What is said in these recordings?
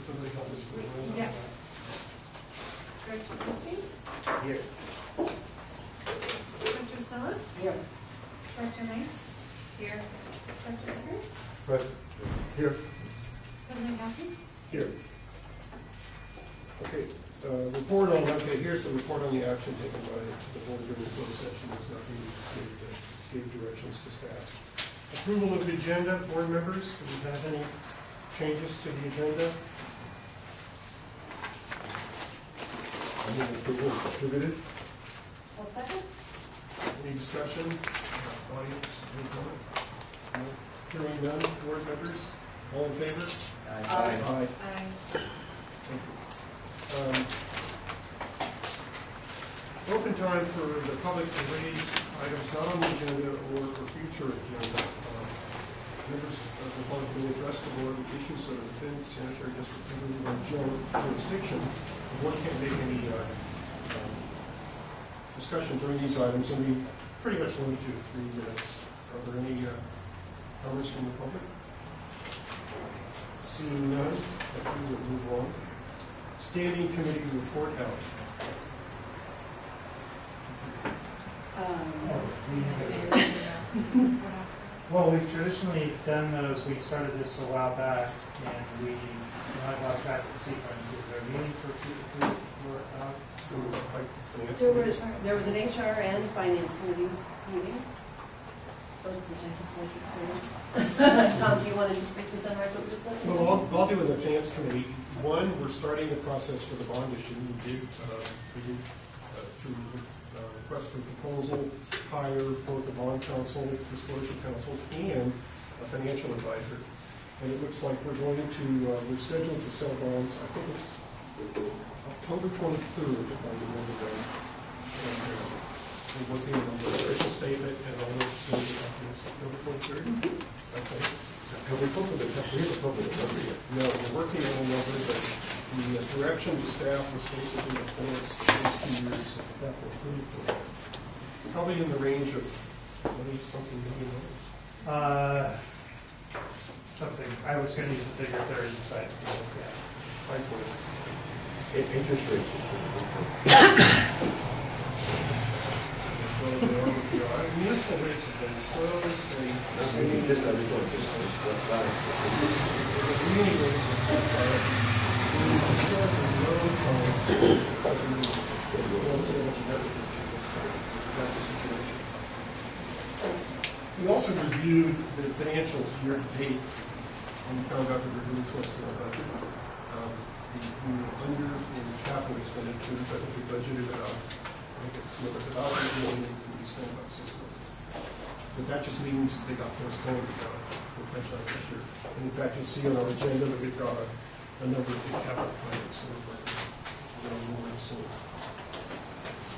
somebody help us with it? Yes. Director Christie? Here. Director Stella? Here. Director Hanks? Here. Director Eckert? Present. Here. President Gaffney? Here. Okay, report on, okay, here's the report on the action taken by the board during the closed session. There's nothing to give directions to staff. Approval of the agenda, board members, do we have any changes to the agenda? I move approval is distributed. Well, second? Any discussion? Audience, any comment? No? Hearing none, board members, all in favor? Aye. Aye. Aye. Thank you. Open time for the public to raise items not on the agenda or for future agenda. Members of the public will address the board with issues that are within sanitary district jurisdiction. The board can't make any discussion during these items, and we pretty much limit to 3 minutes. Are there any comments from the public? Seeing none, I think we will move on. Standing committee report out. Well, we've traditionally done those. We started this a while back, and we not lost track of the sequence. Is there a meeting for There was an HR and finance committee meeting. Tom, do you want to just briefly summarize what we just said? Well, I'll do in the finance committee. One, we're starting the process for the bond issue. We did through request for proposal, hire both a bond counsel, disclosure counsel, and a financial advisor. And it looks like we're going to, we're scheduled to sell bonds, I think it's October 23rd, if I remember right. And we're working on the official statement and all those things. October 23rd? Okay. Have we come to the, we haven't come to the number yet? No, we're working on a number, but the direction to staff was basically to force those 2 years of capital improvement. Probably in the range of $20-something million. something? I was going to use the figure 30, but yeah. Interest rates. Municipal rates have been so steady. Community rates have been historically low That's the situation. We also reviewed the financials year to date and found out that we're really close to our budget. We were under in capital expenditures. I think we budgeted about, I think it's about $8 million, we spent about $6 million. But that just means they got postponed for catch up this year. And in fact, you see on our agenda that we've got a number of big capital projects that we're working on soon.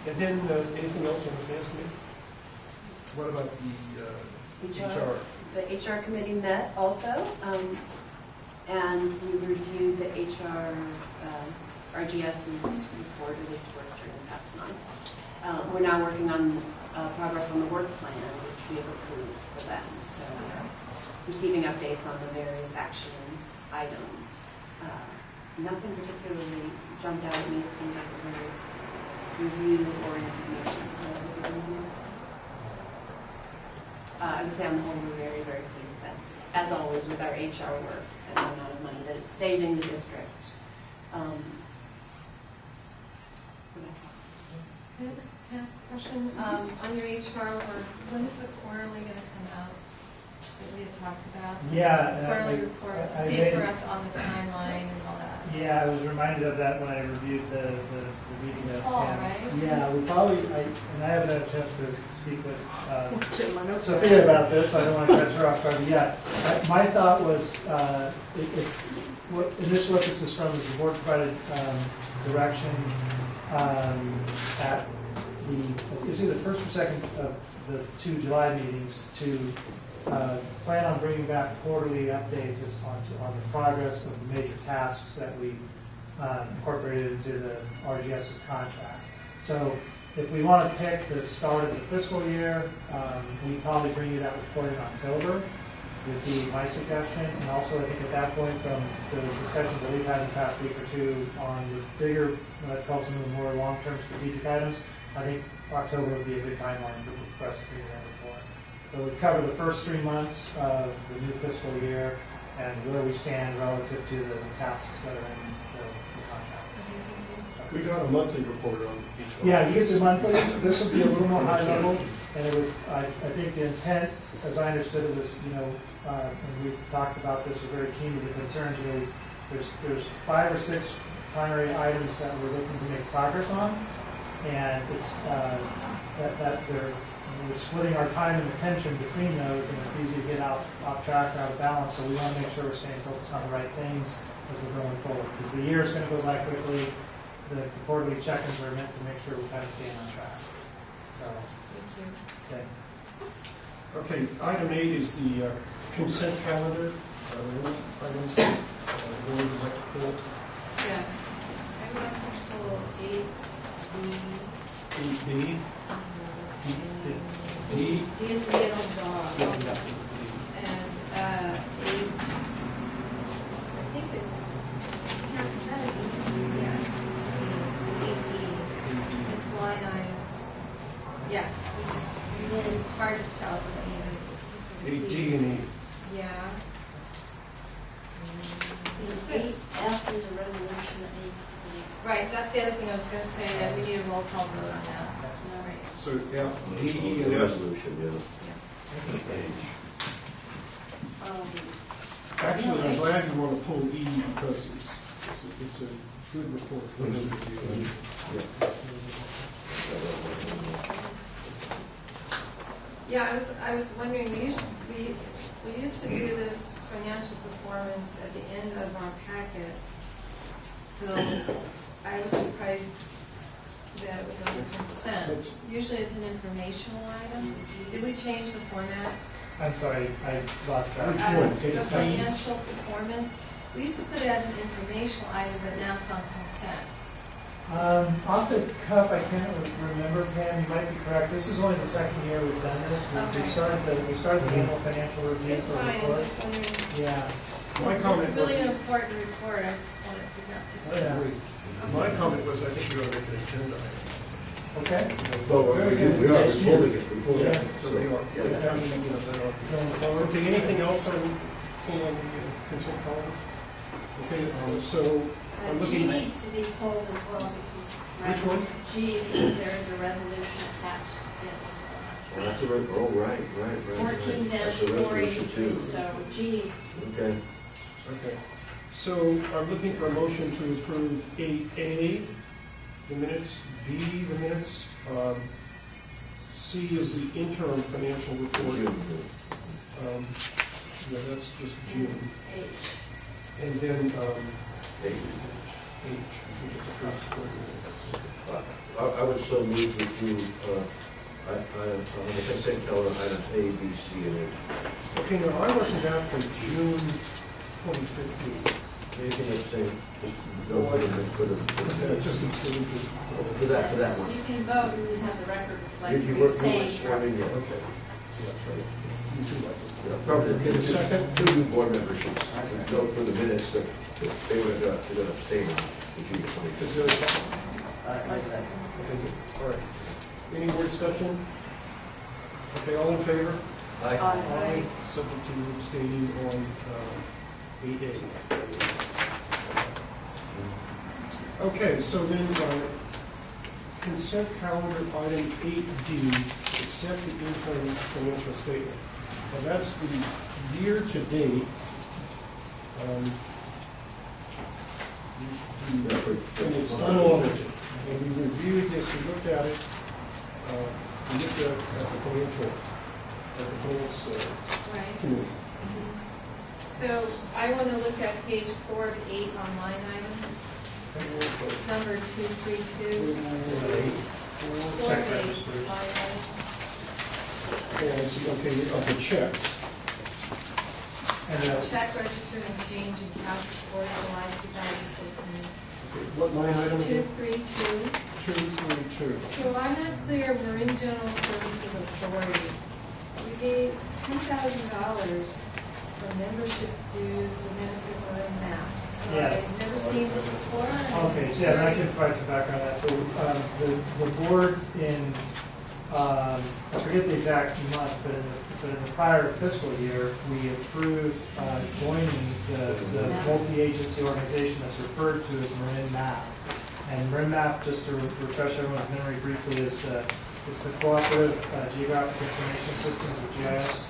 And then anything else on the finance committee? What about the HR? The HR committee met also, and we reviewed the HR RGS's report of its work during the past month. We're now working on progress on the work plan, which we have approved for them. So receiving updates on the various action items. Nothing particularly jumped out at me. It seemed like a very review-oriented meeting. I would say on the whole we're very, very pleased, as always, with our HR work and the amount of money that it's saving the district. So that's all. Can I ask a question? On your HR work, when is the quarterly going to come out that we had talked about? Yeah. Quarterly report, to see if we're up on the timeline and all that. Yeah, I was reminded of that when I reviewed the meeting. Fall, right? Yeah, we probably, and I haven't had a chance to speak with Sophia about this, so I don't want to catch her off guard yet. My thought was, in this what this is from, is the board provided direction at it was either the first or second of the 2 July meetings to plan on bringing back quarterly updates on the progress of the major tasks that we incorporated into the RGS's contract. So if we want to pick the start of the fiscal year, we probably bring you that report in October. would be my suggestion. And also, I think at that point, from the discussions that we've had in the past week or two on the bigger, what I'd call some of the more long-term strategic items, I think October would be a good timeline for us to bring that report. So we'd cover the first 3 months of the new fiscal year and where we stand relative to the tasks that are in the contract. We got a monthly report on each one. Yeah, you get the monthly, this would be a little more high level, and it would, I think the intent, as I understood it, was, and we've talked about this, we're very keen to the concerns, really, there's 5 or 6 primary items that we're looking to make progress on, and it's, we're splitting our time and attention between those, and it's easy to get off track or out of balance, so we want to make sure we're staying focused on the right things as we're going forward, because the year is going to go by quickly. The quarterly check-ins are meant to make sure we kind of stay on track. So, Thank you. okay. Okay, item 8 is the consent calendar. Any items the board would like to pull? Yes, I would like to pull 8D. 8B? D is the little dog. And 8, I think it's, is that an 8? Yeah. 8B. It's line items. Yeah. And then it's hard to tell, so either. 8D and 8. Yeah. The 8F is a resolution that needs to be. Right, that's the other thing I was going to say, that we need a roll call vote on that. Right. So F, D, E, and The F. resolution, yeah. Actually, I'm glad you want to pull E because it's a good report. Yeah, I was wondering, we used to do this financial performance at the end of our packet. So I was surprised that it was under consent. Usually it's an informational item. Did we change the format? I'm sorry, I lost track. Which one? The financial performance, we used to put it as an informational item, but now it's on consent. Off the cuff, I can't remember, Pam, you might be correct. This is only the second year we've done this. We Okay. started the annual financial review It's for fine, I'm reports. just wondering. Yeah. My comment It's really an was, important report, I just wanted to know. I agree. My comment was, I think we ought to make an agenda item. Okay. Well, we are pulling it, we're pulling it. So we are. Yeah. Okay, anything else on the consent calendar? Okay, so I'm G looking. needs to be pulled as well because. Which one? G, because there is a resolution attached to it. Well, that's a, right. 14-483, so G needs. Okay. Okay. So I'm looking for a motion to approve 8A, the minutes, B, the minutes, C is the interim financial report. Yeah, that's just June. H. And then Hey, H, which is the first. I would so move that you, on the consent calendar, items A, B, C, and H. Okay, now I wasn't out for June 2015. Anything that's saying, just go for the, Just considered for that one. You can vote and just have the record reflect You what you're weren't saying. sworn in yet. Okay. Yeah, that's right. You too, Michael. Yeah, probably, Okay, the second. two new board members should note for the minutes that they would abstain on the June Is 25th. there a second? Okay, good. All right. Any more discussion? Okay, all in favor? Aye. Subject to abstaining on 8A. Okay, so then consent calendar item 8D, accept the interim financial statement. Now that's the year-to-date. And it's unaudited. And we reviewed this, we looked at it, we looked at the financial, Right. committee. So I want to look at page 4 of 8 on line items, number 232. 4 Check of 8 registers. line items. Okay, I see, okay, of the checks. And Check register and change in cash report July 2014. Okay, what line item? again? 232. 232. So I'm not clear, Marin General Services Authority, we gave $10,000 for membership dues, and then it says Marin maps. So Yeah. I've never seen this before. and Okay, it's so yeah, and I can curious. provide some background on that. So the board in, I forget the exact month, but in the prior fiscal year, we approved joining the multi-agency organization that's referred to as Marin MAP. And Marin MAP, just to refresh everyone's memory briefly, is it's the Cooperative Geographic Information Systems, or GIS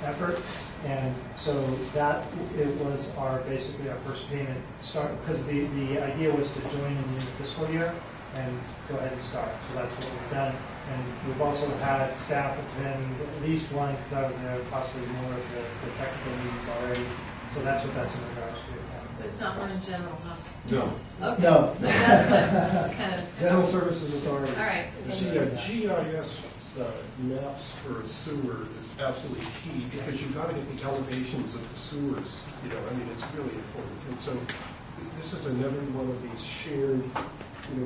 effort. And so that, it was basically our first payment start, because the idea was to join in the new fiscal year and go ahead and start. So that's what we've done. And we've also had staff attend at least one, because I was there, possibly more of the technical meetings already. So that's what that's in regards to. But it's not Marin General Hospital. No. Okay. No. But that's what kind of. General Services Authority. All right. See, GIS maps for a sewer is absolutely key, because you've got to get the elevations of the sewers, I mean, it's really important. And so this is another one of these shared,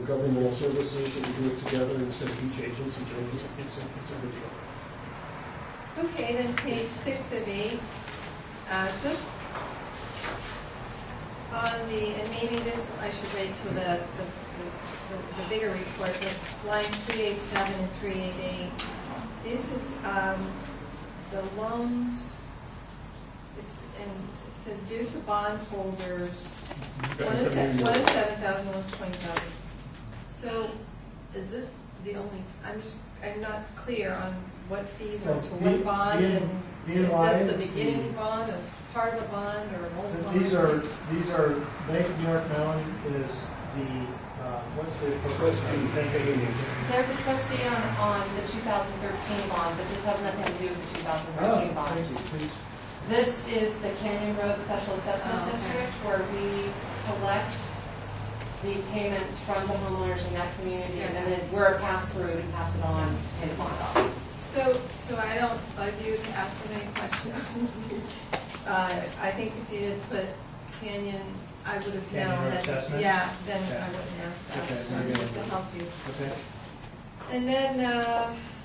governmental services that we do it together instead of each agency doing it. It's a good deal. Okay, then page 6 of 8, just on and maybe this, I should wait till the bigger report, but it's line 387 and 388. This is the loans, and it says due to bondholders, one is 7,000, one's 20,000. So is this the only, I'm not clear on what fees are to what bond, and is this the beginning bond, as part of a bond, or an old bond? These are Bank of New York Mellon is the, what's the? Trustee. They're the trustee on the 2013 bond, but this has nothing to do with the 2013 bond. Thank you, please. This is the Canyon Road Special Assessment Oh, okay. District, where we collect the payments from the homeowners in that community, and then we're a pass-through to pass it on in the bond doc. So I don't bug you to ask so many questions. I think if you had put Canyon, I would have Canyon known Road that. Assessment? Yeah, then Okay. I wouldn't ask that. Okay, So very good. just to help you. Okay. And then,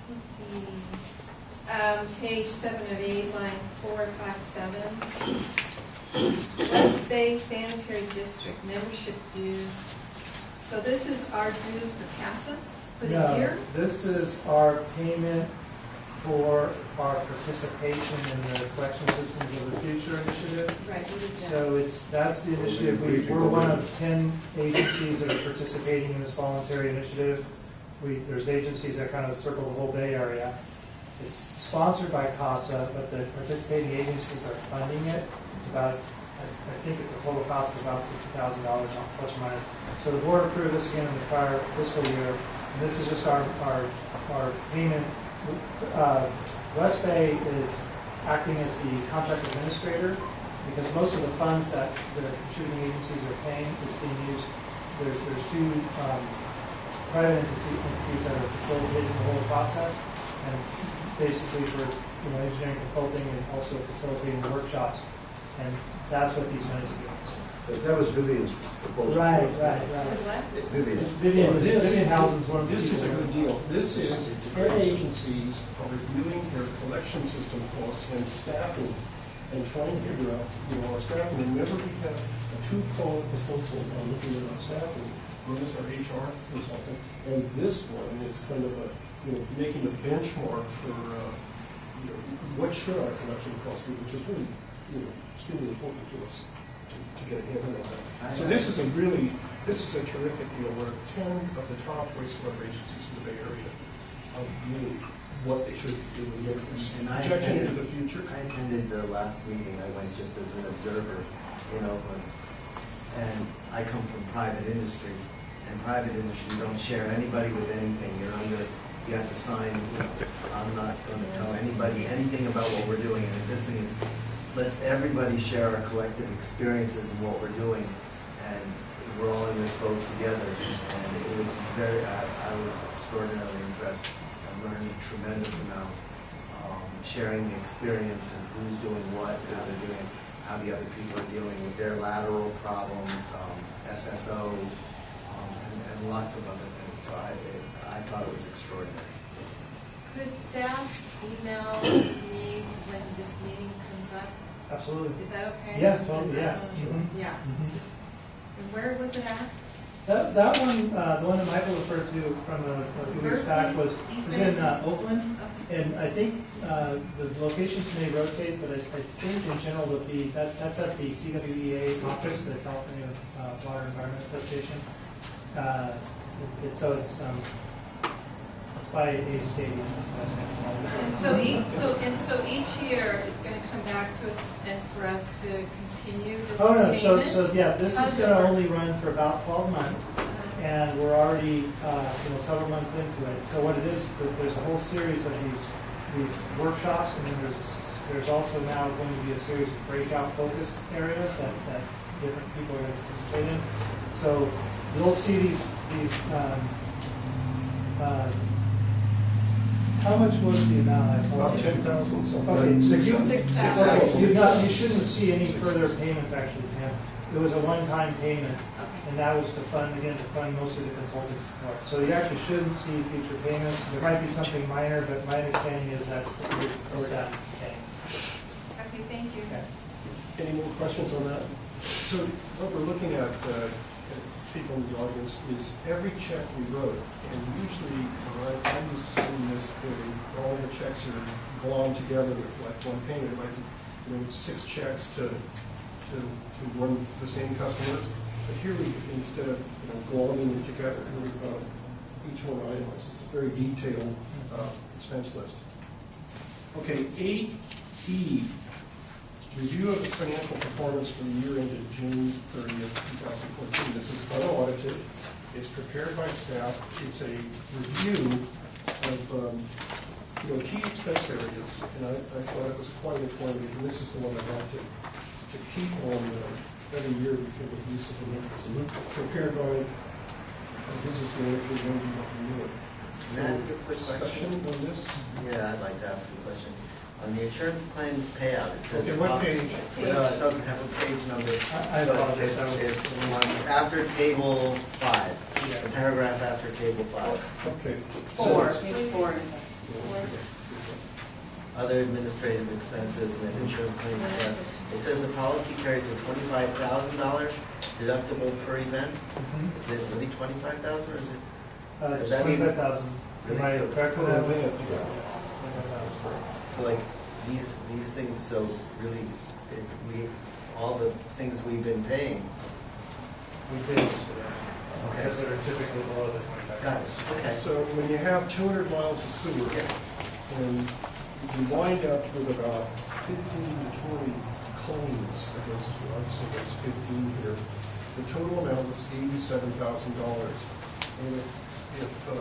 let's see, page 7 of 8, line 457. West Bay Sanitary District membership dues. So this is our dues for CASA for the No, year? this is our payment for our participation in the Collection Systems of the Future initiative. Right, what is that? So that's the initiative. We're one of 10 agencies that are participating in this voluntary initiative. There's agencies that kind of circle the whole Bay Area. It's sponsored by CASA, but the participating agencies are funding it. It's about, I think it's a total cost of about $60,000, plus or minus. So the board approved this again in the prior fiscal year, and this is just our payment. West Bay is acting as the contract administrator, because most of the funds that the contributing agencies are paying is being used. There's two private entities that are facilitating the whole process, and basically for engineering consulting and also facilitating workshops, and that's what these monies are doing. That was Vivian's proposal. What is what? Vivian. Vivian Housen's one of the This is a people. good deal. This is 10 agencies are reviewing their collection system costs and staffing, and trying to figure out, our staffing. And remember, we have a two-pronged proposal on looking at our staffing. One is our HR consultant, and this one is kind of making a benchmark for, what should our collection cost be, which is really, extremely important to us to get a handle on that. So this is a terrific deal, where 10 of the top wastewater agencies in the Bay Area are really what they should be doing. And I Projection into attended- the future. I attended the last meeting. I went just as an observer in Oakland. And I come from private industry. And private industry, you don't share anybody with anything. You have to sign, I'm not going to tell anybody anything about what we're doing. And this thing is, let's everybody share our collective experiences and what we're doing. And we're all in this boat together. And it was I was extraordinarily impressed. I learned a tremendous amount. Sharing the experience and who's doing what, and how they're doing, how the other people are dealing with their lateral problems, SSOs, and lots of other things. So I thought it was extraordinary. Could staff email me when this meeting comes up? Absolutely. Is that okay? Yeah, Is it totally, that yeah. one? Mhm. Yeah, Mhm. just, and where was it at? That one, the one that Michael referred to from a few weeks back was East in Bay? Oakland. Okay. And I think the locations may rotate, but I think in general that's at the CWEA conference, the California Water Environment Association. So it's by a stadium. And so each year, it's gonna come back to us and for us to continue this Oh, no, payment? so yeah, this How's is it going to work? only run for about 12 months. And we're already, several months into it. So what it is that there's a whole series of these workshops, and then there's also now going to be a series of breakout focus areas that different people are going to participate in. So you'll see these how much was the amount? About 10,000, something. Okay, so you, 6,000. okay, you shouldn't see any further payments actually, Pam. It was a one-time payment. Okay. And that was to fund mostly the consulting support. So you actually shouldn't see future payments. There might be something minor, but my understanding is that's we're done paying. Okay, thank you. Okay. Any more questions on that? So what we're looking at, people in the audience, is every check we wrote, and usually, I'm used to seeing this, where all the checks are glommed together with like one payment. It might be, 6 checks to one, the same customer. But here we, instead of, glomming it together, each one itemized. It's a very detailed expense list. Okay, 8E, review of the financial performance for the year ended June 30th, 2014. This is unaudited. It's prepared by staff. It's a review of key expense areas, and I thought it was quite informative. And this is the one I want to keep on every year because of use of the numbers. Prepared by business manager Wendy McNeil. Can I ask a quick Discussion question? on this? Yeah, I'd like to ask a question. On the insurance claims payout, it says. Okay, what page? No, it doesn't have a page number. I So apologize, that was- It's on after table 5, Yeah. the paragraph after table 5. Okay. Page 4. Other administrative expenses and then insurance claims payout. It says the policy carries a $25,000 deductible per event. Mhm. Is it really 25,000 or is it? It's That means- 25,000. Really? Am I So- correct with Per that? event, Yeah. yeah. 25,000. So like these things, so really, all the things we've been paying. We did, Okay. because they're typically below the 25,000. Got it, okay. So when you have 200 miles of sewer, and you wind up with about 15 to 20 claims against you, I'd say there's 15 here. The total amount was $87,000. And if the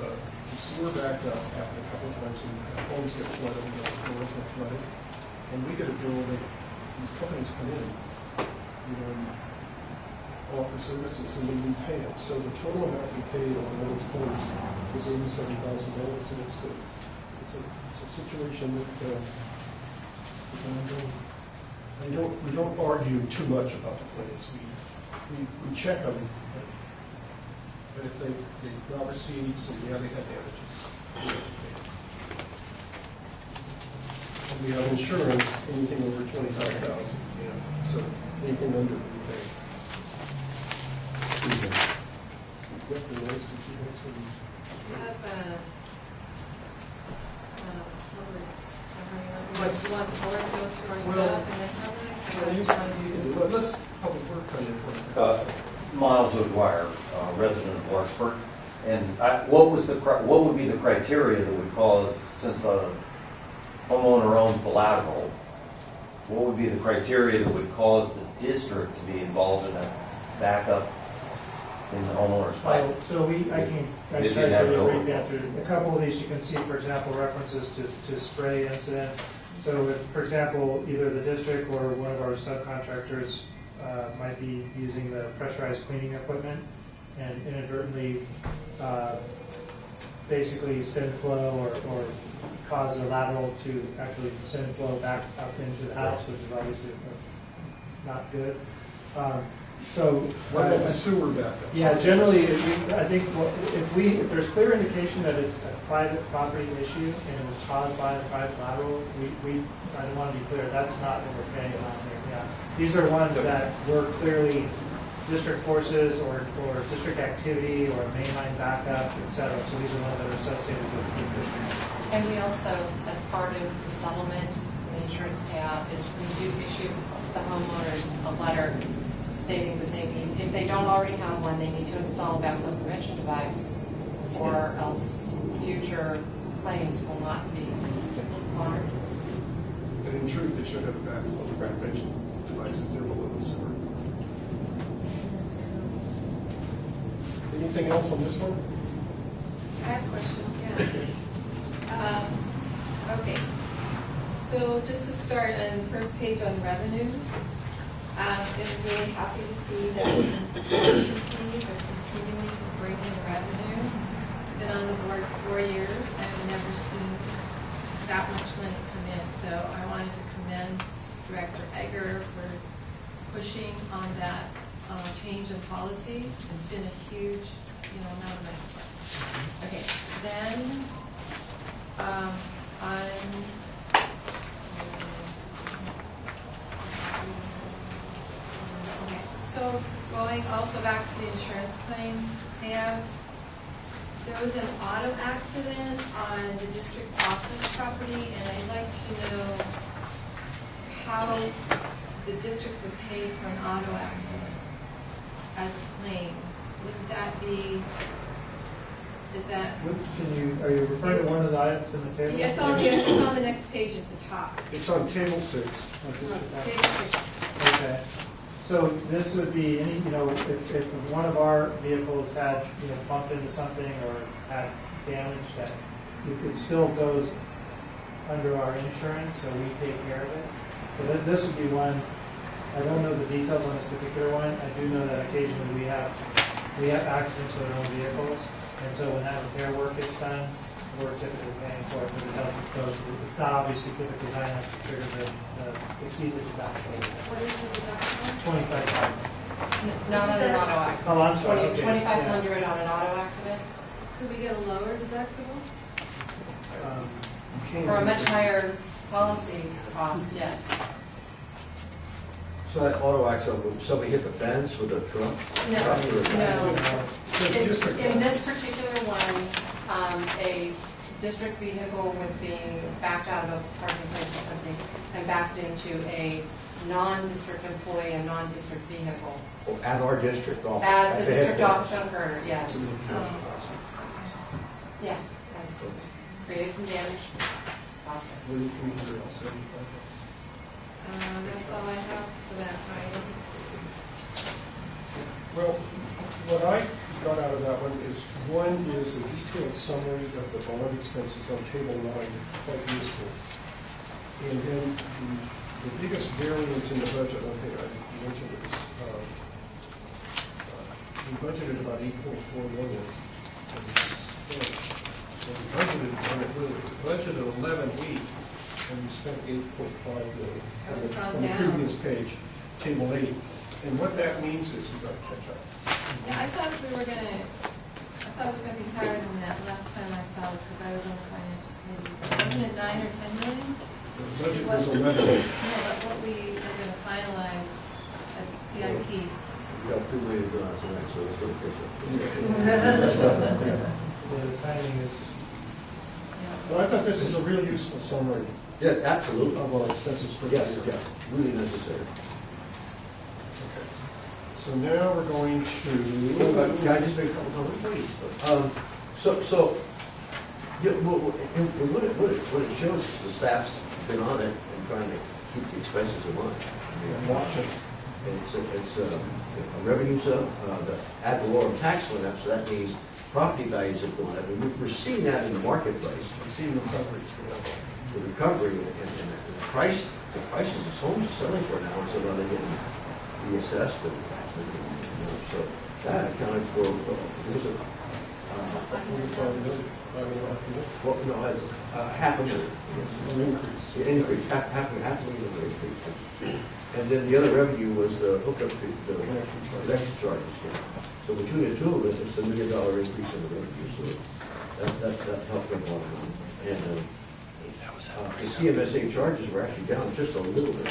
sewer backed up after a couple of times, and homes get flooded, and the doors get flooded, and we get a bill that these companies come in, and offer services, and then we pay it. So the total amount we paid on those claims was $87,000, and it's a situation that we don't argue too much about the claims. We check them, but if they've got receipts, and yeah, they have damages. And we have insurance, anything over 25,000, so anything under we pay. Yep, the next is the next one. You want the board to go through our Well, stuff and then cover Well, it? you can do that. Let's public work come in first. Miles O'Dwyer, resident of Larkspur. And what would be the criteria that would cause, since the homeowner owns the lateral, what would be the criteria that would cause the district to be involved in a backup in the homeowner's pipe? So I can They give didn't have you it a over. brief answer. A couple of these you can see, for example, references to spray incidents. So if, for example, either the district or one of our subcontractors might be using the pressurized cleaning equipment and inadvertently basically send flow or cause a lateral to actually send flow back up into the house, which is obviously not good. So. What about the sewer backup? Yeah, generally, I think if there's clear indication that it's a private property issue and it was caused by a private lateral, I want to be clear, that's not what we're paying on here, yeah. These are ones that were clearly district forces or district activity or mainline backup, et cetera. So these are ones that are associated with the district. And we also, as part of the settlement, the insurance payout, is we do issue the homeowners a letter stating that they need, if they don't already have one, they need to install a backflow prevention device, or else future claims will not be honored. And in truth, they should have a backflow prevention devices there below the sewer. Anything else on this one? I have a question, yeah. Okay, so just to start, on the first page on revenue, I'm really happy to see that tuition fees are continuing to bring in revenue. Been on the board 4 years, I've never seen that much money come in, so I wanted to commend Director Egger for pushing on that change in policy. It's been a huge, amount of money. Okay, then okay, so going also back to the insurance claim payouts, there was an auto accident on the district office property, and I'd like to know how the district would pay for an auto accident as a claim. Would that be, is that? Are you referring to one of the items in the table? Yeah, it's on the next page at the top. It's on table 6. Table 6. Okay. So this would be any, if one of our vehicles had, bumped into something or had damage, that it still goes under our insurance, so we take care of it. So this would be one. I don't know the details on this particular one. I do know that occasionally we have accidents with our own vehicles, and so when that repair work is done, we're typically paying for it, but it doesn't go to, it's not obviously typically high enough to trigger exceed the deductible. What is the deductible? 25,000. Not on an auto accident. Oh, I'm It's sorry, okay. 2,500 on an auto accident, Could we get a lower deductible? for a much higher policy cost, yes. So that auto accident, would somebody hit the fence with a truck? No. District. In this particular one, a district vehicle was being backed out of a parking place or something and backed into a non-district employee and non-district vehicle. Oh, at our district office? At the district headquarters? office on Kerner, yes. Oh. Yeah. Created some damage, cost us. That's all I have for that item. Well, what I got out of that one is a detailed summary of the bond expenses on table 9, quite useful. And then the biggest variance in the budget, I think I mentioned it, was we budgeted about $8.4 million. So we budgeted 11.8, and we spent 8.5 million. Oh, it's gone On the down. previous page, table 8. And what that means is we've got to catch up. Yeah, I thought it was gonna be higher than that last time I saw this, because I was on the financial committee. Wasn't it 9 or 10 million? The budget was 11. No, but what we are gonna finalize as CIP. We got 3 million tonight, so let's go to catch up. The timing is. Well, I thought this is a real useful summary Yeah, absolutely. of our expenses for the Yes, year. yeah, really necessary. Okay. So now we're going to. Can I just make a couple comments? Please. Yeah, what it shows is the staff's been on it and trying to keep the expenses in line. Watch it. It's revenues up, the ad valorem tax went up, so that means property values have gone up. And we're seeing that in the marketplace. We're seeing recovery for that. The recovery and the prices as homes are selling for now, so now they're getting reassessed and so that accounted for, there's a Well, no, it's half a million. An increase. The increase, half a million of increase. And then the other revenue was the hookup fee, the connection charges. So between the two of it, it's $1 million increase in the revenue, so that helped them a lot. And the CMSA charges were actually down just a little bit,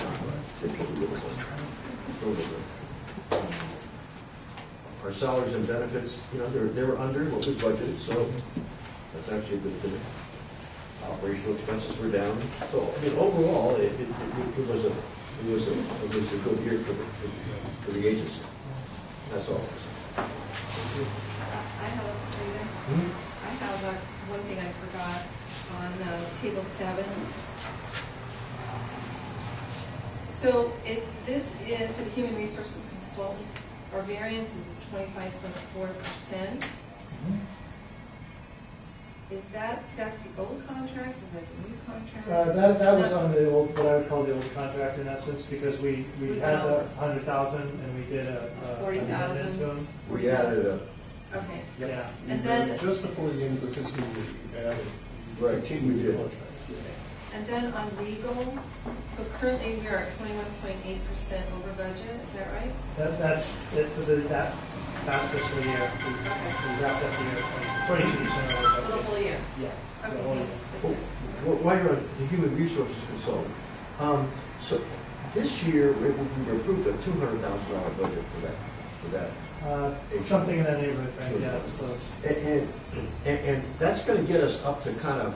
just a little bit. Our salaries and benefits, they were under what was budgeted, so that's actually a good thing. Operational expenses were down. So, overall, it was a good year for the agency. That's all. I have one thing I forgot on table 7. So this is for the human resources consultant. Our variance is 25.4%. That's the old contract? Is that the new contract? That was on the old, what I would call the old contract in essence, because we had the 100,000 and we did a 40,000. to them. We added a, Okay. Yeah. And then, Just before the end of the fiscal year, you added, Right, continued we the did. contract. and then on legal, so currently we are at 21.8% over budget, is that right? That's, it was that past fiscal year, we wrapped up the year 22% over For the budget. whole year? Yeah. Okay, the whole year. that's it. while you're on the human resources consultant, so this year, we approved a $200,000 budget for that. Something in that neighborhood, right? Yeah, that's close. And that's going to get us up to kind of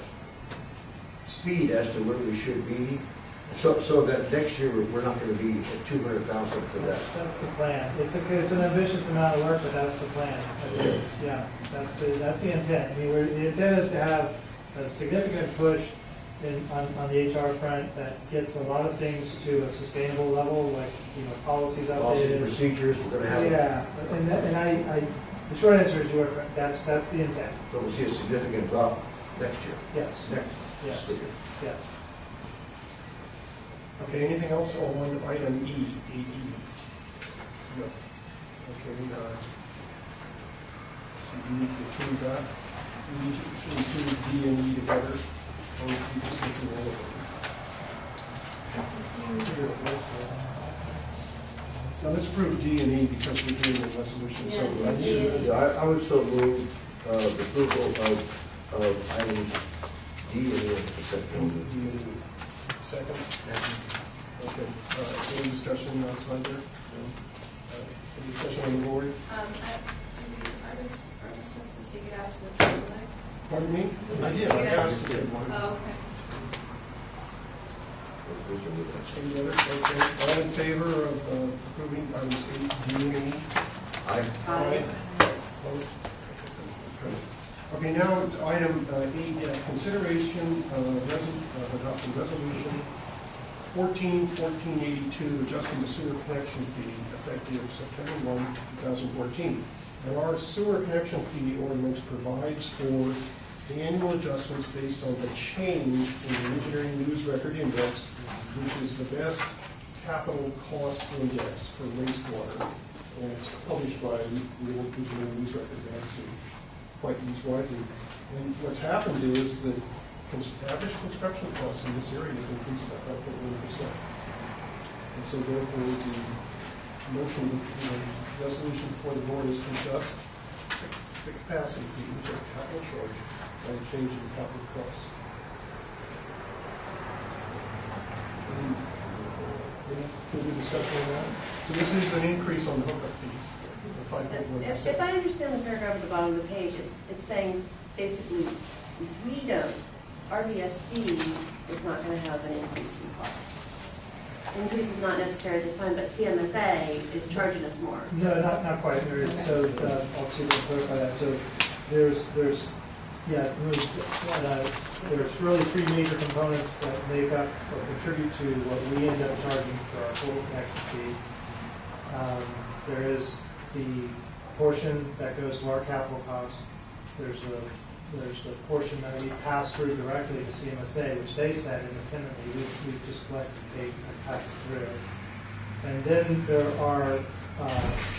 speed as to where we should be, so that next year we're not going to be at 200,000 for that. That's the plan. It's an ambitious amount of work, but that's the plan. Yeah, that's the intent. I mean, the intent is to have a significant push on the HR front that gets a lot of things to a sustainable level, like, policies updated. Policies, procedures, we're going to have. Yeah, and the short answer is that's the intent. So we'll see a significant drop next year. Yes. Next fiscal year. Yes. Okay, anything else on item E, AE? No. Okay, so you need to approve that. You should include D and E together, or you just go through all of them. Now let's approve D and E because we're doing the resolution. So Yeah, I need Yeah, I would so move the approval of items D and E on consent D calendar. and E. Second? Okay, any discussion outside there? No? Any discussion on the board? Are we supposed to take it out to the public? Pardon me? I did, I asked you one. Oh, okay. Any other? Okay, all in favor of approving items D and E? Aye. Opposed? Okay, now item 8, consideration of adopting resolution 14-1482, adjusting the sewer connection fee effective September 1, 2014. Now, our sewer connection fee ordinance provides for the annual adjustments based on the change in the engineering news record index, which is the best capital cost index for wastewater. And it's published by the engineering news record index and quite used widely. And what's happened is that average construction costs in this area have increased by about 1%. And so therefore, the motion, the resolution before the board is to adjust the capacity fee, which is a capital charge, by a change in the capital costs. Any further discussion on that? So this is an increase on the hookup fees, the 5.1%. If I understand the paragraph at the bottom of the page, it's saying basically, we don't, RVSD is not going to have an increase in costs. Increase is not necessary at this time, but CMSA is charging us more. No, not quite. So I'll see if I can clarify that. So there's really 3 major components that make up or contribute to what we end up charging for our total connection fee. There is the portion that goes to our capital costs. There's the portion that we pass through directly to CMSA, which they said independently, we just collect and pay and pass it through. And then there are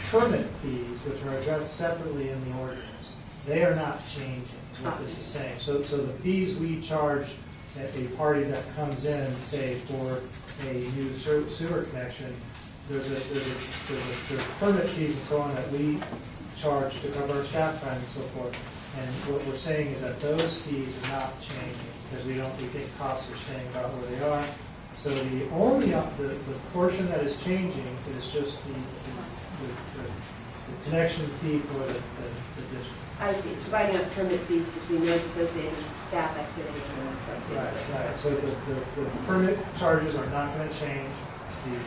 permit fees, which are addressed separately in the ordinance. They are not changing, is what this is saying. So the fees we charge a party that comes in, say, for a new sewer connection, there's permit fees and so on that we charge to cover our staff time and so forth. And what we're saying is that those fees are not changing, because we think costs are staying about where they are. So the only, the portion that is changing is just the connection fee for the district. I see, it's dividing up permit fees between those associated with staff activity and those associated with. Right, so the permit charges are not going to change. The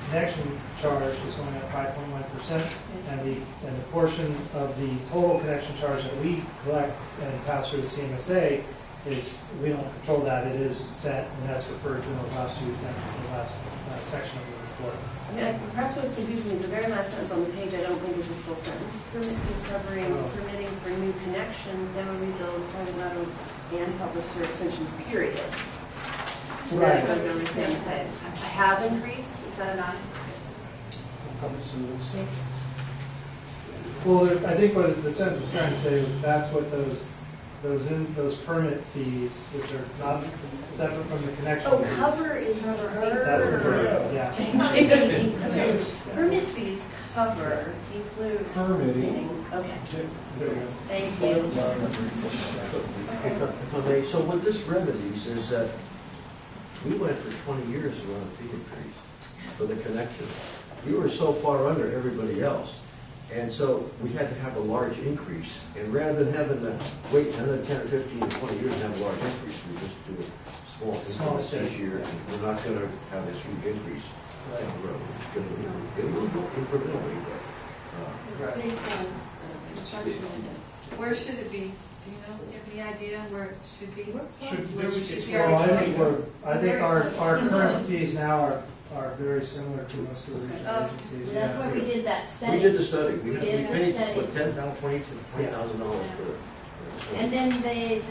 connection charge is going at 5.1%, and the portion of the total connection charge that we collect and pass through the CMSA is, we don't control that, it is set, and that's referred to in the last section of the report. I mean, perhaps what's confusing is the very last sentence on the page, I don't think is a full sentence. Permit fees covering permitting for new connections, demo rebuild, private lateral, and public sewer extension, period. And then it goes over to saying that have increased, is that not? Public sewer and stuff. Well, I think what the sentence was trying to say was that's what those permit fees, which are not separate from the connection. Oh, fees. cover is That's the her. verb, yeah. Permit fees cover, include. Permitting. Okay, There we go. thank you. If I may, so what this remedies is that we went for 20 years without a fee increase for the connection. We were so far under everybody else. And so we had to have a large increase. And rather than having to wait another 10 or 15 or 20 years and have a large increase, we just do a small increase each year. And we're not going to have this huge increase down the road. It will go incrementally, but Based on construction, where should it be? Do you know, you have any idea where it should be? Where we should be Well, already I think our current fees now are very similar to most of the regional agencies. So that's why we did that study. we did the study. We did the paid, study. what, $10,000, $20,000 for it. And then we did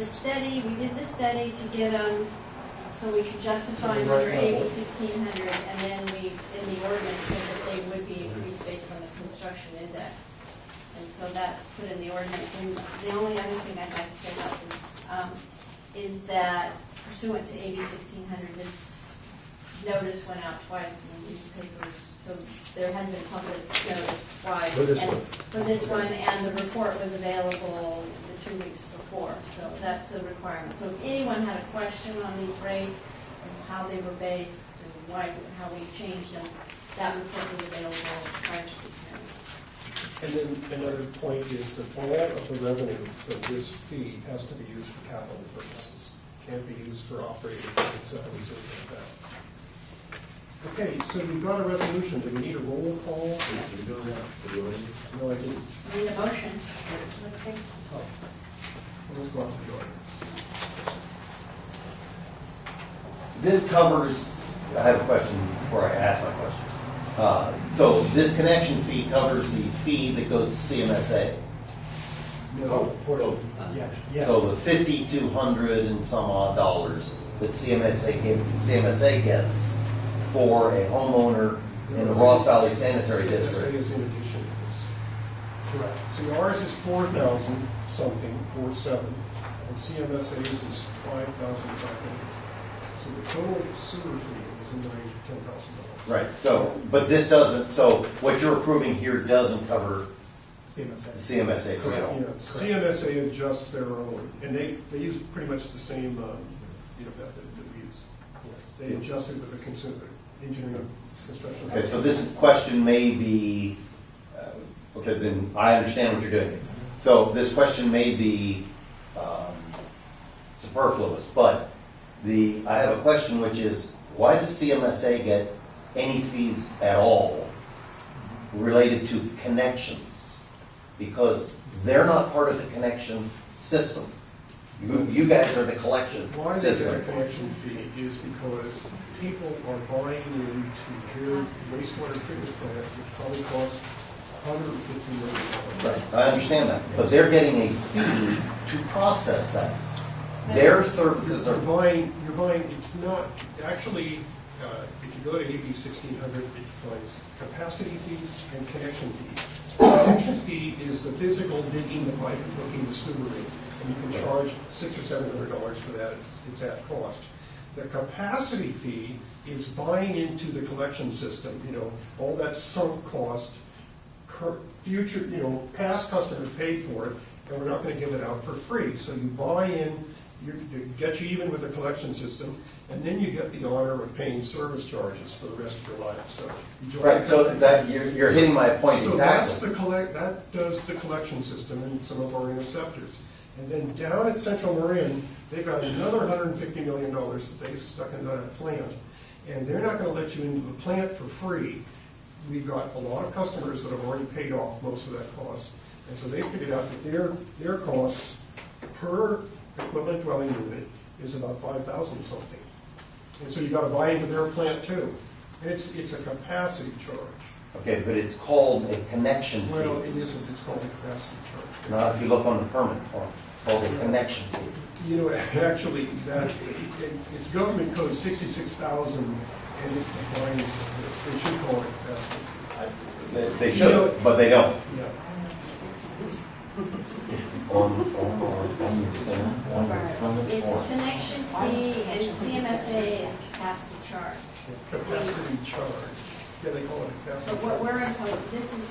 the study to get them, so we could justify them under AB 1600, and then we, in the ordinance, said that they would be increased based on the construction index. And so that's put in the ordinance. And the only other thing I'd like to say about this is that pursuant to AB 1600, this notice went out twice in the newspaper, so there has been public notice twice. For this and- one. For this one, and the report was available the 2 weeks before, so that's a requirement. So if anyone had a question on these rates, and how they were based, and how we changed them, that report was available prior to this hearing. And then another point is that all of the revenue from this fee has to be used for capital purposes. Can't be used for operating except for anything like that. Okay, so we've got a resolution. Do we need a roll call? Did you do that? Did you already? No, I didn't. I need a motion. Let's take. Oh. Well, let's go on to the ordinance. This covers, I have a question before I ask my question. So this connection fee covers the fee that goes to CMSA. No, Yes. So the $5,200 and some odd dollars that CMSA gets for a homeowner in the Ross Valley Sanitary CMSA District. is in addition to this. Correct. See, ours is 4,000 something, 4,700, and CMSA's is 5,500. So the total sewer fee is in the range of $10,000. Right, so, but this doesn't, so what you're approving here doesn't cover the CMSA Yeah, bill. CMSA adjusts their own, and they use pretty much the same, method that we use. They adjust it with the consumer, engineering, construction. Okay, so this question may be, okay, then I understand what you're doing. So this question may be superfluous, but I have a question which is, why does CMSA get any fees at all related to connections? Because they're not part of the connection system. You guys are the collection Why they get a system. connection fee is because people are buying into their wastewater treatment plant, which probably costs $150 million. Right, I understand that, but they're getting a fee to process that. Their services You're are, buying, it's not, actually, if you go to AB 1600, it defines capacity fees and connection fees. Connection fee is the physical digging the pipe and hooking the sewer in, and you can charge $600 or $700 for that. It's at cost. The capacity fee is buying into the collection system. All that sunk cost, future, past customers paid for it, and we're not going to give it out for free. So you buy in, get you even with the collection system, and then you get the honor of paying service charges for the rest of your life. So you join Right, so the- that, you're hitting my point So exactly. that does the collection system and some of our interceptors. And then down at Central Marin, they've got another $150 million that they stuck into that plant. And they're not gonna let you into the plant for free. We've got a lot of customers that have already paid off most of that cost. And so they figured out that their costs per equivalent dwelling unit is about 5,000 something. And so you gotta buy into their plant too. And it's a capacity charge. Okay, but it's called a connection Well, fee. it isn't, it's called a capacity charge. Now, if you look on the permit form, it's called a connection fee. Actually, it's government code 66,000, and it defines, they should call it capacity. They should, but they don't. Yeah. On the permit It's form. a connection fee, and CMSA is a capacity charge. Capacity charge. Yeah, they call it So capacity what charge. we're imposing, this is,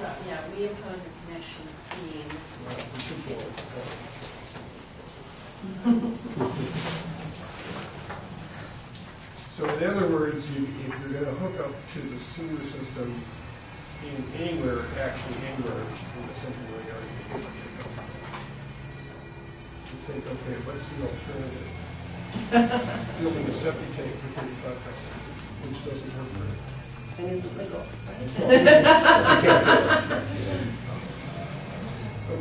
we impose a connection fee, and this Well, we should call it capacity. So in other words, if you're gonna hook up to the sewer system anywhere, actually anywhere in the central area, you think, okay, what's the alternative? Building a septic tank for $35, which doesn't work very well. And it's legal.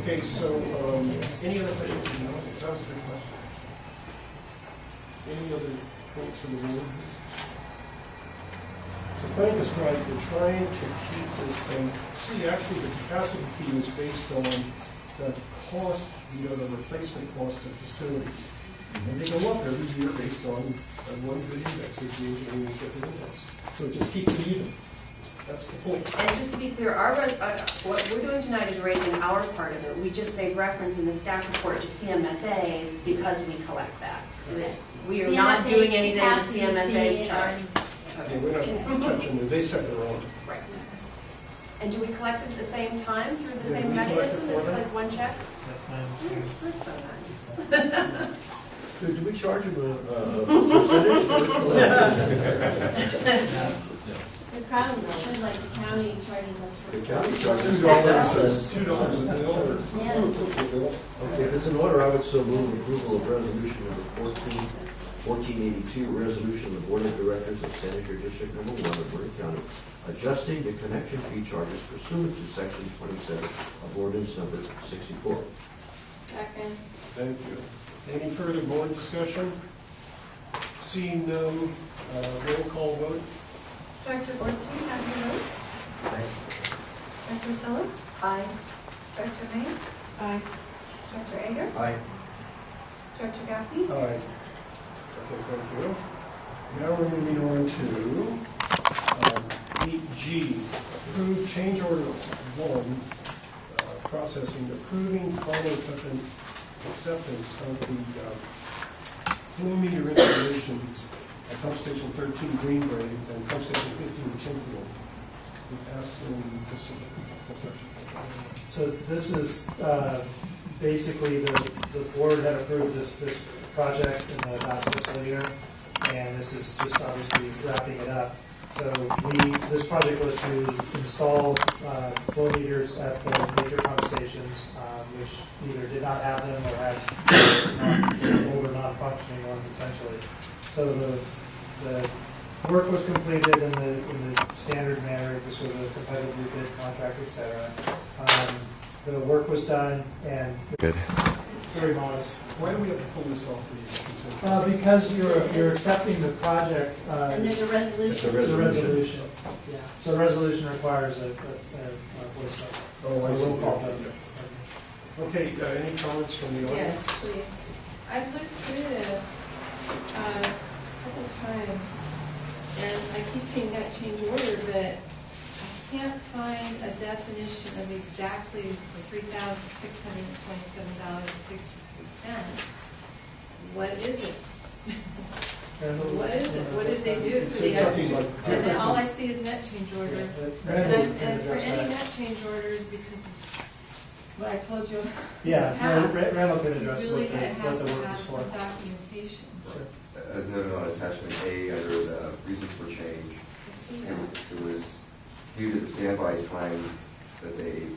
Okay, so, any other questions? No, that was a good question. Any other points from the board? So Frank is right, we're trying to keep this thing, see, actually, the capacity fee is based on the cost, the replacement cost of facilities. And they go up every year based on one good index, it's the engineering shipping index. So it just keeps it even. That's the point. And just to be clear, what we're doing tonight is raising our part of it. We just made reference in the staff report to CMSA's because we collect that. We are not CMSA's doing anything to capacity fee CMSA's and charge. Yeah, we're not touching them, they set their own. Right. And do we collect it at the same time through the Yeah, same we collect it mechanism? for It's them. like one check? That's my understanding. That's so nice. Do we charge them a percentage for The crown should, like the county charges us for. The county charges $2 a bill or? Yeah. Okay, if it's an order, I would so move approval of resolution number 1482, resolution of the Board of Directors of Sanitary District Number 1 of Marin County, adjusting the connection fee charges pursuant to section 27 of ordinance number 64. Second. Thank you. Any further board discussion? Seeing no, roll call vote. Director Borstein, how do you vote? Director Siller? Aye. Director Haynes? Aye. Director Ager? Aye. Director Gaffney? Aye. Okay, thank you. Now we're moving on to 8G, approve change order 1, processing, approving final acceptance of the flow meter installations at pump station 13 Greenway and pump station 15 Tinfield with Aspen Pacific Construction. So this is basically the board had approved this project in the last fiscal year, and this is just obviously wrapping it up. So this project was to install flow meters at the major pump stations, which either did not have them or had older non-functioning ones essentially. So the work was completed in the standard manner. This was a competitively bid contract, et cetera. The work was done and very modest. Why do we have to pull this off the consent? Because you're accepting the project. And there's a resolution. It's a The resolution. Yeah. So the resolution requires a voice vote. Oh, I A see. roll call vote. Okay, any comments from the audience? Yes, please. I've looked through this a couple times, and I keep seeing that change order, but I can't find a definition of exactly the $3,627.63. What is it? What is it? What did they do for the It's something extra? like And then all I difference see is net change order. Randall can And for address any that. net change orders, because what I told you in Yeah, the past, Randall can address really what it has the to work have is for. some documentation. As noted on attachment A under the reasons for change, You see it that? it was due to the standby time that they,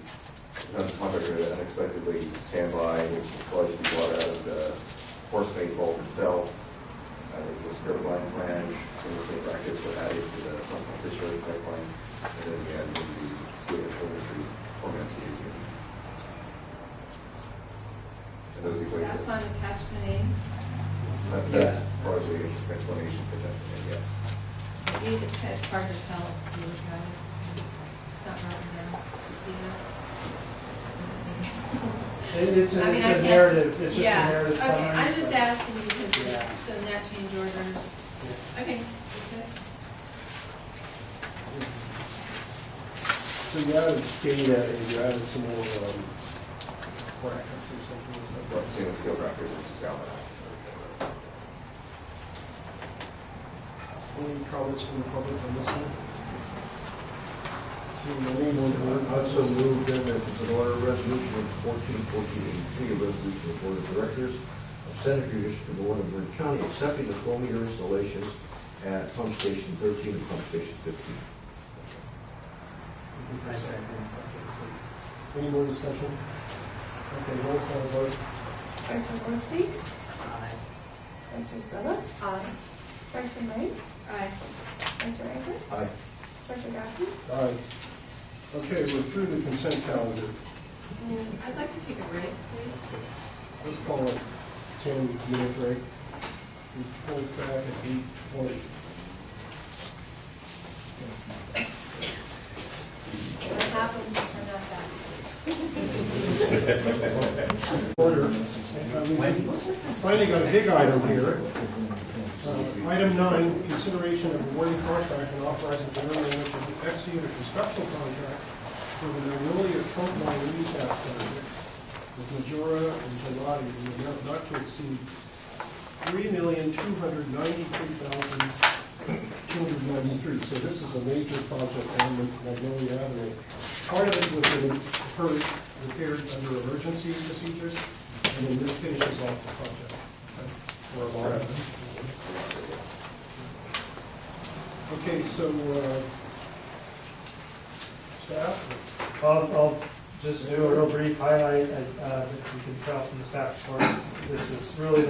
the contractor unexpectedly standby, which the sludge be brought out of the force main vault itself. There was a skirt line flange, single-state brackets were added to the Sunken Fisher pipeline, and then we added the steel telemetry formats units. And those equations. That's on attachment A. That's part of the explanation for that, yes. It's hard to tell if you look at it. It's not written down. You see that? It's I a mean, I can't- narrative, it's just a Yeah. narrative Okay, summary. I'm just but- asking because Yeah. of some net change orders. Yeah. Okay, that's it. So you added SCADA and you added some more brackets or something. Well, stainless steel bracket, which is galvanized. Any comments from the public on this one? Seeing none, I also moved in that it's an order resolution of 14-1483, a resolution of the Board of Directors of Sanitary District Number 1 of Marin County accepting the flow meter installations at pump station 13 and pump station 15. I second. Any more discussion? Okay, roll call vote. Director Borstein? Aye. Director Sleva? Aye. Director Marks? Aye. Director Eger? Aye. Director Gaffney? Aye. Okay, we're through the consent calendar. I'd like to take a break, please. Let's call it 10-minute break. We pull it back at 8:20. What happens if we're not back? Order. We finally got a big item here. Item 9, consideration of awarding contract and authorizing general manager to execute a construction contract for the Magnolia trunk line recap project with Majora and Gelati in the amount not to exceed $3,293,293. So this is a major project on the Magnolia Avenue. Part of it was repaired under emergency procedures, and then this finishes off the project. Or a lot of it. Okay, so, staff? I'll just do a real brief highlight. If you can tell from the staff report, this is really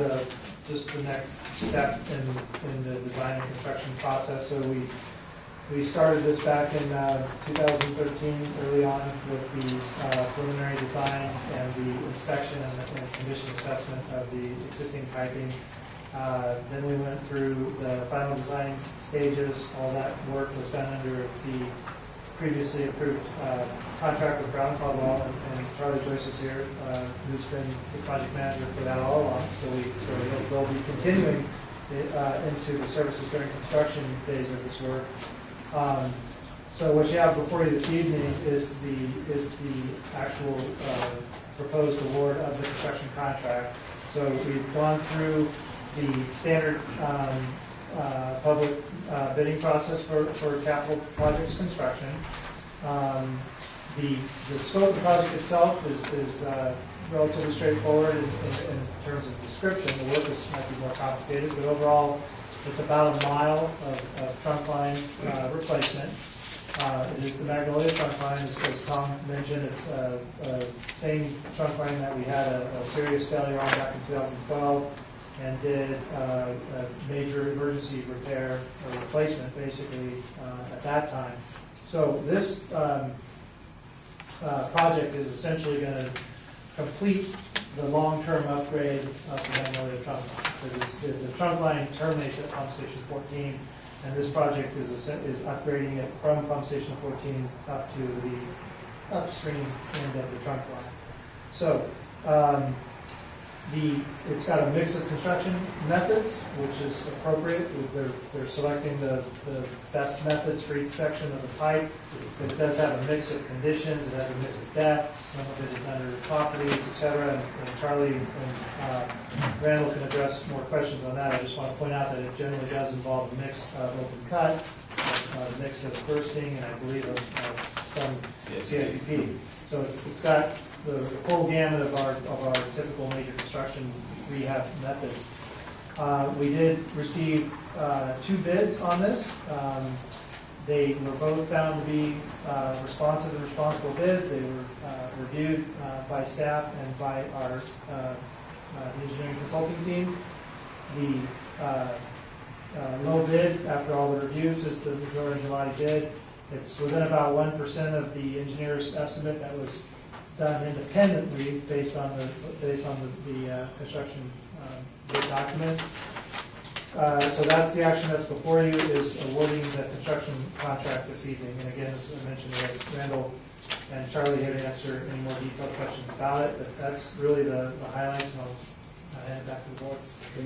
just the next step in the design and construction process. So we started this back in 2013, early on, with the preliminary design and the inspection and condition assessment of the existing piping. Then we went through the final design stages. All that work was done under the previously approved contract with Brown Caldwell, and Charlie Joyce is here, who's been the project manager for that all along. So they'll be continuing into the services during construction phase of this work. So what you have before you this evening is the actual proposed award of the construction contract. So we've gone through the standard public bidding process for capital projects construction. The scope of the project itself is relatively straightforward in terms of description. The work might be more complicated, but overall, it's about a mile of trunk line replacement. It is the Magnolia trunk line, as Tom mentioned. It's the same trunk line that we had a serious failure on back in 2012 and did a major emergency repair or replacement, basically, at that time. So this project is essentially going to complete the long-term upgrade of the Magnolia trunk line, because the trunk line terminates at pump station 14, and this project is upgrading it from pump station 14 up to the upstream end of the trunk line. So It's got a mix of construction methods, which is appropriate. They're selecting the best methods for each section of the pipe. It does have a mix of conditions. It has a mix of depths. Some of it is under properties, et cetera. And Charlie and Randall can address more questions on that. I just want to point out that it generally does involve a mix of open cut, a mix of bursting, and I believe of some CIPP. So it's got the full gamut of our typical major construction rehab methods. We did receive 2 bids on this. They were both found to be responsive and responsible bids. They were reviewed by staff and by our engineering consulting team. The low bid, after all the reviews, is the majority July bid. It's within about 1% of the engineer's estimate that was done independently based on the construction bid documents. So that's the action that's before you, is awarding the construction contract this evening. And again, as I mentioned, Randall and Charlie here to answer any more detailed questions about it. But that's really the highlights, and I'll hand it back to the board.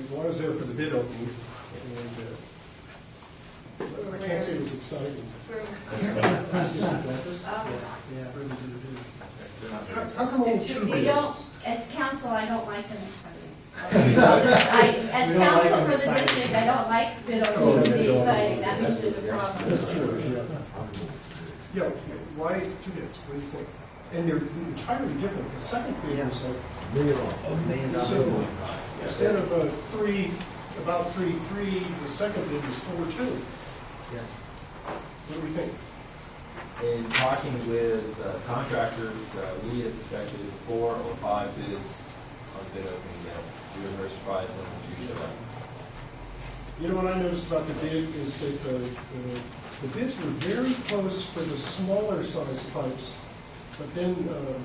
Well, I was there for the bid opening, and I can't say it was exciting. Yeah. How come only 2 We bids? don't, as council, I don't like them exciting. As We don't like council them for the exciting. district, I don't like bid openings to be exciting, that means there's a problem. That's true, yeah. Yeah, why 2 bids? What do you think? And they're entirely different. The second bid was like, so instead of about 3.3, the second bid was 4.2. Yeah. What do we think? In talking with contractors, we had expected 4 or 5 bids on bid opening day. We were very surprised when 2 showed up. You know what I noticed about the bid is that the bids were very close for the smaller size pipes, but then the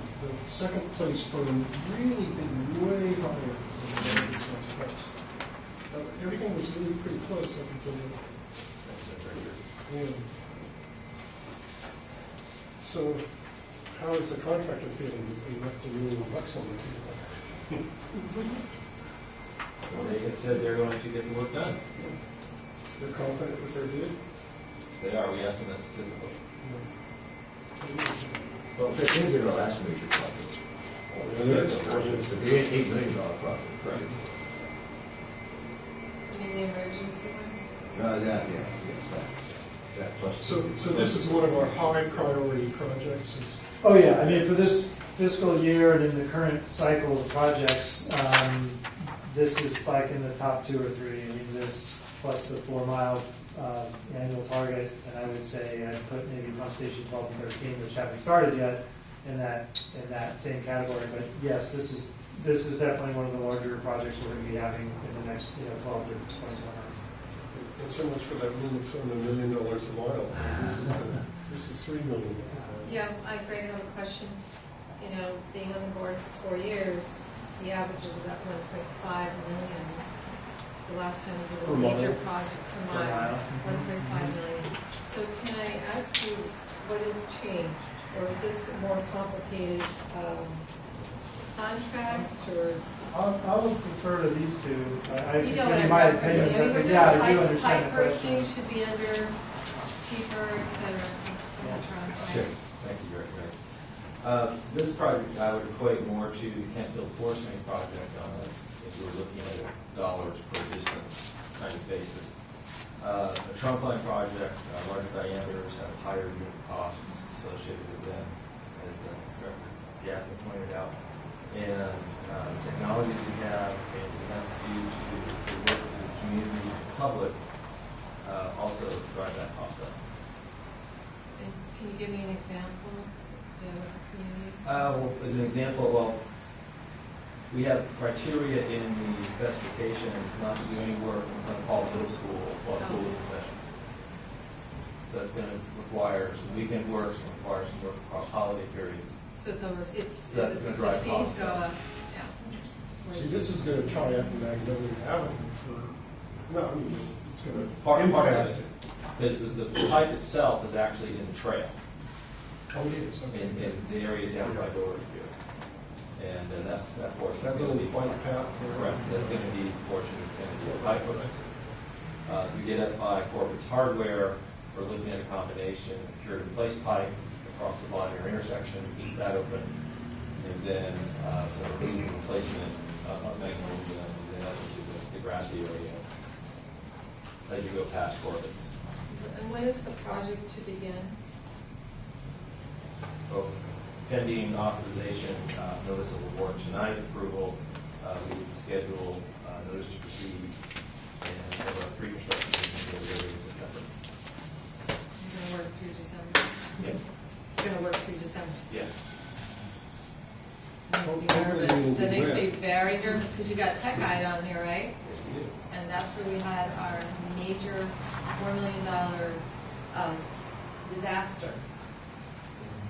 second place firm really bid way higher than the larger size pipes. Everything was really pretty close up until the end. So how is the contractor feeling if they left $1 million on the table? Well, they have said they're going to get the work done. They're confident with their bid? They are. We asked them that specifically. Well, they did our last major project. The $8 million project. Correct. You mean the emergency one? That plus. So this is one of our high priority projects. Oh, yeah, I mean, for this fiscal year and in the current cycle of projects, this is like in the top 2 or 3. I mean, this plus the 4-mile annual target, and I would say I'd put maybe pump station 12 and 13, which haven't started yet, in that same category. But yes, this is definitely one of the larger projects we're going to be having in the next 12 to 24 months. And so much for that rule of thumb, $1 million a mile. This is $3 million. Yeah, I agree. I have a question. You know, being on the board for 4 years, the average is about 1.5 million. The last time we did Per a major mile? project per Per mile, mile. 1.5 million. So can I ask you what has changed? Or is this a more complicated contract, or? I would prefer to these two. I You know give what you I'm my referencing. opinion, I mean, we're but doing yeah, I do pipe understand the bursting question. should be under cheaper, et cetera, something like Sure. that. Thank you, Director. This project I would equate more to the Kentfield Force Main project on a, if we were looking at a dollars per distance kind of basis. A trunk line project, larger diameters have higher unit costs associated with them, as Director Gaffney pointed out. And technologies we have and we have to do to work with the community, the public, also drive that cost up. And can you give me an example with the community? Well, as an example, we have criteria in the specifications not to do any work in the fall middle school while school is in session. So that's going to require some weekend work, some require some work across holiday periods. So it's over, it's, So that's the gonna drive fees costs go up. up, yeah. See, this is going to tie up Magnolia Avenue for, no, I mean, it's going to Parts of impact. it, because the pipe itself is actually in the trail, Oh, it is, okay. in the area down by Doherty here. And that That portion. That little white path there. Correct, that's going to be a portion that's going to be a pipe portion. So we get up by Corbett's Hardware, we're looking at a combination of cured-in-place pipe across the Bonnier intersection, keep that open, and then some remaining replacement of mechanisms, and then up into the grassy area as you go past Corbett's. And when is the project to begin? So pending authorization, notice of award tonight, approval, we would schedule notice to proceed and have a pre-construction meeting in September. You're going to work through December? Yeah. You're going to work through December? Yes. That makes me Hopefully nervous. we'll That be makes me ready. very nervous because you got Techite on here, right? Yes, we do. And that's where we had our major $4 million disaster.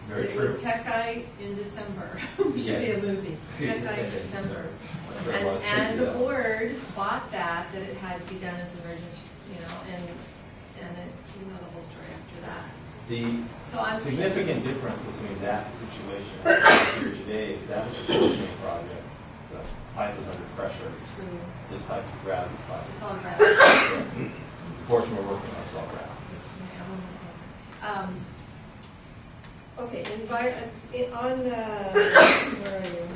Very It true. was Techite in December. It should be a Yes. movie. Techite in December. I'm sure a lot of And safety the up. board bought that it had to be done as emergency, and it, you know the whole story after that. The So I'm. significant difference between that situation and here today is that was a commissioning project. The pipe was under pressure. True. This pipe is gravity pipe. It's all right. The portion we're working on is all gravity. Okay, I'm almost done. Okay, on the, where are you?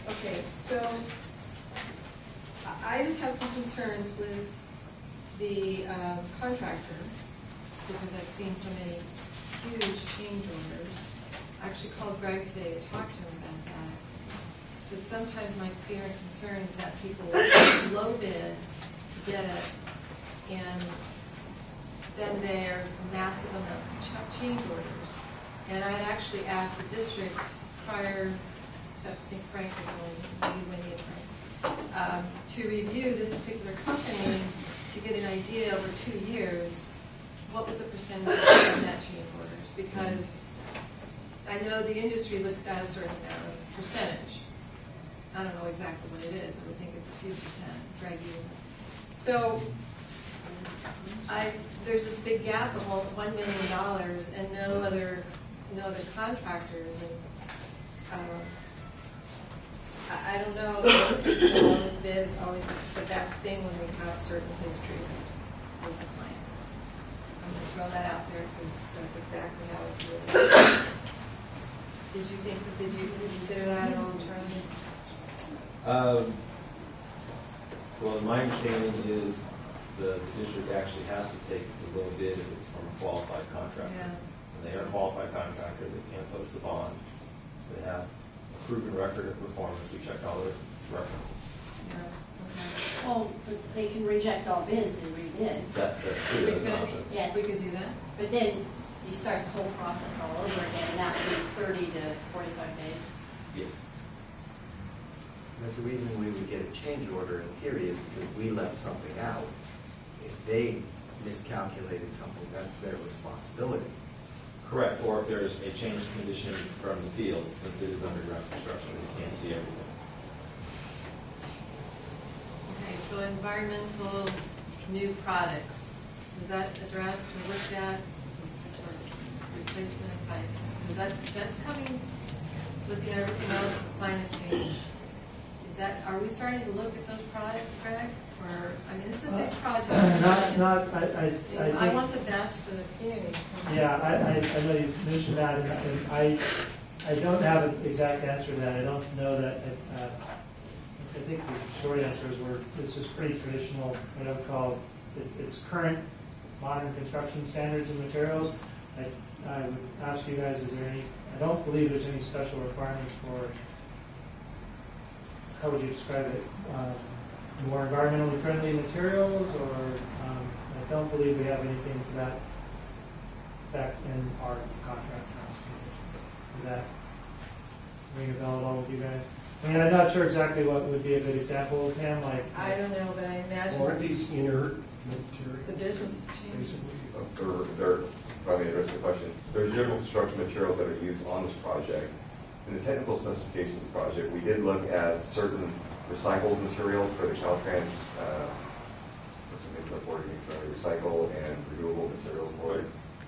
Okay, so I just have some concerns with the contractor because I've seen so many huge change orders. I actually called Greg today to talk to him about that. So sometimes my fear and concern is that people low bid to get it, and then there's massive amounts of change orders. And I'd actually asked the district prior, except I think Frank was only, maybe Wendy and Frank, to review this particular company to get an idea over 2 years, what was the percentage of net change orders? Because I know the industry looks at a certain amount of percentage. I don't know exactly what it is. I would think it's a few percent. Greg, you. So there's this big gap of $1 million and no other contractors, and I don't know if the lowest bid is always the best thing when we have certain history with the client. I'm going to throw that out there because that's exactly how it feels. Did you consider that at all, Charlie? Well, my understanding is the district actually has to take the low bid if it's from a qualified contractor. Yeah. And they are a qualified contractor, they can't post the bond. They have a proven record of performance, we checked all their references. Yeah, okay. Well, but they can reject all bids and rebid. That's true, We that's an could- option. Yes. We could do that? But then you start the whole process all over again, and that would be 30 to 45 days. Yes. But the reason we would get a change order in theory is because we left something out. If they miscalculated something, that's their responsibility. Correct, or if there's a change in conditions from the field, since it is underground construction, we can't see everything. Okay, so environmental new products, was that addressed or looked at? Or replacement of pipes? Because that's coming with everything else with climate change. Are we starting to look at those products, Greg? Or, I mean, this is a big project. I I think- want the best for the community. So. Yeah, I know you mentioned that, and I don't have an exact answer to that. I don't know that, I think the short answer is this is pretty traditional, what I would call, it's current modern construction standards and materials. I would ask you guys, is there any, I don't believe there's any special requirements for, how would you describe it? More environmentally friendly materials, or I don't believe we have anything to that effect in our contract terms. Does that ring a bell at all with you guys? I mean, I'm not sure exactly what would be a good example, Pam, like. I don't know, but I imagine Or these inert materials. the business is changing. basically. If I may address the question, there's general construction materials that are used on this project. In the technical specifications of the project, we did look at certain recycled materials for the Caltrans, recycle and renewable materials board.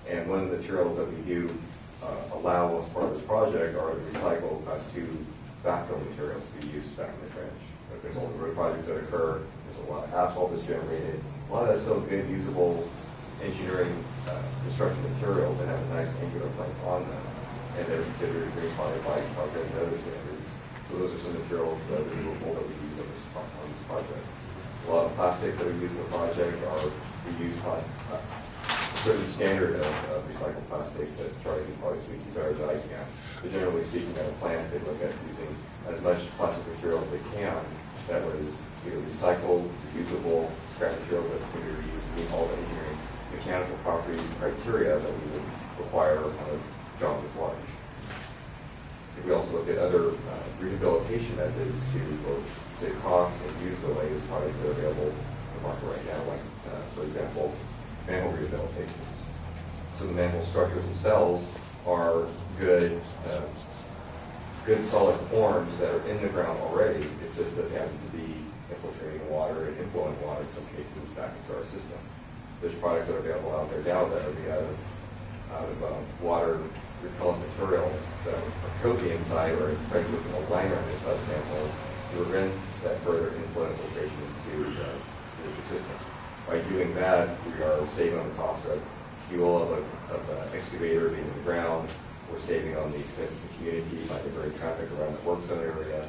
And one of the materials that we do allow as part of this project are the recycled class 2 backfill materials to be used back in the trench. Like there's all the road projects that occur, there's a lot of asphalt that's generated, a lot of that's still good, usable engineering construction materials that have a nice angular length on them, and they're considered green body bike project and other standards. So those are some materials that are renewable that we use on this project. A lot of plastics that we use in the project are reused plastic, a certain standard of recycled plastics that Charlie can probably speak to better than I can. But generally speaking, at a plant, they look at using as much plastic material as they can that was either recycled, reusable, scrap materials that can be reused, meet all the engineering mechanical properties and criteria that we would require on a job this large. We also look at other rehabilitation methods to both save costs and use the latest products that are available in the market right now, like, for example, manhole rehabilitations. So the manhole structures themselves are good, good solid forms that are in the ground already. It's just that they happen to be infiltrating water and inflowing water in some cases back into our system. There's products that are available out there now that are made out of water repellent materials that are coat the inside or impregnated with a liner on the inside of the manhole to prevent that further inflow infiltration into the district system. By doing that, we are saving on the cost of fuel of an excavator being in the ground. We're saving on the expense of the community by diverting traffic around the work zone area.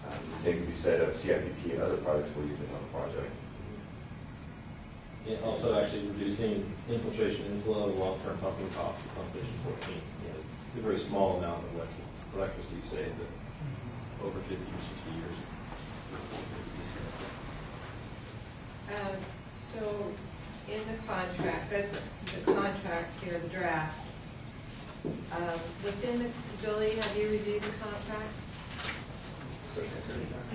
The same can be said of CIPP and other products we're using on the project. Yeah, also actually reducing infiltration inflow, long-term pumping costs of pump station 14. You know, it's a very small amount of electricity saved, but over 50 or 60 years. So in the contract, the contract here, the draft, within the, Julie, have you reviewed the contract?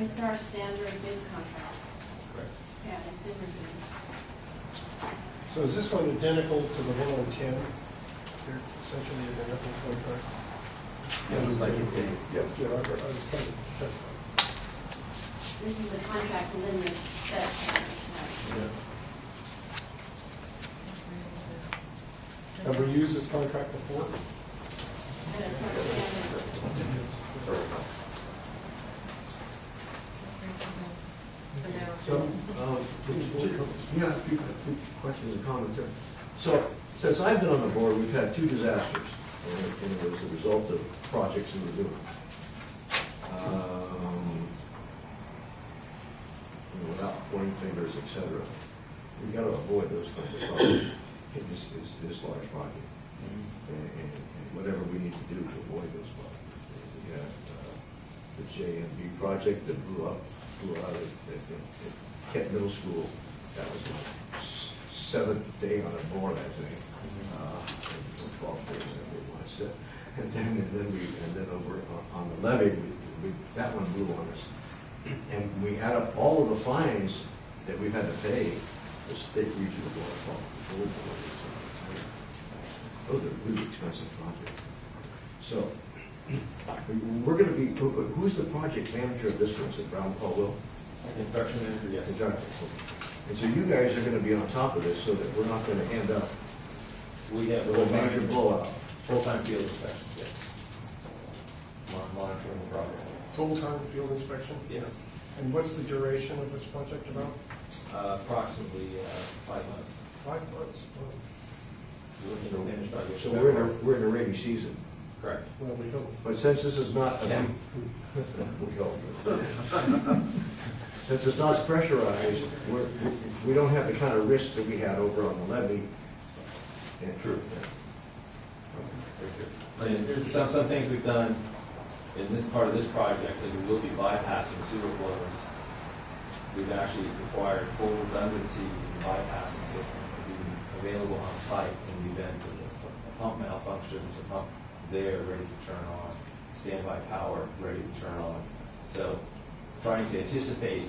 It's our standard bid contract. Correct. Yeah, it's been reviewed. So is this one identical to the 1 on 10? They're essentially identical contracts? Yes. Yeah, I was trying to check. This is the contract and then the spec. Have we used this contract before? And it's our standard. So, yeah, a few questions and comments here. So, since I've been on the board, we've had 2 disasters, and it was the result of projects we were doing. Without pointing fingers, et cetera. We've got to avoid those kinds of projects in this large project. And whatever we need to do to avoid those projects. We had the JMB project that blew out at Kent Middle School. That was my 7th day on a board, I think. 12th day, whatever it was. And then over on the levee, that one blew on us. And we add up all of the fines that we've had to pay the state regional water quality. Those are really expensive projects. So we're going to be, who's the project manager of this one? Is it Brown Caldwell? Construction manager, yes. Exactly. And so you guys are going to be on top of this so that we're not going to end up We have with a major blowout. full-time field inspection, yes. Monitoring the project. Full-time field inspection? Yes. And what's the duration of this project about? Approximately 5 months. 5 months. Oh, We're looking to finish by the So we're in a rainy season. Correct. well, we hope. But since this is not, Yeah. we hope. Since it's not pressurized, we don't have the kind of risks that we had over on the levee. And True. And there's some things we've done in this part of this project that we will be bypassing sewer flows. We've actually required full redundancy in the bypassing system to be available on site in the event of a pump malfunction, there's a pump there ready to turn on, standby power ready to turn on. So trying to anticipate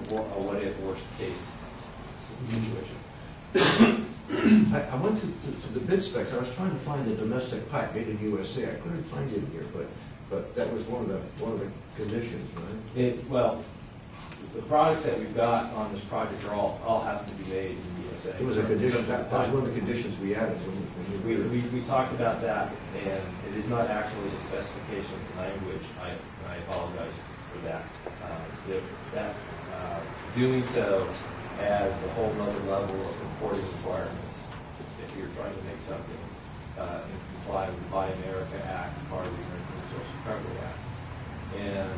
a what-if worst case situation. I went to the bid specs. I was trying to find the domestic pipe made in USA. I couldn't find it here, but that was one of the conditions, right? Well, the products that we've got on this project are all happen to be made in the USA. It was a condition, that was one of the conditions we added when you. We talked about that, and it is not actually a specification language. I apologize for that. Doing so adds a whole other level of reporting requirements if you're trying to make something comply with the Buy America Act, part of the American Resource Recovery Act, and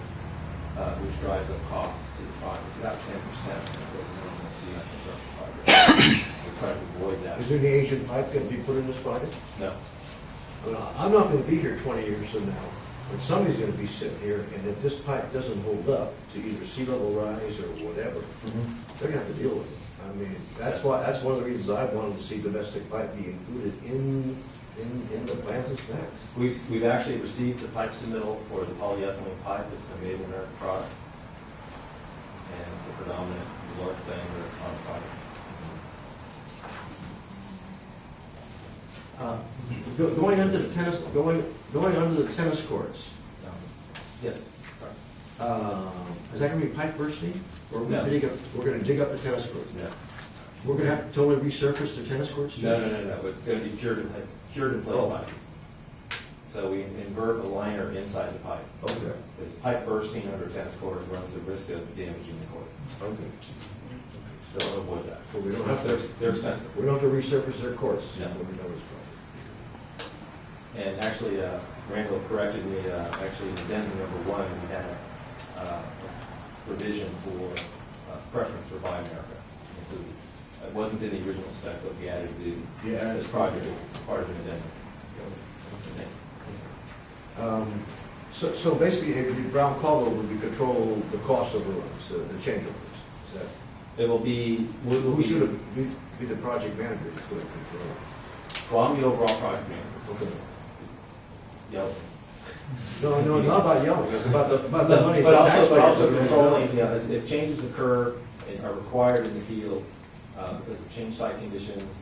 which drives up costs to the project about 10%. That's what we normally see on construction projects. We're trying to avoid that. Is there any Asian pipe going to be put in this project? No. Well, I'm not going to be here 20 years from now, but somebody's going to be sitting here, and if this pipe doesn't hold up to either sea level rise or whatever, they're going to have to deal with it. I mean, that's one of the reasons I wanted to see domestic pipe be included in the plans and specs. We've actually received the pipe submittal for the polyethylene pipe. It's a made in America product, and it's the predominant large diameter on the product. Going under the tennis courts. Yes, sorry. Is that going to be pipe bursting, or No. we're going to dig up the tennis courts? No. We're going to have to totally resurface the tennis courts? No. It's going to be cured in place Oh. pipe. So we invert a liner inside the pipe. Okay. If pipe bursting under tennis court runs the risk of damaging the court. Okay. So we'll avoid that. So we don't have to. They're expensive. We don't have to resurface their courts. No. When we know it's And actually, Randall corrected me, actually in addendum number 1, we had a provision for preference for Buy America included. It wasn't in the original spec, but we added to this project as part of an addendum. So basically, Brown Caldwell will be control the cost overruns, the changeovers. Is that? It will be, Who's going to be the project manager that's going to control? well, I'm the overall project manager. Okay. Yep. No, not about yelling, it's about the money. But for also taxpayers. controlling, if changes occur and are required in the field because of changed site conditions,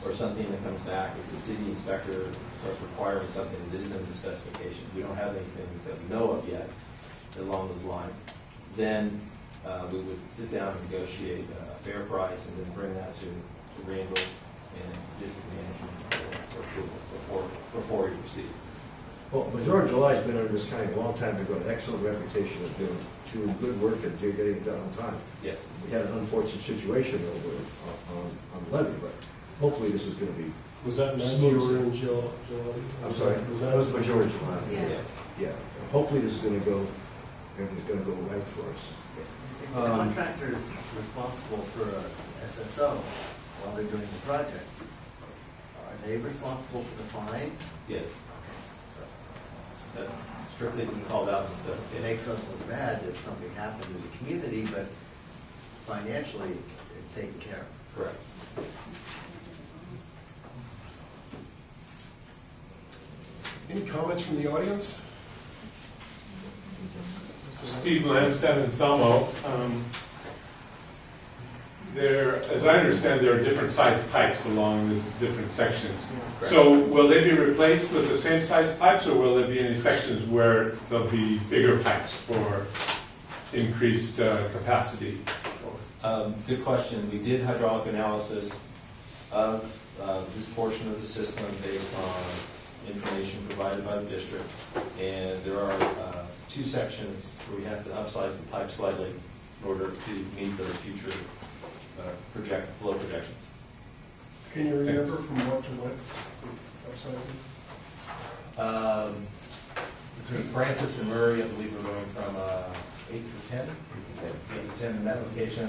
or something that comes back, if the city inspector starts requiring something that isn't in the specification, we don't have anything that we know of yet along those lines, then we would sit down and negotiate a fair price and then bring that to Randall and district management for approval before we proceed. Well, Major July's been under this county a long time ago, an excellent reputation of doing good work and getting it done on time. Yes. We had an unfortunate situation over on the levy, but hopefully this is going to be. Was that smooth. Major in July? I'm sorry, that was Major July. Yes. Yeah, hopefully this is going to go, everything's going to go right for us. If the contractor is responsible for a SSO while they're doing the project, are they responsible for the fine? Yes. So That's strictly been called out in the it specification. makes us look bad that something happened to the community, but financially, it's taken care of. Correct. Any comments from the audience? Steve Lamb, 7 Selmo. As I understand, there are different size pipes along the different sections. So will they be replaced with the same size pipes, or will there be any sections where there'll be bigger pipes for increased capacity? Good question. We did hydraulic analysis of this portion of the system based on information provided by the district. And there are 2 sections where we have to upsize the pipe slightly in order to meet those future flow projections. Can you remember from what to what? Upsizing? Between Francis and Murray, I believe we're going from 8 to 10, 8 to 10 in that location,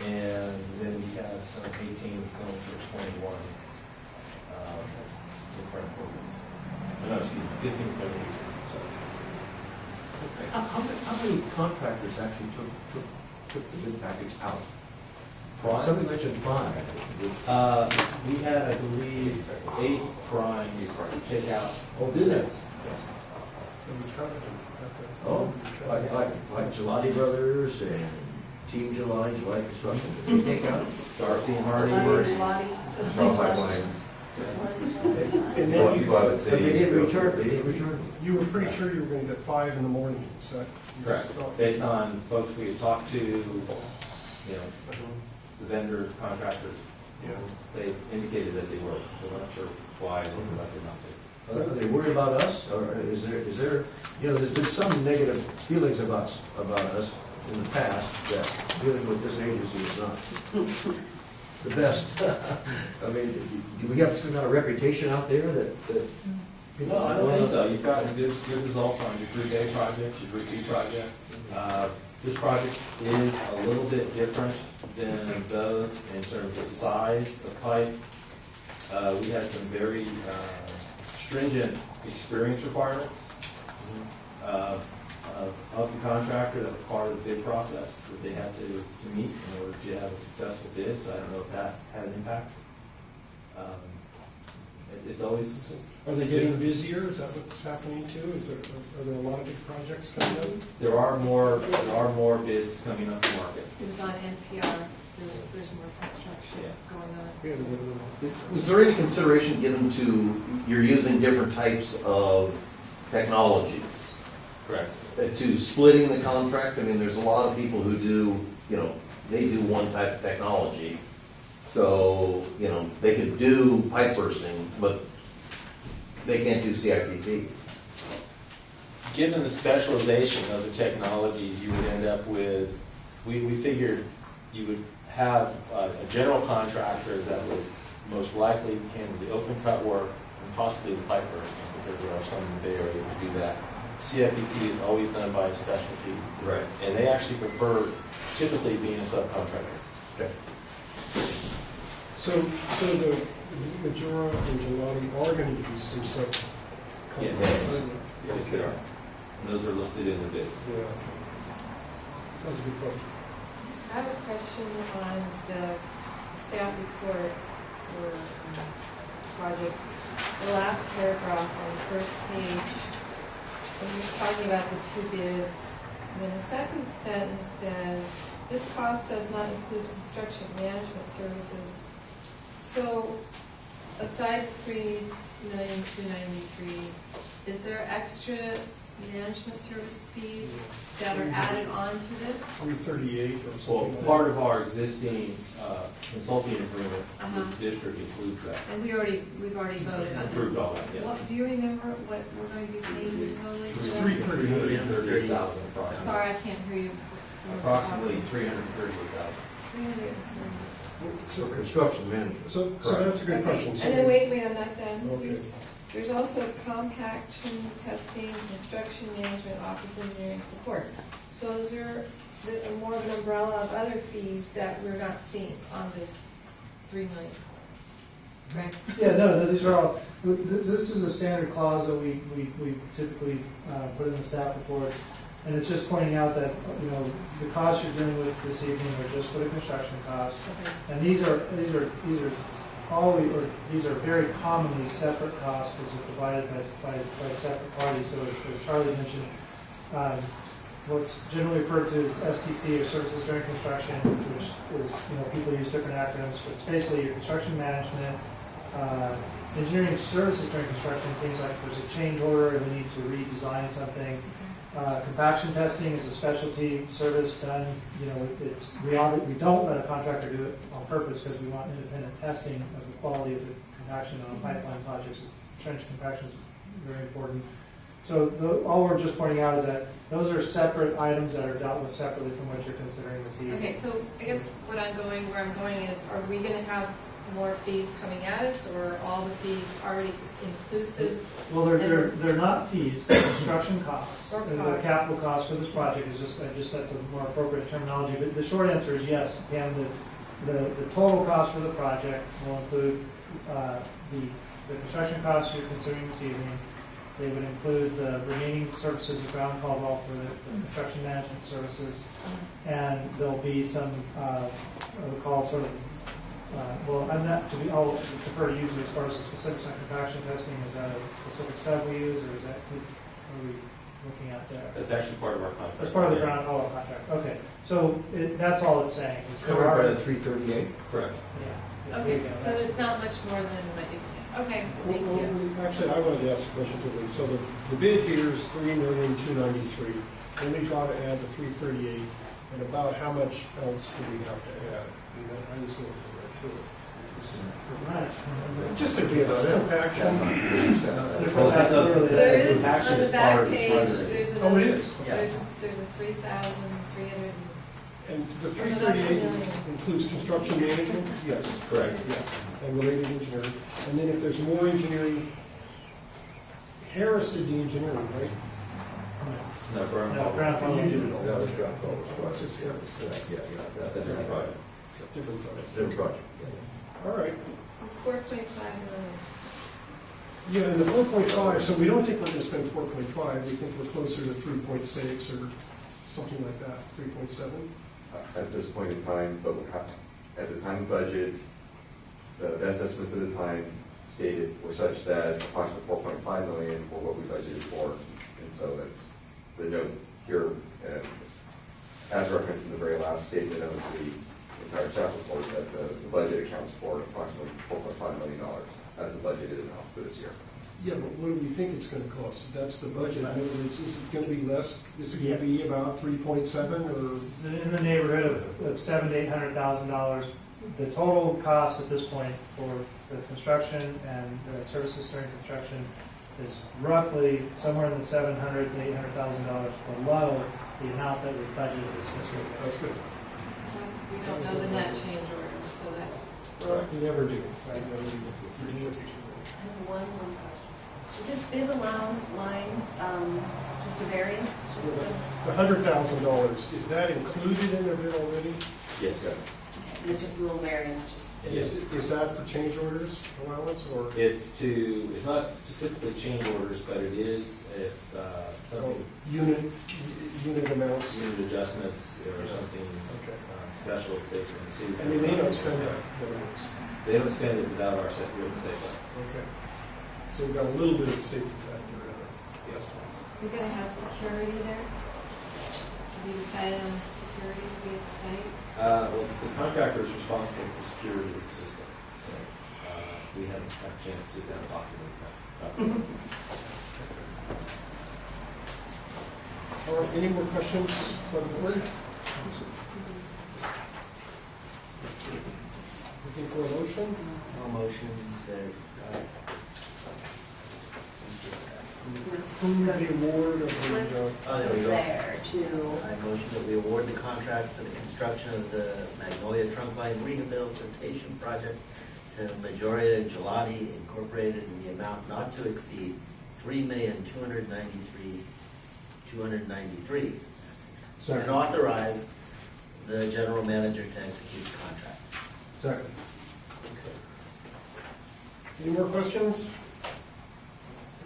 and then we have some 18 that's going for 21 in front of Corcoran's. No, excuse me, 15 is going to 18. So. How many contractors actually took the bid package out? Primes? Somebody mentioned 5. We had, I believe, 8 primes take out. Oh, did it? Yes. And we counted them. Okay. Oh, like Gelati Brothers and Team July Construction, did they take out? Darcy and Hardy. Straw pipelines. And Well, then people haven't seen. But they didn't return. you were pretty sure you were going to get 5 in the morning, so you Correct. just thought. Based on folks we had talked to, the vendors, contractors, Yeah. they indicated that they were. So we're not sure why they elected not to. Are they worried about us, or is there, there's been some negative feelings about us in the past, that dealing with this agency is not the best. I mean, do we have some kind of reputation out there that? No, I don't think so. You've gotten good results on your 3-day projects, your repeat projects. This project is a little bit different than those in terms of size of pipe. We had some very stringent experience requirements of the contractor that were part of the bid process that they had to meet in order to have a successful bid. So I don't know if that had an impact. It's always. Are they getting busier? Is that what's happening too? Are there a lot of big projects coming up? There are more bids coming up to market. It was on NPR, there's more construction going on. Yeah, they're getting- Was there any consideration given to, you're using different types of technologies? Correct. To splitting the contract? I mean, there's a lot of people who do, they do one type of technology. So, they could do pipe bursting, but they can't do CIPP. Given the specialization of the technologies, you would end up with, we figured you would have a general contractor that would most likely handle the open cut work and possibly the pipe bursting, because there are some in the Bay Area to do that. CIPP is always done by a specialty. Right. And they actually prefer typically being a subcontractor. Okay. So the Majora and Gelati are going to do some stuff. Yes. Yes, they are. And those are listed in the bid. Yeah. That's a good question. I have a question on the staff report for this project. The last paragraph on the first page, when you're talking about the 2 bids, and then the second sentence says, this cost does not include construction management services. So, aside the $3,293,000, is there extra management service fees that are added on to this? 338 or Well, something like part that. of our existing consulting agreement Uh-huh. with the district includes that. And we've already voted on Approved that. all that, yes. What, do you remember what we're going to be paying totally? for that? 338. 330,000 approximately. Sorry, I can't hear you. Someone's Approximately talking. 338,000. 330. So construction management. So that's a good question. So And then wait, I'm not done, Okay. please. There's also compaction testing, construction management, office engineering support. So is there more of an umbrella of other fees that we're not seeing on this 3 million? Right? Yeah, no, these are all, this is a standard clause that we typically put in the staff report. And it's just pointing out that, the costs you're dealing with this evening are just for the construction costs. And these are very commonly separate costs because they're provided by separate parties. So as Charlie mentioned, what's generally referred to as STC, or services during construction, which is, people use different acronyms, but it's basically your construction management, engineering services during construction, things like there's a change order and we need to redesign something. Compaction testing is a specialty service done, we don't let a contractor do it on purpose because we want independent testing of the quality of the compaction on pipeline projects. Trench compaction is very important. So all we're just pointing out is that those are separate items that are dealt with separately from what you're considering this evening. Okay, so I guess where I'm going is, are we going to have more fees coming at us, or are all the fees already inclusive? Well, they're not fees, they're construction costs. Or And the costs. capital cost for this project is just that's a more appropriate terminology. But the short answer is yes, Pam, the total cost for the project will include the construction costs you're considering this evening. They would include the remaining services of Brown Caldwell for the construction management services. And there'll be some, I would call sort of, I'll defer to you as far as the specifics on compaction testing. Is that a specific sub we use, or is that, what are we looking at there? That's actually part of our contract. That's part of the Brown Caldwell contract. Okay, so that's all it's saying. is there Covered by are- the 338? Correct. Yeah. Okay, so it's not much more than what you've said. Okay, thank you. Well, actually, I wanted to ask a question to Lee. So the bid here is $3,293,000. Then we've got to add the 338, and about how much else do we have to add? I just looked right through it. Just to get a compaction. There is, on the back page, there's another. Oh, it is? There's a 3,300. And the Oh, no, that's 338 a million. includes construction management? Yes. Correct. Yeah, and related engineering. And then if there's more engineering, Harris did the engineering, right? No, ground No, fault. ground fault. You did it all. That was ground fault. What's this Harris? Yeah, That's a different project. Different project. Different project. All right. So it's 4.5 million. Yeah, and the 4.5, so we don't think we're going to spend 4.5. We think we're closer to 3.6 or something like that, 3.7. At this point in time, but at the time of budget, the best estimates at the time stated were such that approximately 4.5 million for what we budgeted for. And so that's the note here, as referenced in the very last statement of the entire staff report, that the budget accounts for approximately $4.5 million as the budgeted amount for this year. Yeah, but what do we think it's going to cost? That's the budget. In other words, is it going to be less? Is it going to be about 3.7 or? In the neighborhood of $700,000 to $800,000. The total cost at this point for the construction and services during construction is roughly somewhere in the $700,000 to $800,000 below the amount that we budgeted this fiscal year. That's good. Plus, we don't know the net change order, so that's. You never do. Right? Never do. I have one question. Is this bid allowance line just a variance? Just a, The $100,000, is that included in the bid already? Yes. and it's just a little variance, just. And is that for change orders allowance or? It's not specifically change orders, but it is if something, Unit amounts? unit adjustments or something Okay. special, say from the city. And they may not spend that, variance. They don't spend it without our written say so. Okay. So we've got a little bit of safety factor in the estimate. You're going to have security there? Have you decided on security to be at the site? Well, the contractor is responsible for security of the system, so we haven't had a chance to sit down and document that. All right, any more questions from the board? Looking for a motion? No motion that, Approve the award of the, oh, there we go. There to, I motion that we award the contract for the construction of the Magnolia Trunk Line Rehabilitation Project to Majoria Gelati Incorporated in the amount not to exceed $3,293,293. And authorize the general manager to execute the contract. Second. Any more questions?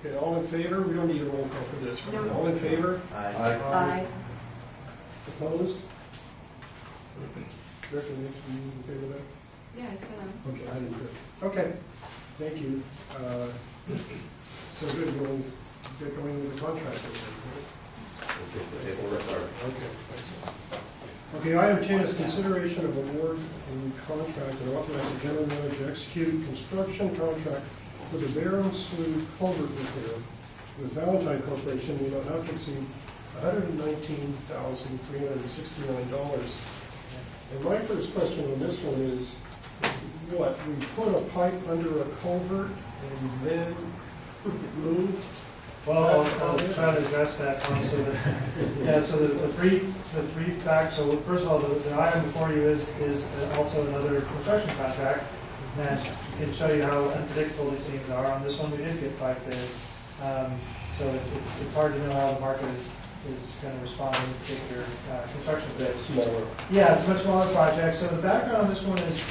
Okay, all in favor? We don't need a roll call for this. right? No. All in favor? aye. Opposed? Rick, are you in favor of that? Yeah, I said on. Okay, I didn't hear. Okay, thank you. So good, we'll get going with the contract. Okay, thanks. Okay, item 10 is consideration of award and contract and authorize the general manager to execute construction contract for the Barron Slough culvert repair with Valentine Corporation, we don't have to exceed $119,369. And my first question on this one is, what, we put a pipe under a culvert and then it moved? Well, I'll try to address that, Tom. So the brief back, so first of all, the item before you is also another construction contract. And I can show you how unpredictable these things are. On this one, we did get 5 bids. So it's hard to know how the market is going to respond in particular construction bids. Smaller. Yeah, it's a much smaller project. So the background on this one is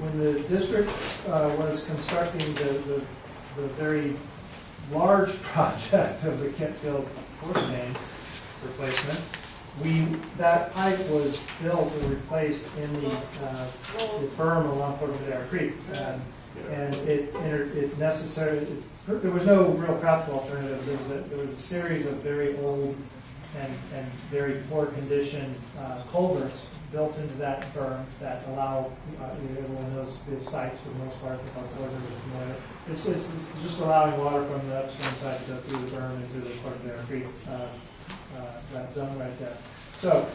when the district was constructing the very large project of the Kentfield force main replacement, that pipe was built or replaced in the berm along Port Madera Creek, and there was no real practical alternative. There was a series of very old and very poor condition culverts built into that berm that allow, everyone knows the sites for the most part, it's just allowing water from the upstream side to go through the berm into the Cordillera Creek, that zone right there. So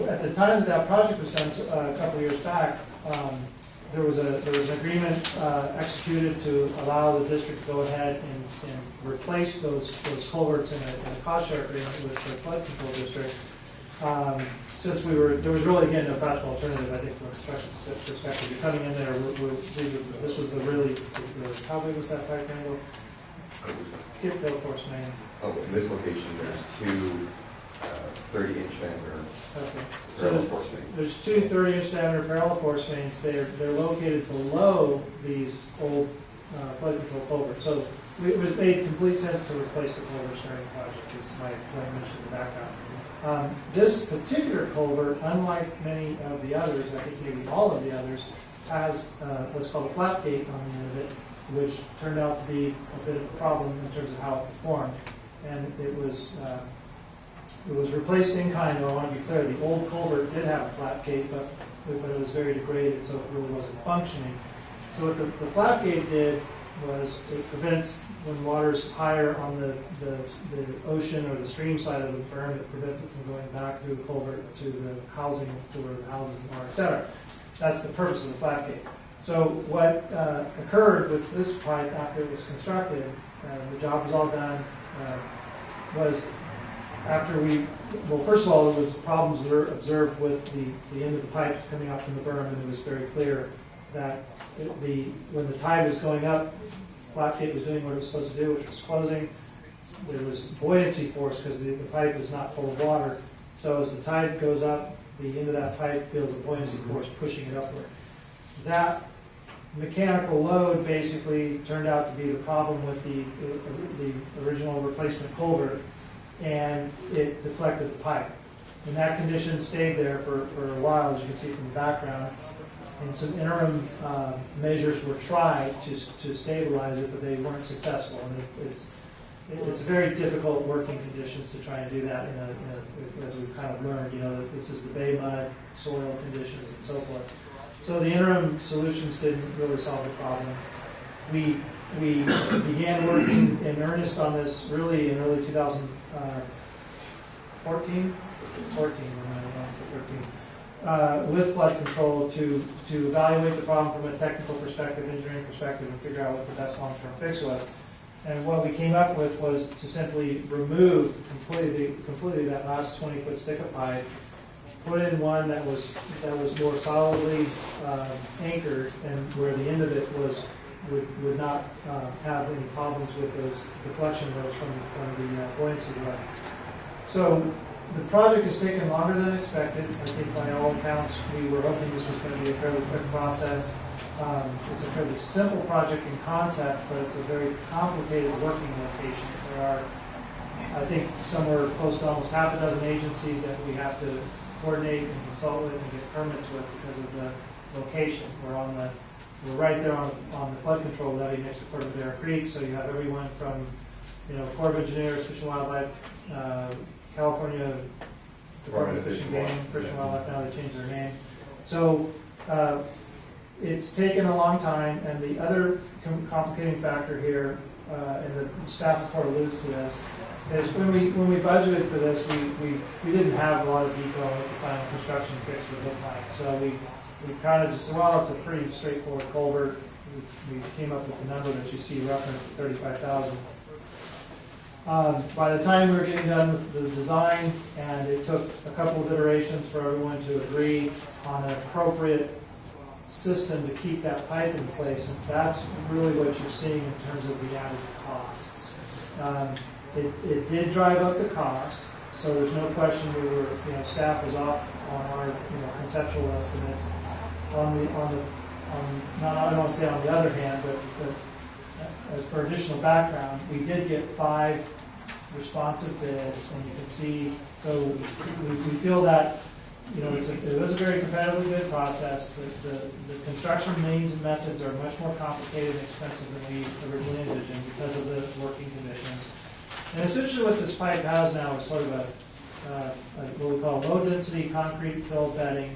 at the time that that project was done, a couple of years back, there was an agreement executed to allow the district to go ahead and replace those culverts in a cost share agreement with the flood control district. Since there was really, again, no practical alternative, I think, from a perspective. You're coming in there, this was how big was that pipe angle? Kipville Force Main. Oh, in this location, there's two 30-inch diameter parallel force mains. There's two 30-inch diameter parallel force mains. They're located below these old flood control culverts. So it was made complete sense to replace the culverts during the project, as Mike mentioned in the background. This particular culvert, unlike many of the others, I think maybe all of the others, has what's called a flap gate on the end of it, which turned out to be a bit of a problem in terms of how it performed. And it was replaced in kind, though I want to be clear. The old culvert did have a flap gate, but it was very degraded, so it really wasn't functioning. So what the flap gate did was it prevents, when water's higher on the ocean or the stream side of the berm, it prevents it from going back through the culvert to the housing, to where the houses are, et cetera. That's the purpose of the flap gate. So what occurred with this pipe after it was constructed, the job was all done, was after first of all, there was problems that were observed with the end of the pipe coming out from the berm, and it was very clear that when the tide was going up, flap gate was doing what it was supposed to do, which was closing. There was buoyancy force because the pipe is not full of water. So as the tide goes up, the end of that pipe feels a buoyancy force pushing it upward. That mechanical load basically turned out to be the problem with the original replacement culvert, and it deflected the pipe. And that condition stayed there for a while, as you can see from the background. And some interim measures were tried to stabilize it, but they weren't successful. And it's very difficult working conditions to try and do that as we've kind of learned, that this is the bay mud, soil conditions, and so forth. So the interim solutions didn't really solve the problem. We began working in earnest on this really in early 2014, with flood control to evaluate the problem from a technical perspective, engineering perspective, and figure out what the best long-term fix was. And what we came up with was to simply remove completely that last 20-foot stick of pipe, put in one that was more solidly anchored, and where the end of it would not have any problems with those deflection loads from the buoyancy load. So the project has taken longer than expected. I think by all accounts, we were hoping this was going to be a fairly quick process. It's a fairly simple project in concept, but it's a very complicated working location. There are, I think, somewhere close to almost half a dozen agencies that we have to coordinate and consult with and get permits with because of the location. We're right there on the flood control levee next to Cordillera Creek, so you have everyone from, Corps of Engineers, Fish and Wildlife, California Department of Fish and Game, Fish and Wildlife, now they changed their name. So it's taken a long time, and the other complicating factor here, and the staff report alludes to this, is when we budgeted for this, we didn't have a lot of detail on what the final construction fix would look like. So we kind of just said, well, it's a pretty straightforward culvert. We came up with the number that you see referenced, $35,000. By the time we were getting done with the design, and it took a couple of iterations for everyone to agree on an appropriate system to keep that pipe in place, and that's really what you're seeing in terms of the added costs. It did drive up the cost, so there's no question staff was off on our conceptual estimates. I don't want to say on the other hand, but as for additional background, we did get 5 responsive bids, and you can see, so we feel that it was a very competitively bid process. The construction means and methods are much more complicated and expensive than we originally envisioned because of the working conditions. And essentially what this pipe has now is sort of what we call low-density concrete fill bedding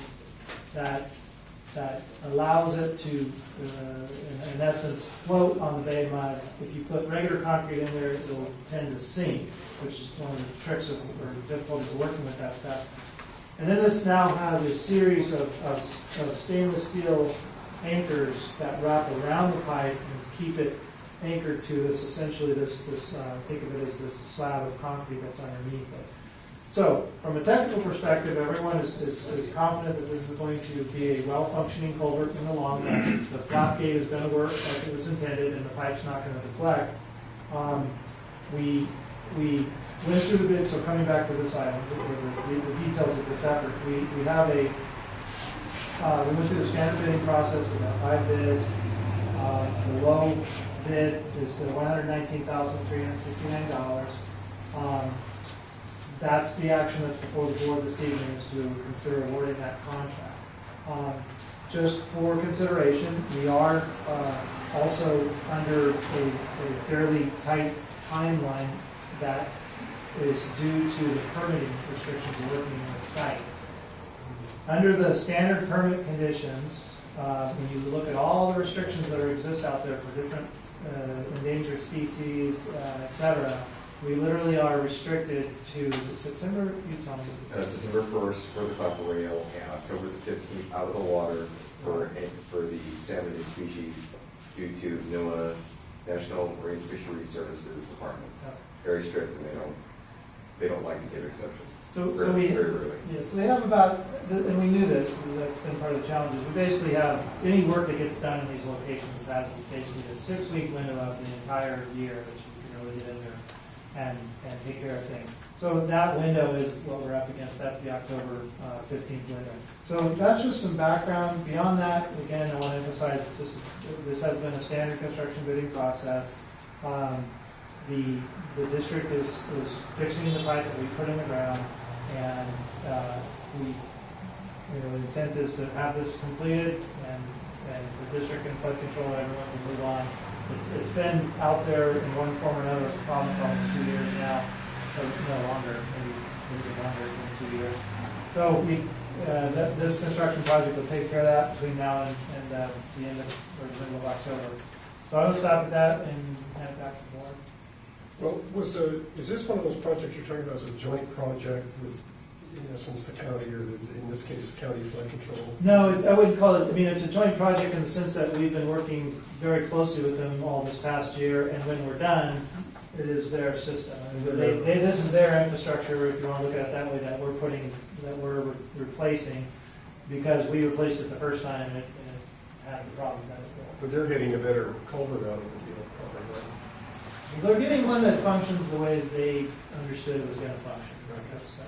that allows it to, in essence, float on the bay muds. If you put regular concrete in there, it will tend to sink, which is one of the tricks or difficulties of working with that stuff. And then this now has a series of stainless steel anchors that wrap around the pipe and keep it anchored to this, essentially this think of it as this slab of concrete that's underneath it. So, from a technical perspective, everyone is confident that this is going to be a well-functioning culvert in the long run. The flap gate is going to work like it was intended, and the pipe's not going to deflect. We went through the bid, so coming back to this item, the details of this effort, we have a, we went through the standard bidding process, we got 5 bids. The low bid is the $119,369. That's the action that's before the board this evening, is to consider awarding that contract. Just for consideration, we are also under a fairly tight timeline that is due to the permitting restrictions of working in the site. Under the standard permit conditions, when you look at all the restrictions that exist out there for different endangered species, et cetera, we literally are restricted to September, you tell me. September 1st for the copper rail and October the 15th out of the water for the salmon species due to NOAA, National Marine Fisheries Services requirements. Very strict, and they don't like to give exceptions. So very rarely. Yes, so they have about, and we knew this, and that's been part of the challenges. We basically have any work that gets done in these locations has basically a 6-week window of the entire year that you can really get in there and take care of things. So that window is what we're up against. That's the October 15th window. So that's just some background. Beyond that, again, I want to emphasize this has been a standard construction bidding process. The district is fixing the pipe that we put in the ground, and the intent is to have this completed, and the district can flood control, everyone can move on. It's been out there in one form or another as a problem for almost 2 years now, or no longer, maybe longer than 2 years. So this construction project will take care of that between now and the end of, or the middle of October. So I will stop at that and hand it back to the board. Well, is this one of those projects you're talking about as a joint project with, in essence, the county, or in this case, the county flood control? No, I wouldn't call it, I mean, it's a joint project in the sense that we've been working very closely with them all this past year, and when we're done, it is their system. I mean, this is their infrastructure, if you want to look at it that way, that we're replacing, because we replaced it the first time and it had the problems that it did. But they're getting a better culvert out of the deal, probably, right? They're getting one that functions the way they understood it was going to function.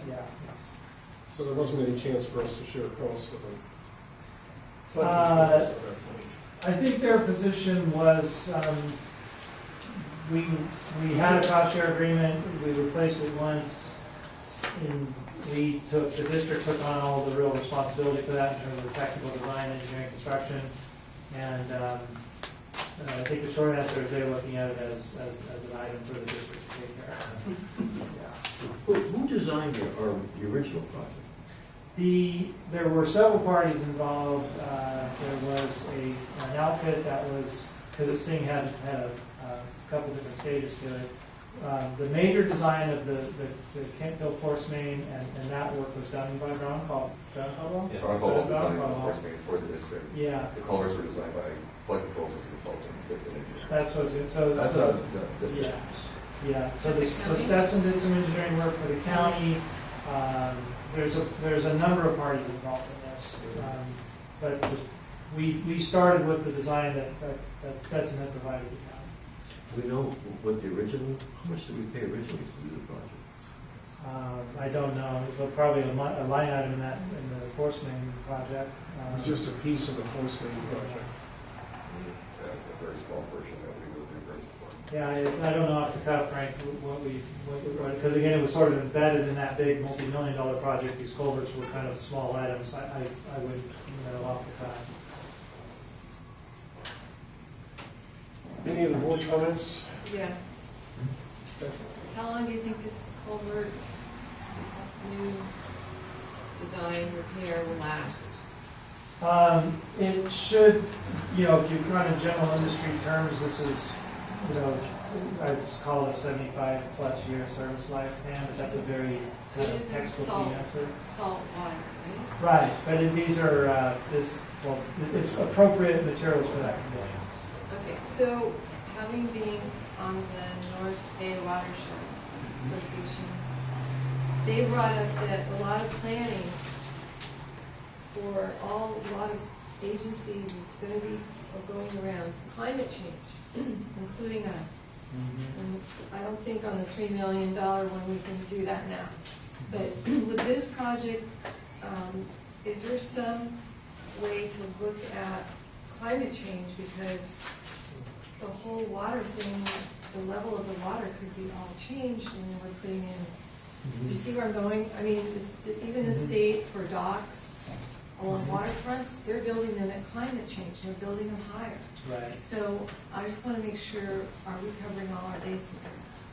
Yeah, yes. So there wasn't any chance for us to share costs with them? Flood control at that point. I think their position was, we had a cost share agreement, we replaced it once, and the district took on all the real responsibility for that in terms of technical design, engineering, construction, and I think the short answer is they're looking at it as an item for the district to take care of. Who designed the original project? There were several parties involved. There was an outfit that was, because this thing had a couple different stages to it. The major design of the Kentville force main and that work was done by Brown Caldwell. Yeah, Brown Caldwell designed the force main for the district. Yeah. The culverts were designed by flood control consultants, Stetson engineering. That's what's it. So yeah. Yeah. So Stetson did some engineering work for the county. There's a number of parties involved in this, but we started with the design that Stetson had provided the county. We know what how much did we pay originally to do the project? I don't know. It was probably a line item in the force main project. It was just a piece of the force main project. A very small portion that we would reimburse for. Yeah, I don't know off the cuff, Frank, because again, it was sort of embedded in that big multi-million-dollar project. These culverts were kind of small items. I would know off the cuff. Any other board comments? Yeah. How long do you think this culvert, this new design repair will last? It should, if you run in general industry terms, this is, I'd call it a 75-plus year service lifespan, but that's a very kind of textbook answer. Salt water, right? Right, but these are, it's appropriate materials for that condition. Okay, so having been on the North Bay Watershed Association, they brought up that a lot of planning for a lot of agencies is going to be going around climate change, including us. And I don't think on the $3 million one we can do that now. But with this project, is there some way to look at climate change? Because the whole water thing, the level of the water could be all changed, and we're putting in, do you see where I'm going? I mean, even the state for docks along waterfronts, they're building them at climate change, they're building them higher. Right. So I just want to make sure, are we covering all our bases?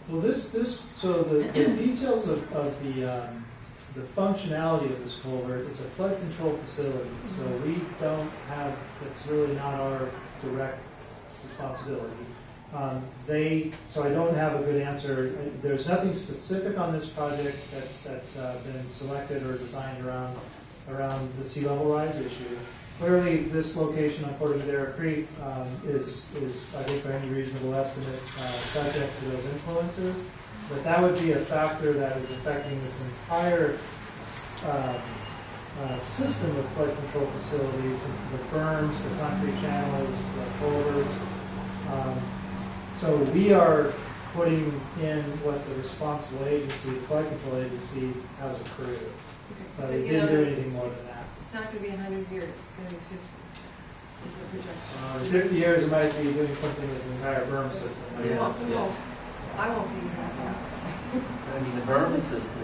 Well, so the details of the functionality of this culvert, it's a flood control facility, so we don't have, it's really not our direct responsibility. So I don't have a good answer. There's nothing specific on this project that's been selected or designed around the sea level rise issue. Clearly, this location on Port Madera Creek is, I think, by any reasonable estimate, subject to those influences. But that would be a factor that is affecting this entire system of flood control facilities, the berms, the concrete channels, the culverts. So we are putting in what the responsible agency, the flood control agency, has approved. But we didn't do anything more than that. It's not going to be 100 years, it's going to be 50, is the projection. In 50 years, it might be doing something with the entire berm system. Yeah. I won't be here. I mean, the berm system,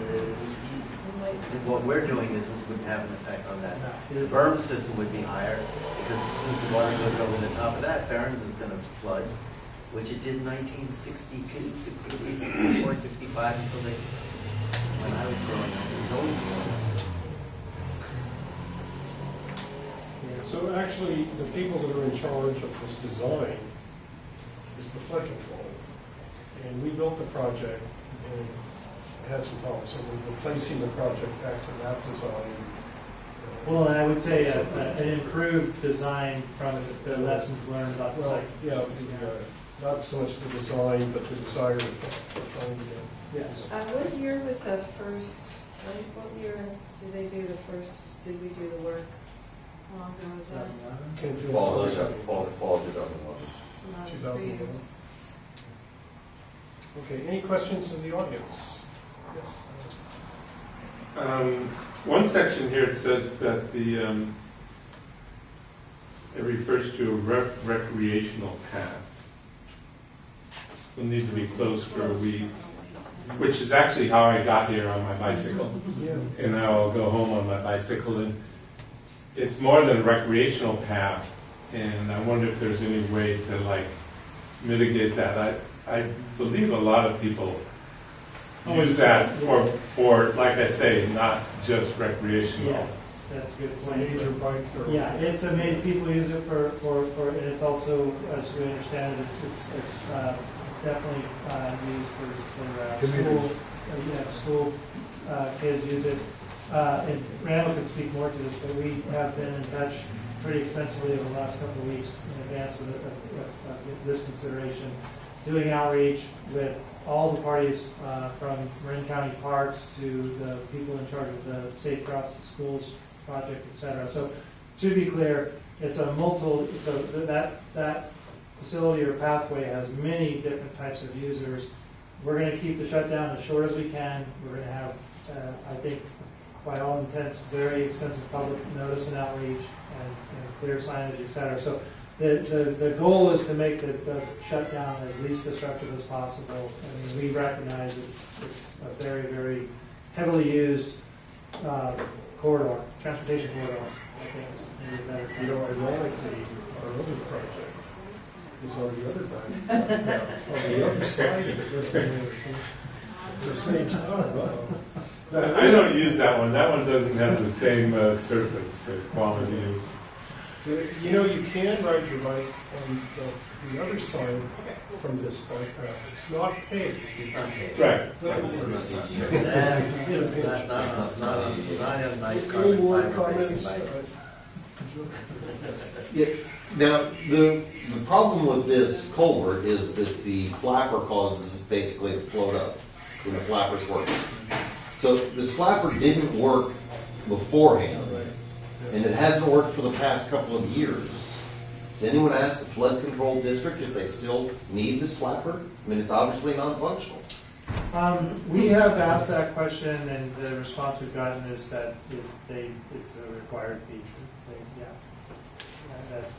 what we're doing wouldn't have an effect on that. No. The berm system would be higher, because as soon as the water goes over the top of that, Barron's is going to flood, which it did in 1962, 63, 64, 65, until when I was growing up, it was always flooding. So actually, the people that are in charge of this design is the flood control. And we built the project and had some problems, so we're replacing the project back to that design. Well, and I would say an improved design from the lessons learned about the site. Yeah, not so much the design, but the desire to find again. Yes. What year was the first, what year did they do the first, did we do the work? How long ago was that? Canfield Fall Forest. of 2011. About 3 2011. years. Okay, any questions in the audience? Yes. One section here, it says that it refers to a recreational path. Will need to be closed for a week, which is actually how I got here on my bicycle. Yeah. And now I'll go home on my bicycle. And it's more than a recreational path, and I wonder if there's any way to mitigate that. I believe a lot of people use that for, like I say, not just recreational. Yeah, that's a good It's a point. major bike thoroughfare. Yeah, it's a people use it for, and it's also, as we understand it, it's definitely used for school. School kids use it. And Randall can speak more to this, but we have been in touch pretty extensively over the last couple of weeks in advance of this consideration, doing outreach with all the parties from Marin County Parks to the people in charge of the Safe Routes to Schools project, et cetera. So to be clear, it's a that facility or pathway has many different types of users. We're going to keep the shutdown as short as we can. We're going to have, I think, by all intents, very extensive public notice and outreach and clear signage, et cetera. So the goal is to make the shutdown as least disruptive as possible. I mean, we recognize it's a very, very heavily used corridor, transportation corridor. I think is maybe a better term. Ironically, our other project is on the other bank, on the other side of it, at the same time. I don't use that one. That one doesn't have the same surface quality as You know, you can ride your bike on the other side from this bike path. It's not paved. Right. But it works. Not a nice Any carbon more fiber comments? racing bike. Yeah. Now, the problem with this culvert is that the flapper causes it basically to float up when the flapper's working. So this flapper didn't work beforehand, and it hasn't worked for the past couple of years. Has anyone asked the flood control district if they still need this flapper? I mean, it's obviously non-functional. We have asked that question, and the response we've gotten is that it's a required feature. That's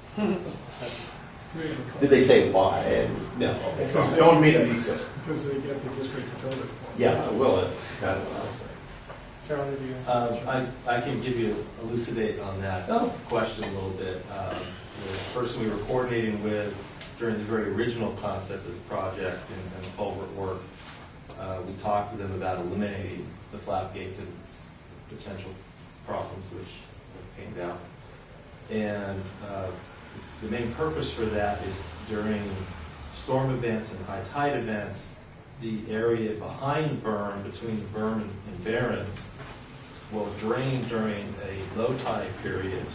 Did they say why? No. Because Don't mean to be silly. Because they get the district to build it. Yeah, well, that's kind of what I was saying. Charlie, do you? I can give you, elucidate on that question a little bit. The person we were coordinating with during the very original concept of the project and the culvert work, we talked with them about eliminating the flap gate because it's potential problems which came down. And the main purpose for that is during storm events and high tide events, the area behind berm, between the berm and barrens, will drain during a low tide period,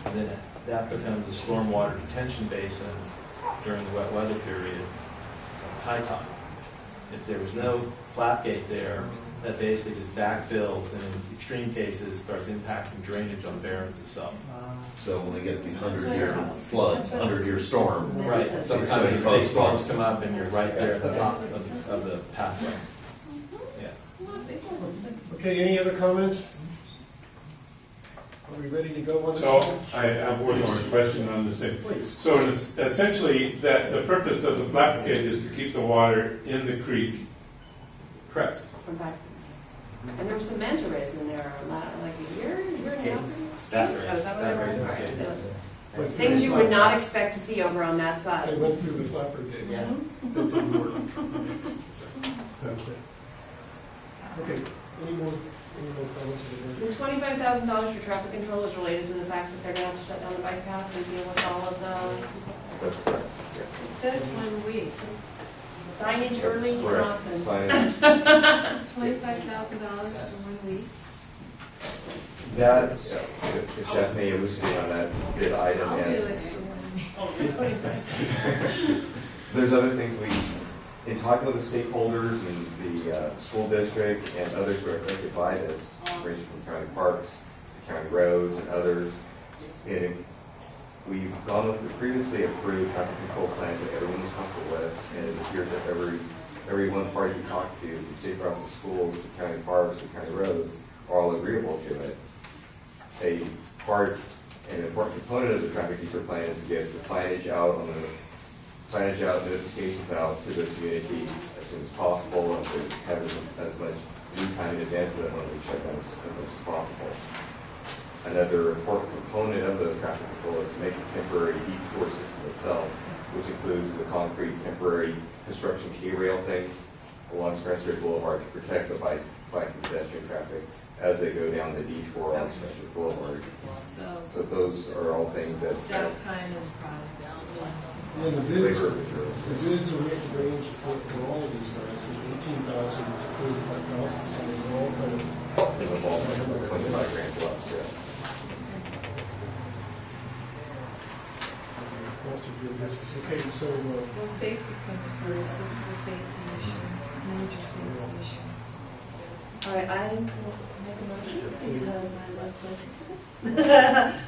and then that becomes a stormwater detention basin during the wet weather period, high tide. If there was no flap gate there, that basically just backfills and in extreme cases starts impacting drainage on barrens itself. So when we get the 100-year flood, 100-year storm. Right, sometimes these big storms come up and you're right there at the top of the pathway. Yeah. Okay, any other comments? Are we ready to go on this? So I have one more question on the same. Please. So it's essentially, that the purpose of the flap gate is to keep the water in the creek. Correct. From back. And there were some manta rays in there like a year and a half. That rays. Oh, is that what That they rays were? and skates. Went through Things the you would flapper. not expect to see over on that They side. went through the flapper gate. Yeah. That didn't work. Okay, any more comments? The $25,000 for traffic control is related to the fact that they're gonna have to shut down the bike path and deal with all of the That's correct, yes. It says 1 week. signage early and Correct. often. Signage. It's $25,000 for 1 week. That, if Jeff may elucidate on that bid item. I'll do and it for 1 week. There's other things in talking with the stakeholders and the school district and others who are affected by this, ranging from county parks, to county roads and others. And we've gone with the previously approved traffic control plans that everyone was comfortable with, and it appears that every one party we talked to, from state across the schools, to county parks, to county roads, are all agreeable to it. A part, an important component of the traffic detour plan is to get the signage out notifications out to the community as soon as possible, and to have as much lead time in advance of that when we shut down as much as possible. Another important component of the traffic control is to make a temporary detour system itself, which includes the concrete temporary construction K-rail things along Sanitary Boulevard to protect the bike and pedestrian traffic as they go down the detour on Sanitary Boulevard. So those are all things that. Staff time and product. And the bids are range for all of these guys, from 18,000 to 35,000, so they're all kind of. In the ballpark of 25 grand plus, yeah. Okay, so, Well, safety comes first. This is a safety issue, major safety issue. All right, I will make a motion because I love places to visit.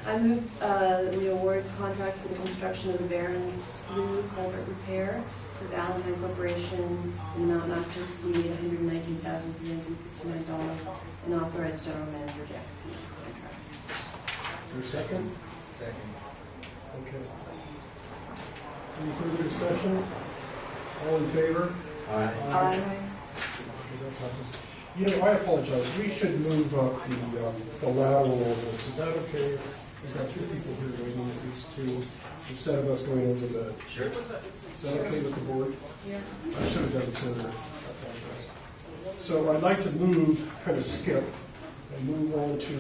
I move that we award contract for the construction of the Barron's Slough culvert repair for Valentine Corporation in amount not to exceed $119,369 and authorize general manager to execute the contract. your second? Second. Okay. Any further discussion? All in favor? Aye. Okay, that passes. You know, I apologize, we should move up the lateral of this. Is that okay? We've got 2 people here waiting, at least 2, instead of us going over the. Sure. Is that okay with the board? Yeah. I should have done it sooner. I apologize. So I'd like to move, kind of skip, and move on to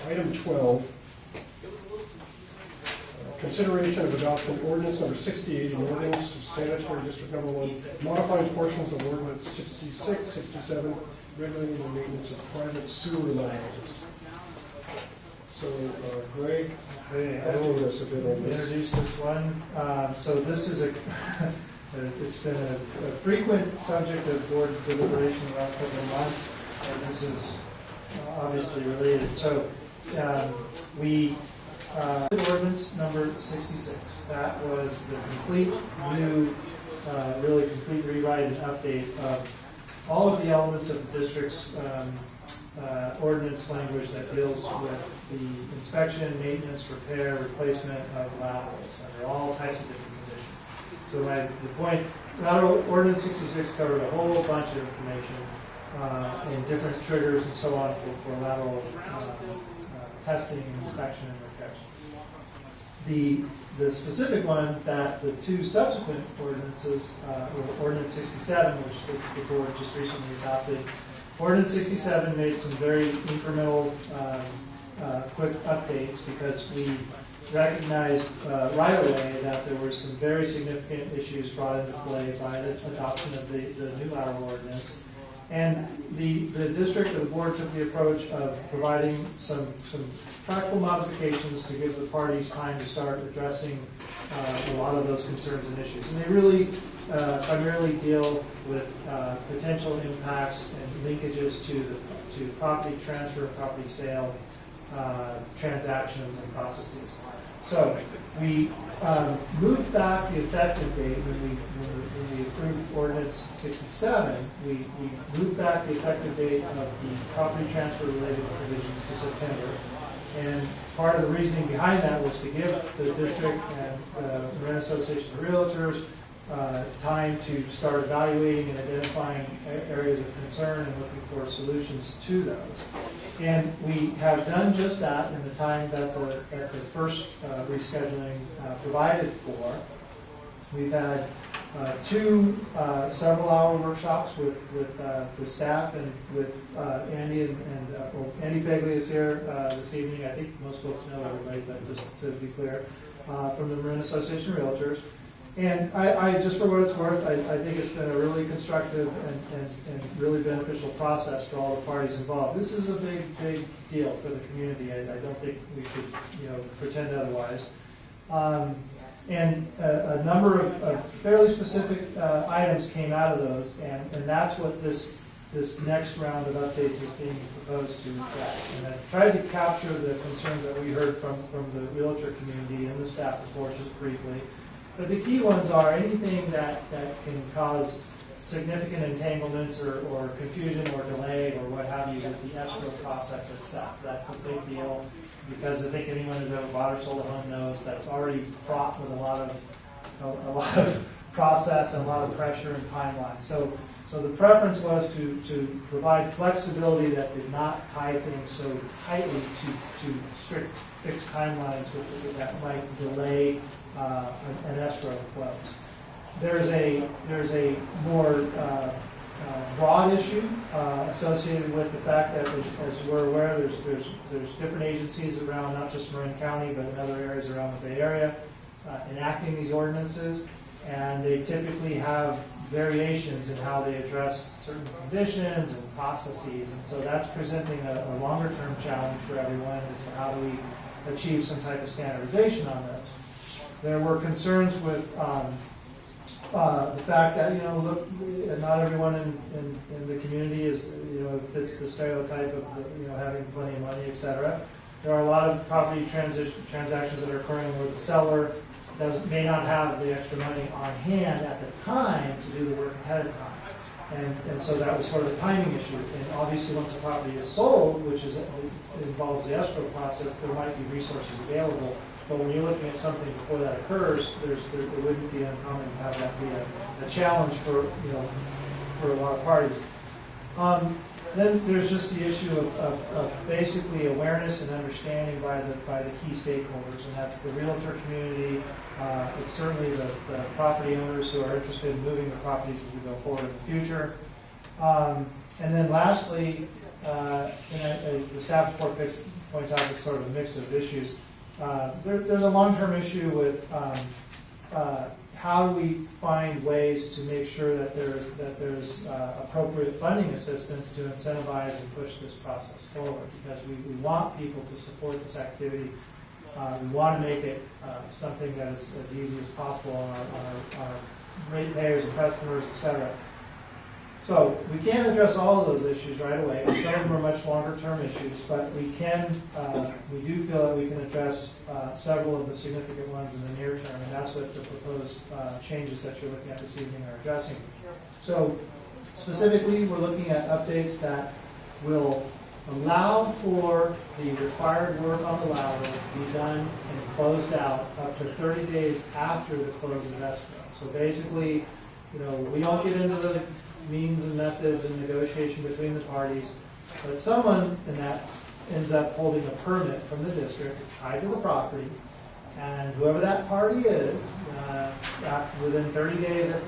item 12. Consideration of adoption ordinance number 68, an ordinance of sanitary district number 1, modifying portions of ordinance 66, 67, regulating the maintenance of private sewer lines. So, Greg, Okay, I update will us a bit on this. introduce this one. So this is it's been a frequent subject of board deliberation the last couple of months, and this is obviously related. So we ordinance number 66. That was the complete new, really complete rewrite and update of all of the elements of the district's ordinance language that deals with the inspection, maintenance, repair, replacement of laterals under all types of different conditions. So the point, lateral ordinance 66 covered a whole bunch of information and different triggers and so on for lateral testing, inspection, and repairs. The specific one that the two subsequent ordinances, Ordinance 67, which the board just recently adopted, Ordinance 67 made some very incremental, quick updates because we recognized right away that there were some very significant issues brought into play by the adoption of the new lateral ordinance. And the district or the board took the approach of providing some practical modifications to give the parties time to start addressing a lot of those concerns and issues. And they really primarily deal with potential impacts and linkages to property transfer, property sale, transactions and processes. So we moved back the effective date when we approved Ordinance 67. We moved back the effective date of the property transfer related provisions to September. And part of the reasoning behind that was to give the district and the Marin Association of Realtors time to start evaluating and identifying areas of concern and looking for solutions to those. And we have done just that in the time that the first rescheduling provided for. We've had two several-hour workshops with the staff and with Andy well, Andy Begley is here this evening. I think most folks know everybody, but just to be clear, from the Marin Association of Realtors. And I just for what it's worth, I think it's been a really constructive and really beneficial process for all the parties involved. This is a big deal for the community. I don't think we should pretend otherwise. And a number of fairly specific items came out of those, and that's what this next round of updates is being proposed to address. And I tried to capture the concerns that we heard from the realtor community in the staff report just briefly. But the key ones are anything that can cause significant entanglements or confusion or delay or what have you with the escrow process itself. That's a big deal because I think anyone who's ever bought or sold a home knows that's already fraught with a lot of process and a lot of pressure and timeline. So the preference was to provide flexibility that did not tie things so tightly to strict fixed timelines that might delay an escrow close. There's a more broad issue associated with the fact that, as we're aware, there's different agencies around, not just Marin County, but in other areas around the Bay Area, enacting these ordinances, and they typically have variations in how they address certain conditions and processes, and so that's presenting a longer-term challenge for everyone as to how do we achieve some type of standardization on those. There were concerns with the fact that, look, not everyone in the community is, fits the stereotype of, having plenty of money, et cetera. There are a lot of property transactions that are occurring where the seller may not have the extra money on hand at the time to do the work ahead of time. And so that was sort of a timing issue. And obviously once the property is sold, which involves the escrow process, there might be resources available. But when you're looking at something before that occurs, it wouldn't be uncommon to have that be a challenge for a lot of parties. Then there's just the issue of basically awareness and understanding by the key stakeholders, and that's the realtor community. It's certainly the property owners who are interested in moving the properties as we go forward in the future. And then lastly, the staff report points out this sort of a mix of issues. there's a long-term issue with how do we find ways to make sure that there's appropriate funding assistance to incentivize and push this process forward, because we want people to support this activity. We want to make it something that is as easy as possible on our ratepayers and customers, et cetera. So we can't address all of those issues right away. Some of them are much longer term issues, but we do feel that we can address several of the significant ones in the near term, and that's what the proposed changes that you're looking at this evening are addressing. So specifically, we're looking at updates that will allow for the required work on the lateral to be done and closed out up to 30 days after the close of escrow. So basically, we don't get into the means and methods and negotiation between the parties, but someone in that ends up holding a permit from the district. It's tied to the property, and whoever that party is, within 30 days of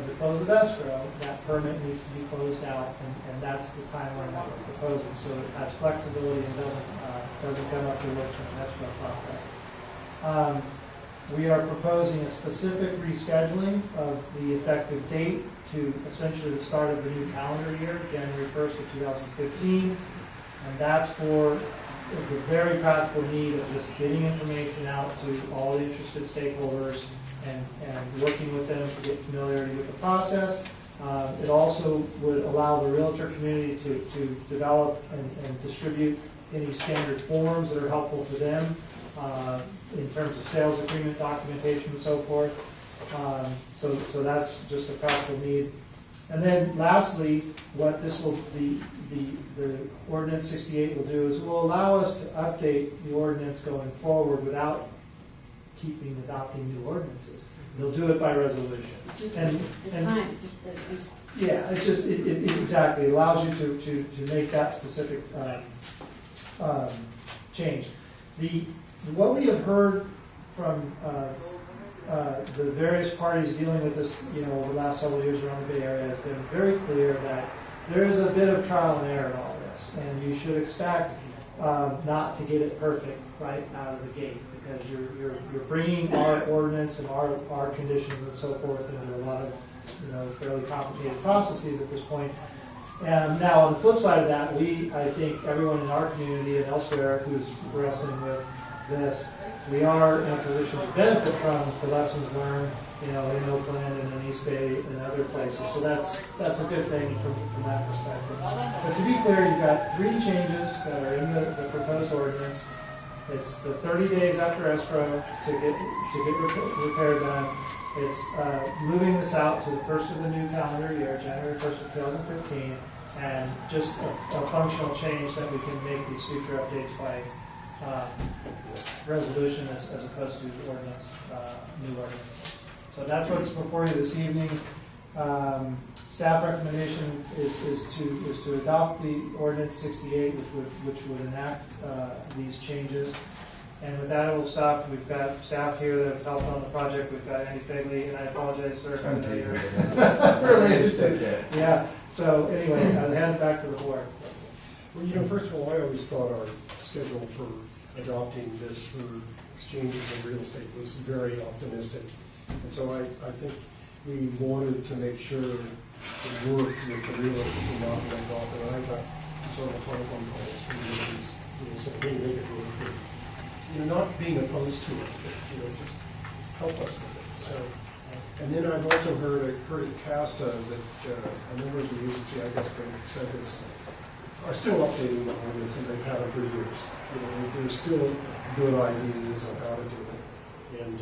the close of escrow, that permit needs to be closed out, and that's the timeline that we're proposing. So it has flexibility and doesn't come up to work from an escrow process. We are proposing a specific rescheduling of the effective date to essentially the start of the new calendar year, January 1st of 2015, and that's for the very practical need of just getting information out to all the interested stakeholders and working with them to get familiarity with the process. It also would allow the realtor community to develop and distribute any standard forms that are helpful to them in terms of sales agreement documentation and so forth. So that's just a practical need. And then lastly, what this will, the ordinance 68 will do is it will allow us to update the ordinance going forward without keeping adopting new ordinances. They'll do it by resolution. Just And yeah, it's just, exactly, it allows you to make that specific change. What we have heard from the various parties dealing with this, over the last several years around the Bay Area has been very clear that there is a bit of trial and error in all this, and you should expect not to get it perfect right out of the gate, because you're bringing our ordinance and our conditions and so forth into a lot of fairly complicated processes at this point. And now on the flip side of that, I think everyone in our community and elsewhere who's wrestling with this, we are in a position to benefit from the lessons learned, in Oakland and in East Bay and other places. So that's a good thing from that perspective. But to be clear, you've got 3 changes that are in the proposed ordinance. It's the 30 days after escrow to get repair done. It's moving this out to the first of the new calendar year, January 1st of 2015, and just a functional change that we can make these future updates by resolution as opposed to ordinance, new ordinances. So that's what's before you this evening. Staff recommendation is to adopt the ordinance 68, which would enact these changes. And with that, we'll stop. We've got staff here that have helped on the project. We've got Andy Fegley, and I apologize, sir, if I know you're related to. Yeah. So anyway, I'll hand it back to the board. Well, first of all, I always thought our schedule for adopting this for exchanges in real estate was very optimistic. And so I think we wanted to make sure it worked with the realtors and not went off. And I got several telephone calls from realtors, saying, hey, make it work. And, not being opposed to it, but, just help us with it. So, and then I've also heard at CASA that a number of the agency, I guess they said this, are still updating the ordinance, and they've had them for years. There's still good ideas on how to do it. And,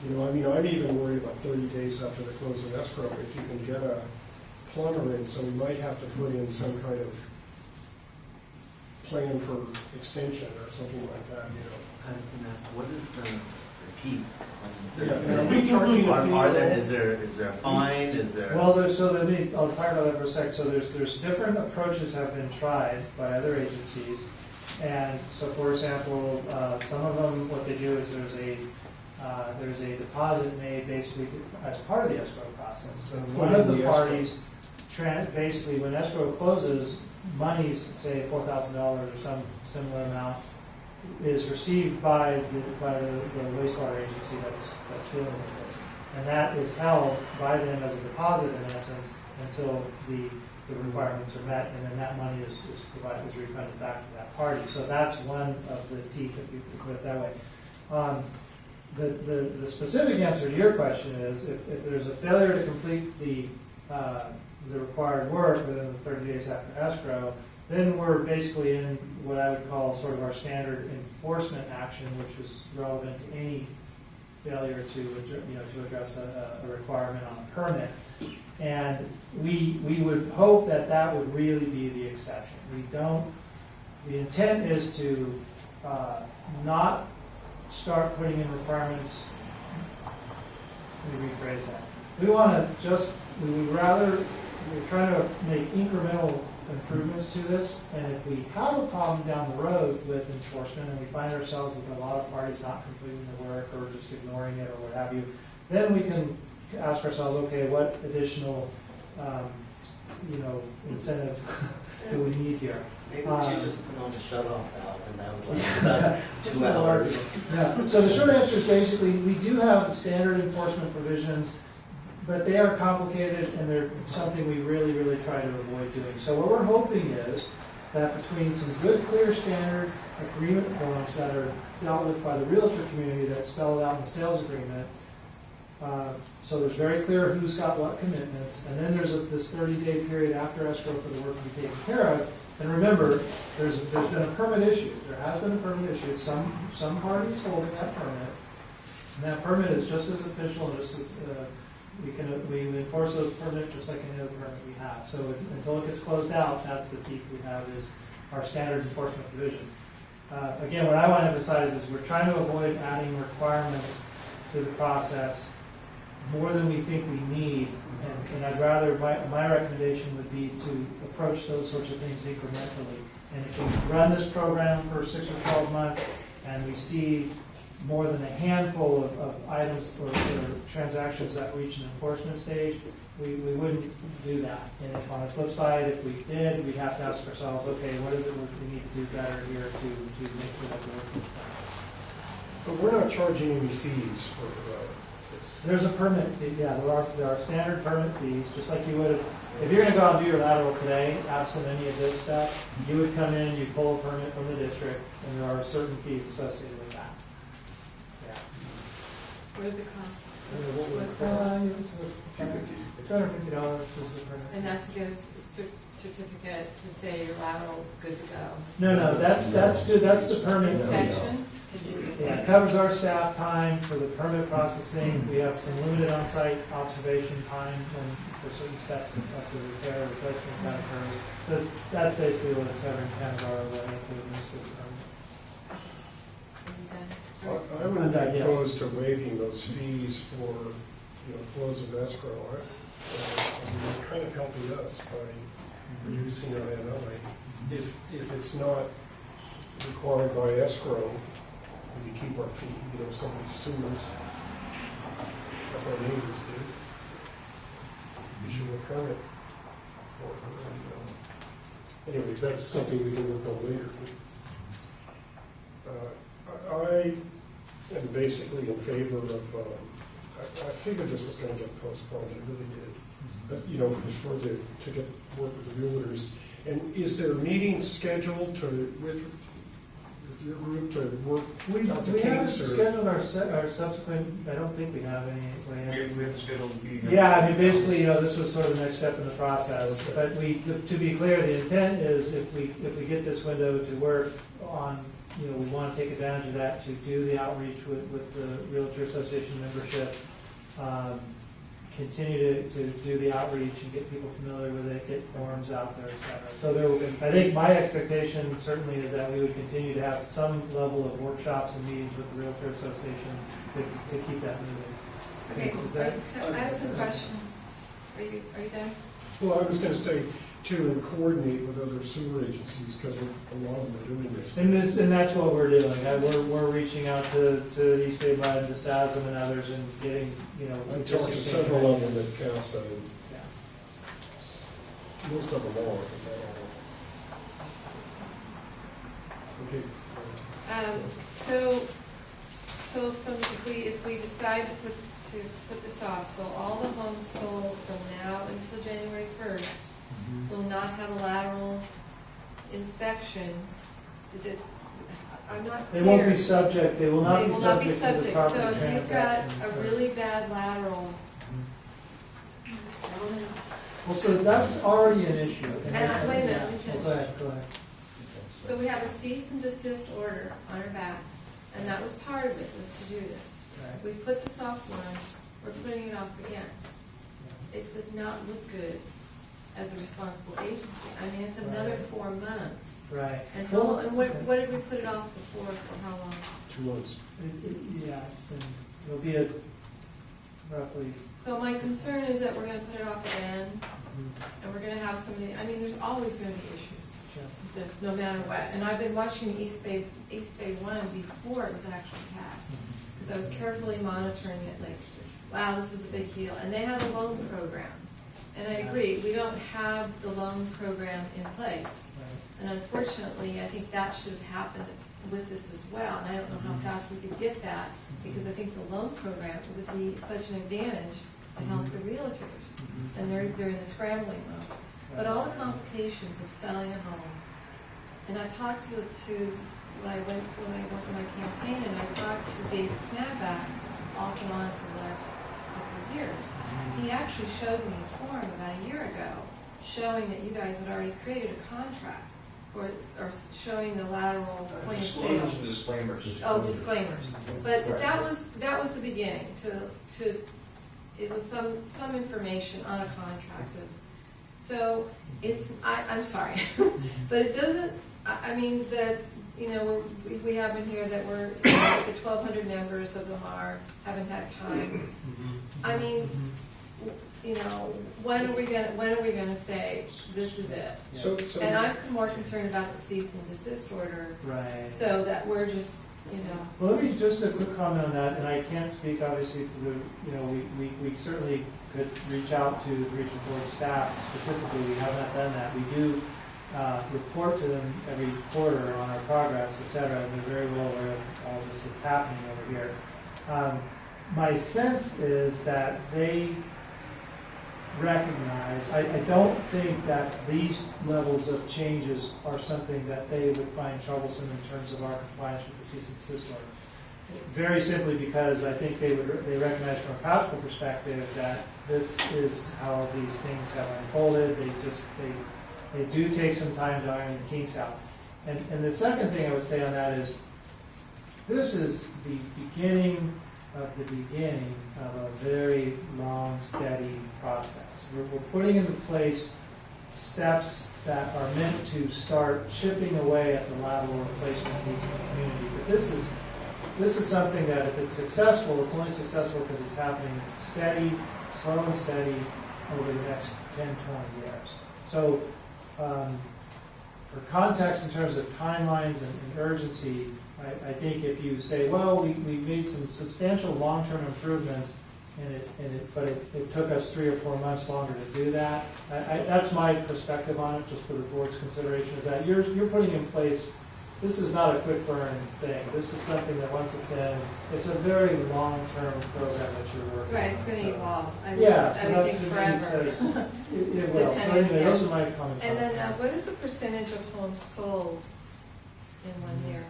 I'm even worried about 30 days after the close of escrow, if you can get a plumber in, so we might have to put in some kind of plan for extension or something like that, I was going to ask, what is the teeth? Yeah, are we charging a fee? Is there a fine? Is there? Well, I'll talk about that for a second. So there's different approaches have been tried by other agencies. And so, for example, some of them, what they do is there's a deposit made basically as part of the escrow process. So one of the parties, basically, when escrow closes, money's, say, $4,000 or some similar amount, is received by the wastewater agency that's dealing with this. And that is held by them as a deposit in essence until the requirements are met, and then that money is refunded back to that party. So that's one of the teeth, if you put it that way. The specific answer to your question is if there's a failure to complete the required work within the 30 days after escrow, then we're basically in what I would call sort of our standard enforcement action, which is relevant to any failure to address a requirement on a permit. And we would hope that that would really be the exception. The intent is to not start putting in requirements. Let me rephrase that. We're trying to make incremental improvements to this, and if we have a problem down the road with enforcement and we find ourselves with a lot of parties not completing the work or just ignoring it or what have you, then we can ask ourselves, okay, what additional incentive do we need here? Maybe we should just put on the shut-off valve, and that would last about 2 hours. Yeah. So the short answer is basically we do have standard enforcement provisions, but they are complicated and they're something we really, really try to avoid doing. So what we're hoping is that between some good, clear standard agreement forms that are dealt with by the realtor community that's spelled out in the sales agreement, so there's very clear who's got what commitments, and then there's this 30-day period after escrow for the work to be taken care of. And remember, there's been a permit issued. There has been a permit issued. Some parties holding that permit, and that permit is just as official and just as we enforce those permits just like any other permit we have. So until it gets closed out, that's the teeth we have is our standard enforcement provision. Again, what I want to emphasize is we're trying to avoid adding requirements to the process more than we think we need, and I'd rather, my recommendation would be to approach those sorts of things incrementally. And if we run this program for 6 or 12 months and we see more than a handful of items or transactions that reach an enforcement stage, we wouldn't do that. And if on the flip side, if we did, we'd have to ask ourselves, okay, what is it we need to do better here to make sure that the work is done. But we're not charging any fees for this. There's a permit fee, yeah, there are standard permit fees, just like you would if you're going to go out and do your lateral today, absent any of this stuff, you would come in, you pull a permit from the district, and there are certain fees associated with that. Yeah. What is the cost? What's the $250 is the permit. And that's to get a certificate to say your lateral's good to go. No, that's the permit. Inspection? Yeah, it covers our staff time for the permit processing. We have some limited on-site observation time when for certain steps after repair or replacement that occurs. So that's basically what it's covering, kind of our way to administer the permit. I would be opposed to waiving those fees for, close of escrow. You're kind of helping us by reducing our NI. If it's not required by escrow, we keep our fee. If somebody sues, like our neighbors did, issue a permit for it. Anyway, that's something we can work on later. I am basically in favor of, I figured this was going to get postponed, I really did. But, to get work with the realtors. And is there a meeting scheduled with your group to work out the We haven't kinks? scheduled our subsequent, I don't think we have any. We haven't scheduled a meeting. Yeah, basically, this was sort of the next step in the process. But to be clear, the intent is if we get this window to work on, we want to take advantage of that to do the outreach with the Realtor Association membership, continue to do the outreach and get people familiar with it, get forums out there, et cetera. So I think my expectation certainly is that we would continue to have some level of workshops and meetings with the Realtor Association to keep that moving. Okay, so I have some questions. Are you done? Well, I was going to say, too, and coordinate with other sewer agencies, because a lot of them are doing this. And that's what we're doing. We're reaching out to East Bay Mud, to SASM and others and getting, I talked to several of them at CASA, and most of them are, but not all. Okay. From, if we decide to put this off, so all the homes sold from now until January 1st will not have a lateral inspection. I'm not They clear. won't be subject, they will not They be will not be subject to the property So if you've got transaction. a really bad lateral, Well, so that's already an issue. wait a minute, let me Oh, finish. go ahead. So we have a cease and desist order on our back, and that was part of it, was to do this. Right. We put this off once, we're putting it off again. It does not look good as a responsible agency. I mean, it's another Right. 4 months. Right. And Well, what did we put it off before, for how long? 2 months. Yeah, it'll be a roughly, So my concern is that we're gonna put it off again, and we're gonna have somebody, I mean, there's always gonna be issues with this, no matter what. And I've been watching East Bay 1 before it was actually passed, because I was carefully monitoring it, like, wow, this is a big deal. And they had a loan program. And I agree, we don't have the loan program in place. And unfortunately, I think that should have happened with this as well. And I don't know how fast we could get that, because I think the loan program would be such an advantage to help the realtors. And they're in the scrambling mode. But all the complications of selling a home, and I talked to when I went on my campaign, and I talked to David Smadback off and on for the last couple of years. He actually showed me a form about a year ago showing that you guys had already created a contract or showing the lateral point of sale. Disclosures and disclaimers. Oh, disclaimers. But that was the beginning, it was some information on a contract of, so I'm sorry, but it doesn't, I mean, that, you know, we have in here that we're, the 1,200 members of the MAR haven't had time. I mean, you know, when are we gonna say, this is it? So And I'm more concerned about the cease and desist order, right. so that we're just, you know. Well, let me just a quick comment on that, and I can't speak obviously to the, you know, we certainly could reach out to the regional board staff specifically. We have not done that. We do report to them every quarter on our progress, et cetera, and they're very well aware of all this that's happening over here. My sense is that they recognize, I don't think that these levels of changes are something that they would find troublesome in terms of our compliance with the cease and desist order. Very simply because I think they recognize from a practical perspective that this is how these things have unfolded. They do take some time to iron the kinks out. And the second thing I would say on that is, this is the beginning of a very long, steady process. We're putting into place steps that are meant to start chipping away at the lateral replacement needs of the community. But this is something that if it's successful, it's only successful because it's happening steady, slow and steady over the next 10, 20 years. So for context in terms of timelines and urgency, I think if you say, well, we made some substantial long-term improvements, but it took us 3 or 4 months longer to do that. That's my perspective on it, just for the board's consideration, is that you're putting in place, this is not a quick burn thing. This is something that once it's in, it's a very long-term program that you're working on. Right, it's gonna evolve. I mean, Yeah, so I would that's think what it forever. says. It will. So Depending, anyway, yeah. those are my comments. And on it. then, what is the percentage of homes sold in 1 year?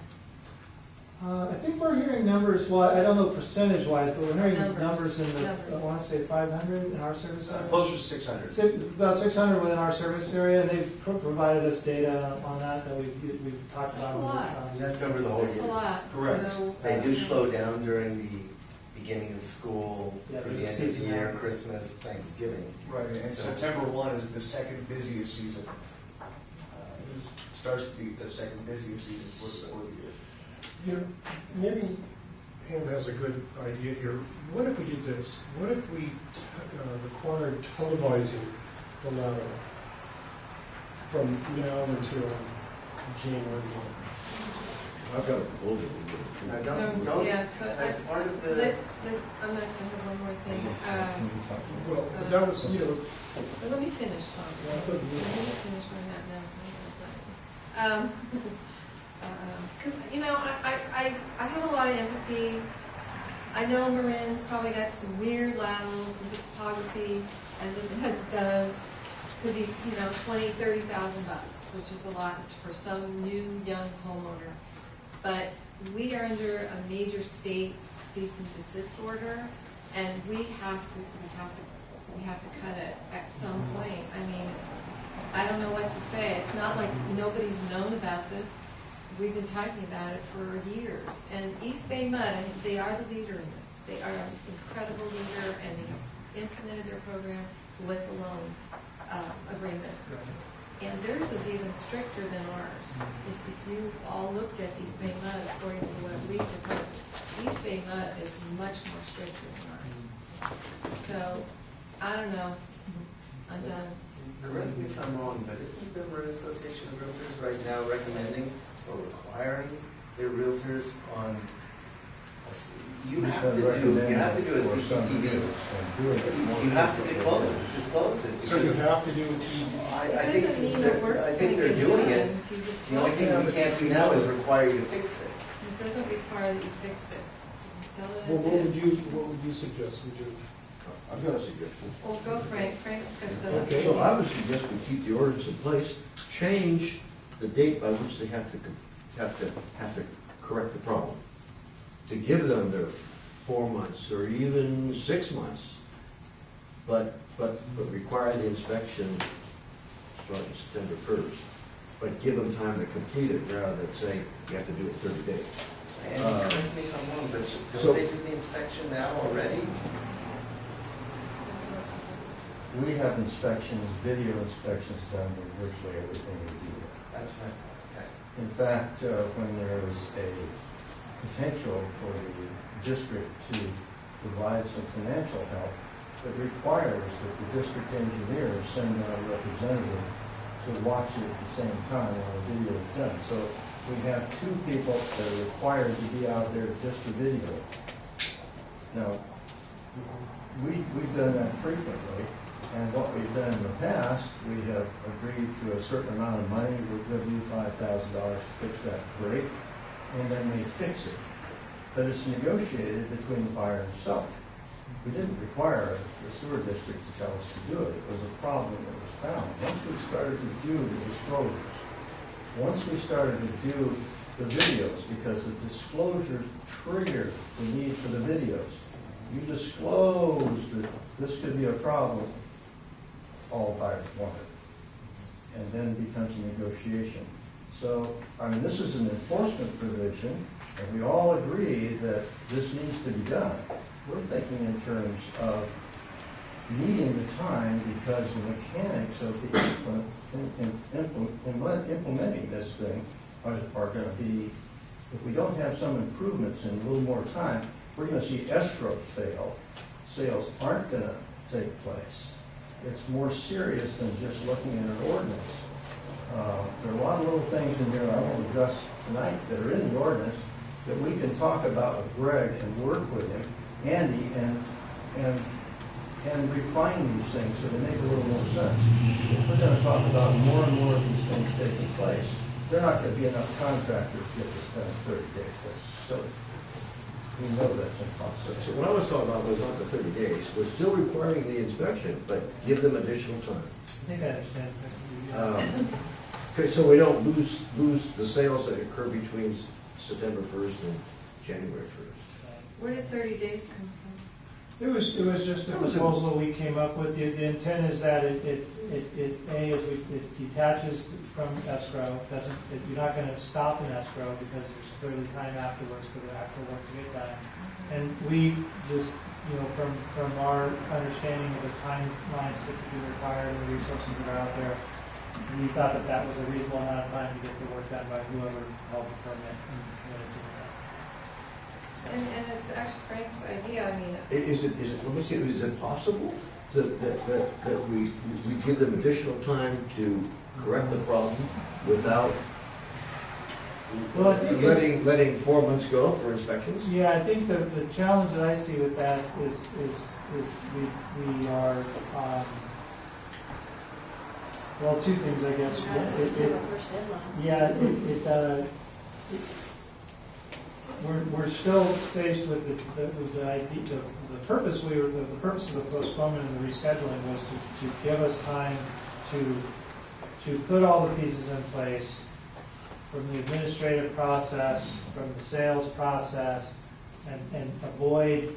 I think we're hearing numbers, well, I don't know percentage-wise, but we're hearing Numbers. numbers in the, Numbers. I want to say 500 in our service area. Closer to 600. About 600 within our service area, and they've provided us data on that we've talked about. That's a lot. That's over the whole That's a year. lot. Correct. So, They do slow down during the beginning of school, Yeah, through there's the a end of the year, seasonality. Christmas, Thanksgiving. Right, and So- September 1 is the second busiest season. Starts the second busiest season for the year. You know, maybe Pam has a good idea here. What if we did this? What if we required televising the lateral from now until January 1? I've got a proposal. Yeah, so As part of the, I'm not gonna have one more thing. Well, that was, you know, But let me finish, Tom. I thought Let me finish where I'm at now. Because, you know, I have a lot of empathy. I know Marin's probably got some weird laterals with the topography as it does. Could be, $20,000, $30,000, which is a lot for some new, young homeowner. But we are under a major state cease and desist order, and we have to cut it at some point. I mean, I don't know what to say. It's not like nobody's known about this. We've been talking about it for years. And East Bay Mud, I think they are the leader in this. They are an incredible leader, and they have implemented their program with a loan agreement. And theirs is even stricter than ours. If you all looked at East Bay Mud according to what we proposed, East Bay Mud is much more stricter than ours. So, I don't know. I'm done. Correct me if I'm wrong, but isn't the Marin Association of Realtors right now recommending or requiring their realtors on, you have to do a CCTV. You have to disclose it. So you have to do It doesn't mean the work's I think gonna they're get doing done it. if you just The only close thing it. we can't do now is require you to fix it. It doesn't require that you fix it. You can sell it Well, as is. what would you suggest? Would you? I've got a suggestion. Well, go Frank. Frank's got the. Okay. So I would suggest we keep the ordinance in place, change the date by which they have to correct the problem. To give them their 4 months or even 6 months, but require the inspection starting September 1st. But give them time to complete it rather than say you have to do it 30 days. And correct me if I'm wrong, but So- don't they do the inspection now already? We have inspections, video inspections done with virtually everything we do. That's right. Okay. In fact, when there is a potential for the district to provide some financial help, it requires that the district engineer send out a representative to watch it at the same time while the video is done. So we have 2 people that are required to be out there just to video. Now, we've done that frequently. And what we've done in the past, we have agreed to a certain amount of money, we'll give you $5,000 to fix that break, and then they fix it. But it's negotiated between the buyer and seller. We didn't require the sewer district to tell us to do it. It was a problem that was found. Once we started to do the disclosures, once we started to do the videos, because the disclosures trigger the need for the videos. You disclose that this could be a problem, all buyers want it. And then it becomes a negotiation. So, I mean, this is an enforcement provision, and we all agree that this needs to be done. We're thinking in terms of needing the time because the mechanics of the implementing this thing are going to be, if we don't have some improvements in a little more time, we're going to see escrow fail. Sales aren't going to take place. It's more serious than just looking at an ordinance. There are a lot of little things in here I won't address tonight that are in the ordinance that we can talk about with Greg and work with him, Andy, and refine these things so they make a little more sense. If we're going to talk about more and more of these things taking place, there are not going to be enough contractors to get this done in 30 days. That's silly. We know that's impossible. So what I was talking about was not the 30 days, was still requiring the inspection, but give them additional time. I think I understand. Okay, so we don't lose the sales that occur between September 1st and January 1st. Where did 30 days come from? It was just a proposal we came up with. The intent is that it detaches from escrow. You're not going to stop in escrow because there's clearly time afterwards for the actual work to get done. And we just, from our understanding of the timelines typically required and the resources that are out there, we thought that was a reasonable amount of time to get the work done by whoever held the permit and committed to that. And it's actually Frank's idea, I mean. Let me see, is it possible that we give them additional time to correct the problem without letting 4 months go for inspections? Yeah, I think the challenge that I see with that is we are, well, 2 things, I guess. September 1st deadline. Yeah, we're still faced with the idea, the purpose the purpose of the postponement and the rescheduling was to give us time to put all the pieces in place from the administrative process, from the sales process, and avoid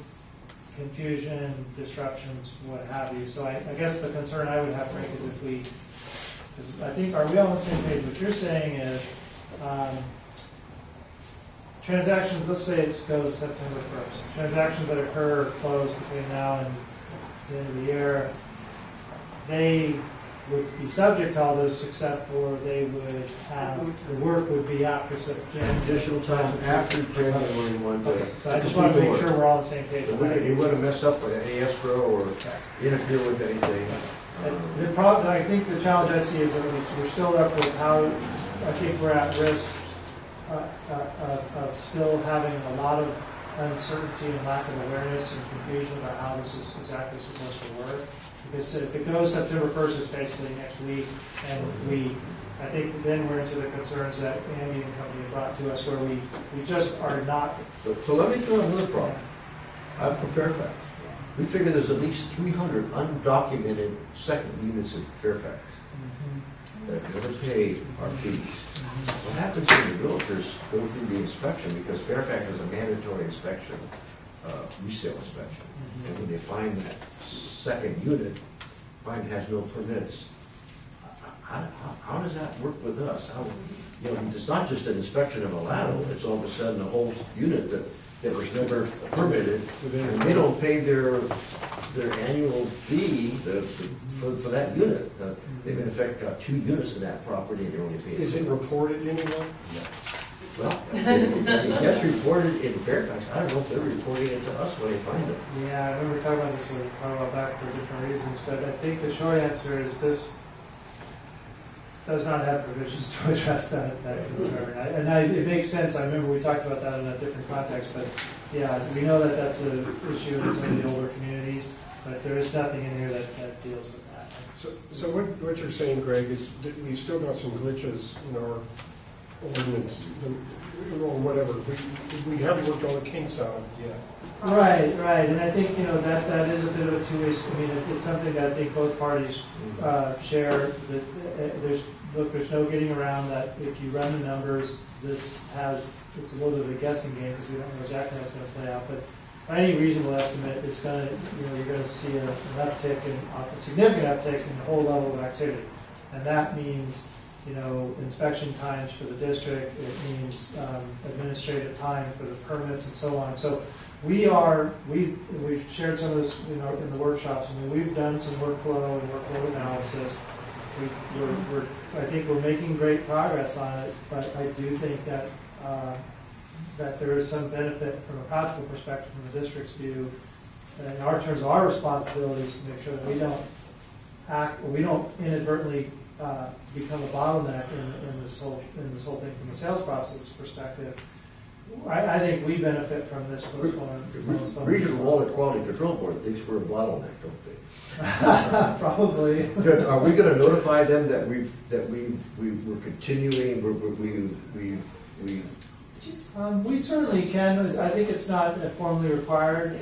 confusion, disruptions, what have you. So I guess the concern I would have, Frank, is if we, because I think, are we all on the same page? What you're saying is, transactions, let's say it goes September 1st. Transactions that occur or close between now and the end of the year, they would be subject to all this, except for they would have, the work would be after September. Additional time after January 1. Okay, so I just want to make sure we're all on the same page. You wouldn't mess up with any escrow or interfere with anything. The problem, I think the challenge I see is that we're still up with how, I think we're at risk of still having a lot of uncertainty and lack of awareness and confusion about how this is exactly supposed to work. Because if it goes September 1st, it's basically next week, and I think then we're into the concerns that Andy and company have brought to us, where we just are not. So let me throw another problem. I'm from Fairfax. We figure there's at least 300 undocumented second units in Fairfax that have never paid our fees. What happens when the realtors go through the inspection, because Fairfax is a mandatory inspection, resale inspection, and when they find that second unit, find it has no permits, how does that work with us? It's not just an inspection of a lateral, it's all of a sudden a whole unit that was never permitted, and they don't pay their annual fee for that unit. They've in effect got 2 units in that property and they're only paying. Is it reported anywhere? Well, it gets reported in Fairfax. I don't know if they're reporting it to us when they find it. Yeah, I remember talking about this a while back for different reasons, but I think the short answer is this does not have provisions to address that concern. It makes sense. I remember we talked about that in a different context, but yeah, we know that that's an issue in some of the older communities, but there is nothing in here that deals with that. So what you're saying, Greg, is that we've still got some glitches in our ordinance, or whatever. We haven't worked all the kinks out yet. Right, and I think, that is a bit of a two-way, it's something that I think both parties share, that there's no getting around that if you run the numbers, it's a little bit of a guessing game because we don't know exactly how it's going to play out, but by any reasonable estimate, it's going to, you're going to see an uptick, a significant uptick in the whole level of activity, and that means inspection times for the district, it means administrative time for the permits and so on. So we've shared some of this in the workshops. We've done some workflow and workload analysis. I think we're making great progress on it, but I do think that that there is some benefit from a practical perspective from the district's view, in terms of our responsibilities to make sure that we don't inadvertently become a bottleneck in this whole thing from a sales process perspective. I think we benefit from this postponement. Regional Water Quality Control Board thinks we're a bottleneck, don't they? Probably. Good. Are we going to notify them that we're continuing? We certainly can. I think it's not formally required,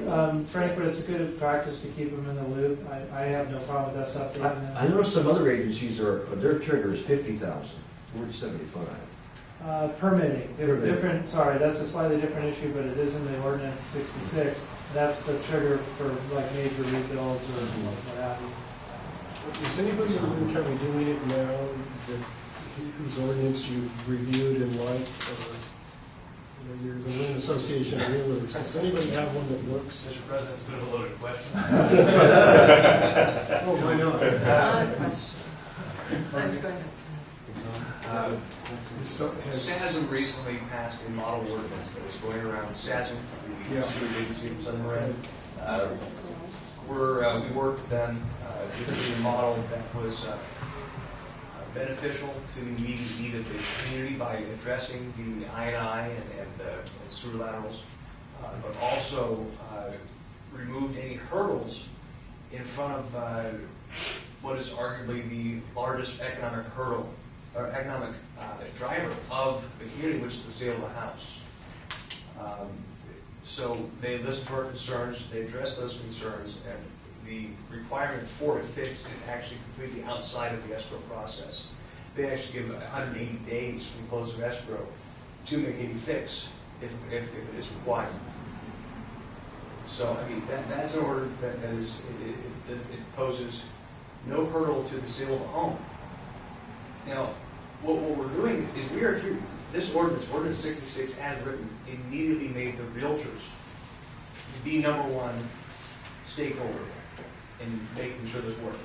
Frank, but it's a good practice to keep them in the loop. I have no problem with us updating them. I know some other agencies their trigger is 50,000. We're 75. Permitting. Different. Sorry, that's a slightly different issue, but it is in the ordinance 66. That's the trigger for like major rebuilds or what have you. Is anybody in the room currently doing it now? Whose ordinance you've reviewed and liked, or you're the Lynn Association of Realtors? Does anybody have one that looks? Mr. President, it's a bit of a loaded question. Oh, why not? It's not a question. Go ahead. SASM recently passed a model ordinance that was going around SASM, the sewer agency from Southern Marin. We worked with them to create a model that was beneficial to the immediate need of the community by addressing the I&I and sewer laterals, but also removed any hurdles in front of what is arguably the largest economic hurdle or economic driver of the community, which is the sale of a house. So they listened to our concerns, they addressed those concerns, and the requirement for a fix is actually completely outside of the escrow process. They actually give 180 days from close of escrow to make any fix if it is required. So, I mean, that's an ordinance that is, it poses no hurdle to the sale of a home. Now, what we're doing is we are here, this ordinance, Ordinance 66 as written, immediately made the realtors the #1 stakeholder in making sure this works.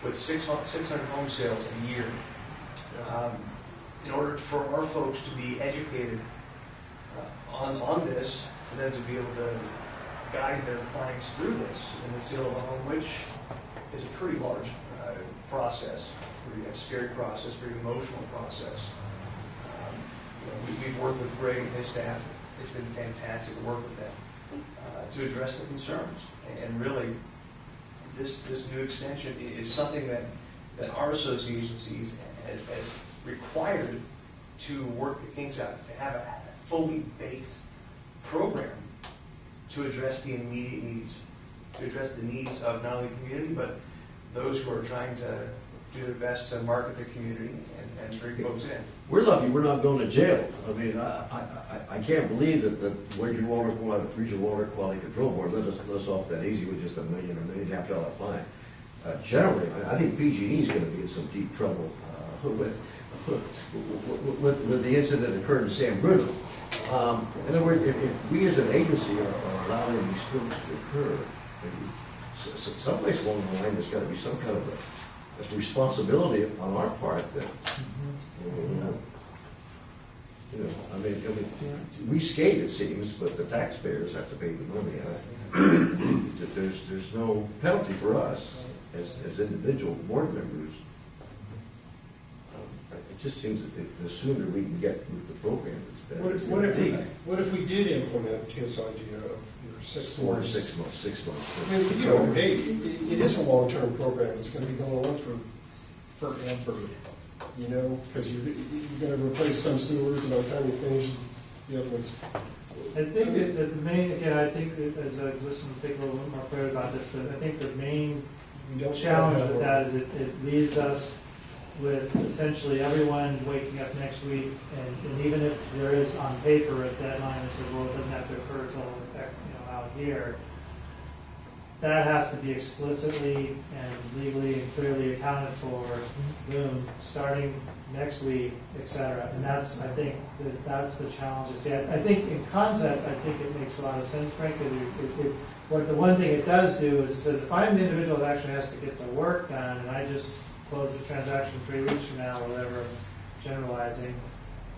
With 600 home sales a year, in order for our folks to be educated on this, for them to be able to guide their clients through this in the sale of a home, which is a pretty large process, pretty scary process, pretty emotional process. We've worked with Greg and his staff. It's been fantastic to work with them to address the concerns. And really, this new extension is something that our association sees as required to work the kinks out, to have a fully baked program to address the immediate needs, to address the needs of not only the community, but those who are trying to do their best to market the community and bring folks in. We're lucky we're not going to jail. I mean, I can't believe that the Regional Water Quality Control Board let us off that easy with just $1 million or $1.5 million fine. Generally, I think PG&E is going to be in some deep trouble with the incident that occurred in San Bruno. In other words, if we as an agency are allowing these spills to occur, someplace along the line there's got to be some kind of a responsibility on our part that, I mean, we skate, it seems, but the taxpayers have to pay the money. There's no penalty for us as individual board members. It just seems that the sooner we can get with the program, it's better. What if we did implement his idea of 6 months? 6 months, 6 months. I mean, hey, it is a long-term program. It's going to be going on for forever, because you're going to replace some sewers, and by the time you finish the other ones. I think that the main, again, I think that as I listen to think a little bit more clear about this, that I think the main challenge with that is it leaves us with essentially everyone waking up next week, and even if there is on paper a deadline that says, well, it doesn't have to occur until out here, that has to be explicitly and legally and clearly accounted for, boom, starting next week, et cetera. And that's, I think, that's the challenge. I think in concept, I think it makes a lot of sense, frankly. What the one thing it does do is it says, if I'm the individual that actually has to get the work done, and I just close the transaction 3 weeks from now, or whatever, generalizing,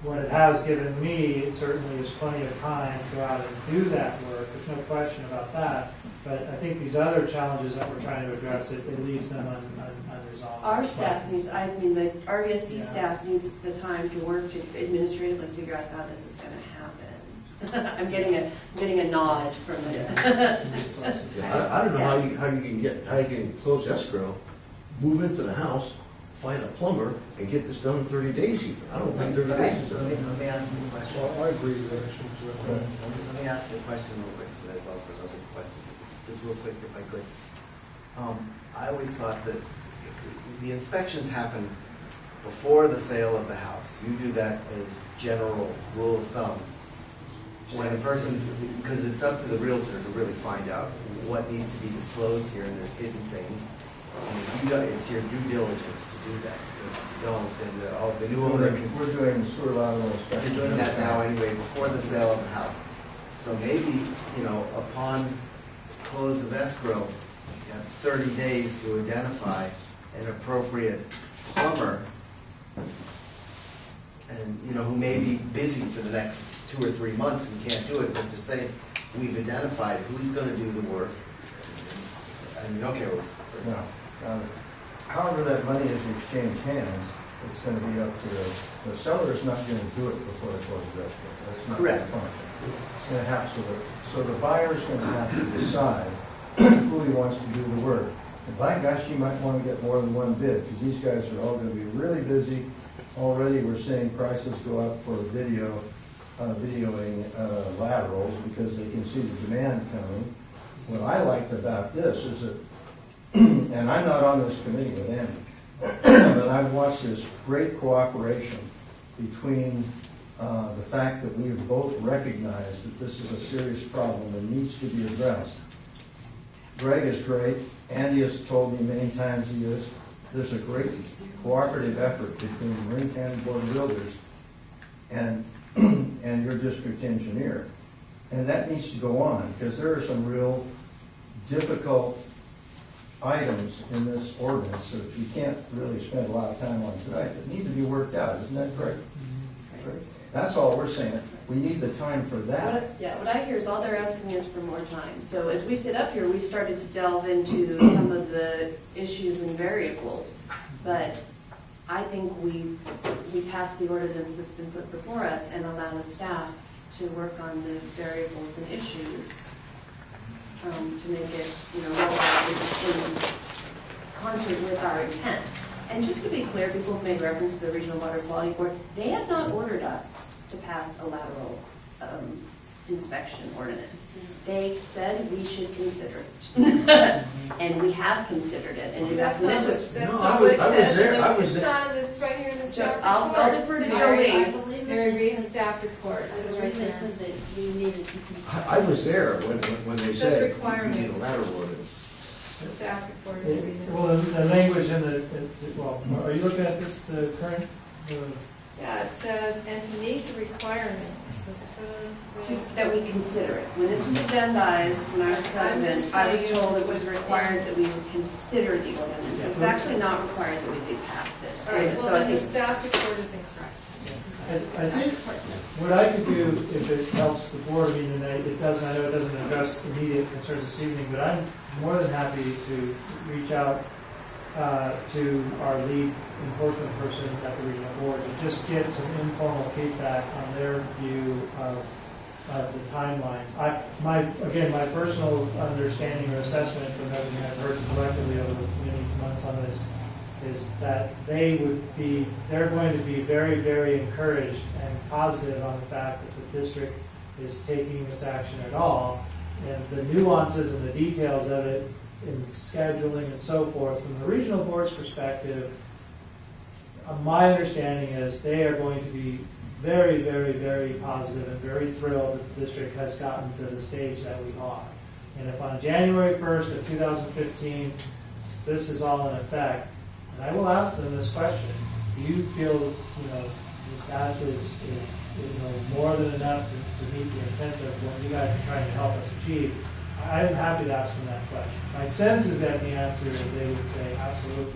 what it has given me, it certainly is plenty of time to go out and do that work. There's no question about that. But I think these other challenges that we're trying to address, it leaves them unresolved. Our staff needs, I mean, the RVSD staff needs the time to work to administratively figure out how this is going to happen. I'm getting a nod from it. I don't know how you can close escrow, move into the house, find a plumber, and get this done in 30 days even. I don't think 30 days is done. Let me ask you a question. Well, I agree with that. Let me ask you a question real quick. There's also another question. Just real quick, if I could. I always thought that if the inspections happen before the sale of the house. You do that as general rule of thumb. When a person, because it's up to the realtor to really find out what needs to be disclosed here, and there's hidden things. And if you don't, it's your due diligence to do that. Because if you don't, then the new owner can. We're doing sewer lateral inspection. You're doing that now anyway, before the sale of the house. So maybe, upon close of escrow, you have 30 days to identify an appropriate plumber, and who may be busy for the next 2 or 3 months and can't do it, but to say we've identified who's going to do the work. I mean, okay, no. However that money is exchanged hands, it's going to be up to the seller is not going to do it before the close of escrow. That's not correct. The function. It's going to have so the buyer is going to have to decide who he wants to do the work. And by gosh, you might want to get more than one bid, because these guys are all going to be really busy. Already we're seeing prices go up for a video videoing laterals because they can see the demand coming. What I liked about this is that, and I'm not on this committee with Andy, but I've watched this great cooperation between the fact that we have both recognized that this is a serious problem and needs to be addressed. Greg is great. Andy has told me many times he is. There's a great cooperative effort between the Marin County Board of Builders and your district engineer. And that needs to go on because there are some real difficult items in this ordinance which we can't really spend a lot of time on tonight that need to be worked out. Isn't that correct? Right. That's all we're saying. We need the time for that. What I hear is all they're asking is for more time. So as we sit up here, we started to delve into some of the issues and variables. But I think we pass the ordinance that's been put before us and allow the staff to work on the variables and issues to make it, in concert with our intent. And just to be clear, people have made reference to the Regional Water Quality Board. They have not ordered us to pass a lateral inspection ordinance. They said we should consider it. And we have considered it. And That's this not was, what it says. there. I was It's there. not, it's right here in the staff report. I'll defer to Mary, Jolie. I believe Mary, that read the they staff report. It said, says I right believe they there. said that we needed to. I was there when they Says said we need requirements. a lateral ordinance. The staff report. Read it. Well, the language in well, are you looking at this, the current? Yeah, it says, and to meet the requirements. This is for the. that we consider it. When this was agendized, when I was president, I was told it was required that we would consider the ordinance. It was actually not required that we be passed it. All right, And well, so I then the think staff report is incorrect. I think what I could do, if it helps the board, I mean, it doesn't, I know it doesn't address immediate concerns this evening, but I'm more than happy to reach out to our lead enforcement person at the regional board to just get some informal feedback on their view of the timelines. My personal understanding or assessment from everything I've heard collectively over the many months on this is that they're going to be very, very encouraged and positive on the fact that the district is taking this action at all. And the nuances and the details of it in scheduling and so forth, from the regional board's perspective, my understanding is they are going to be very, very, very positive and very thrilled that the district has gotten to the stage that we are. And if on January 1st of 2015, this is all in effect, and I will ask them this question: do you feel, that is more than enough to meet the intent of what you guys are trying to help us achieve? I'm happy to ask them that question. My sense is that the answer is they would say absolutely.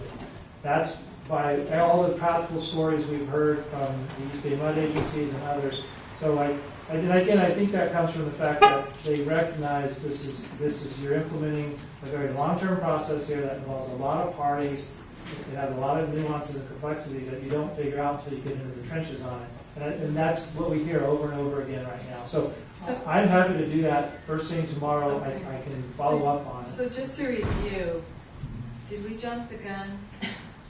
That's by all the practical stories we've heard from the East Bay Mud agencies and others. So I think that comes from the fact that they recognize this is you're implementing a very long-term process here that involves a lot of parties. It has a lot of nuances and complexities that you don't figure out until you get into the trenches on it. And that's what we hear over and over again right now. So I'm happy to do that first thing tomorrow. Okay. I can follow up on it. So just to review, did we jump the gun?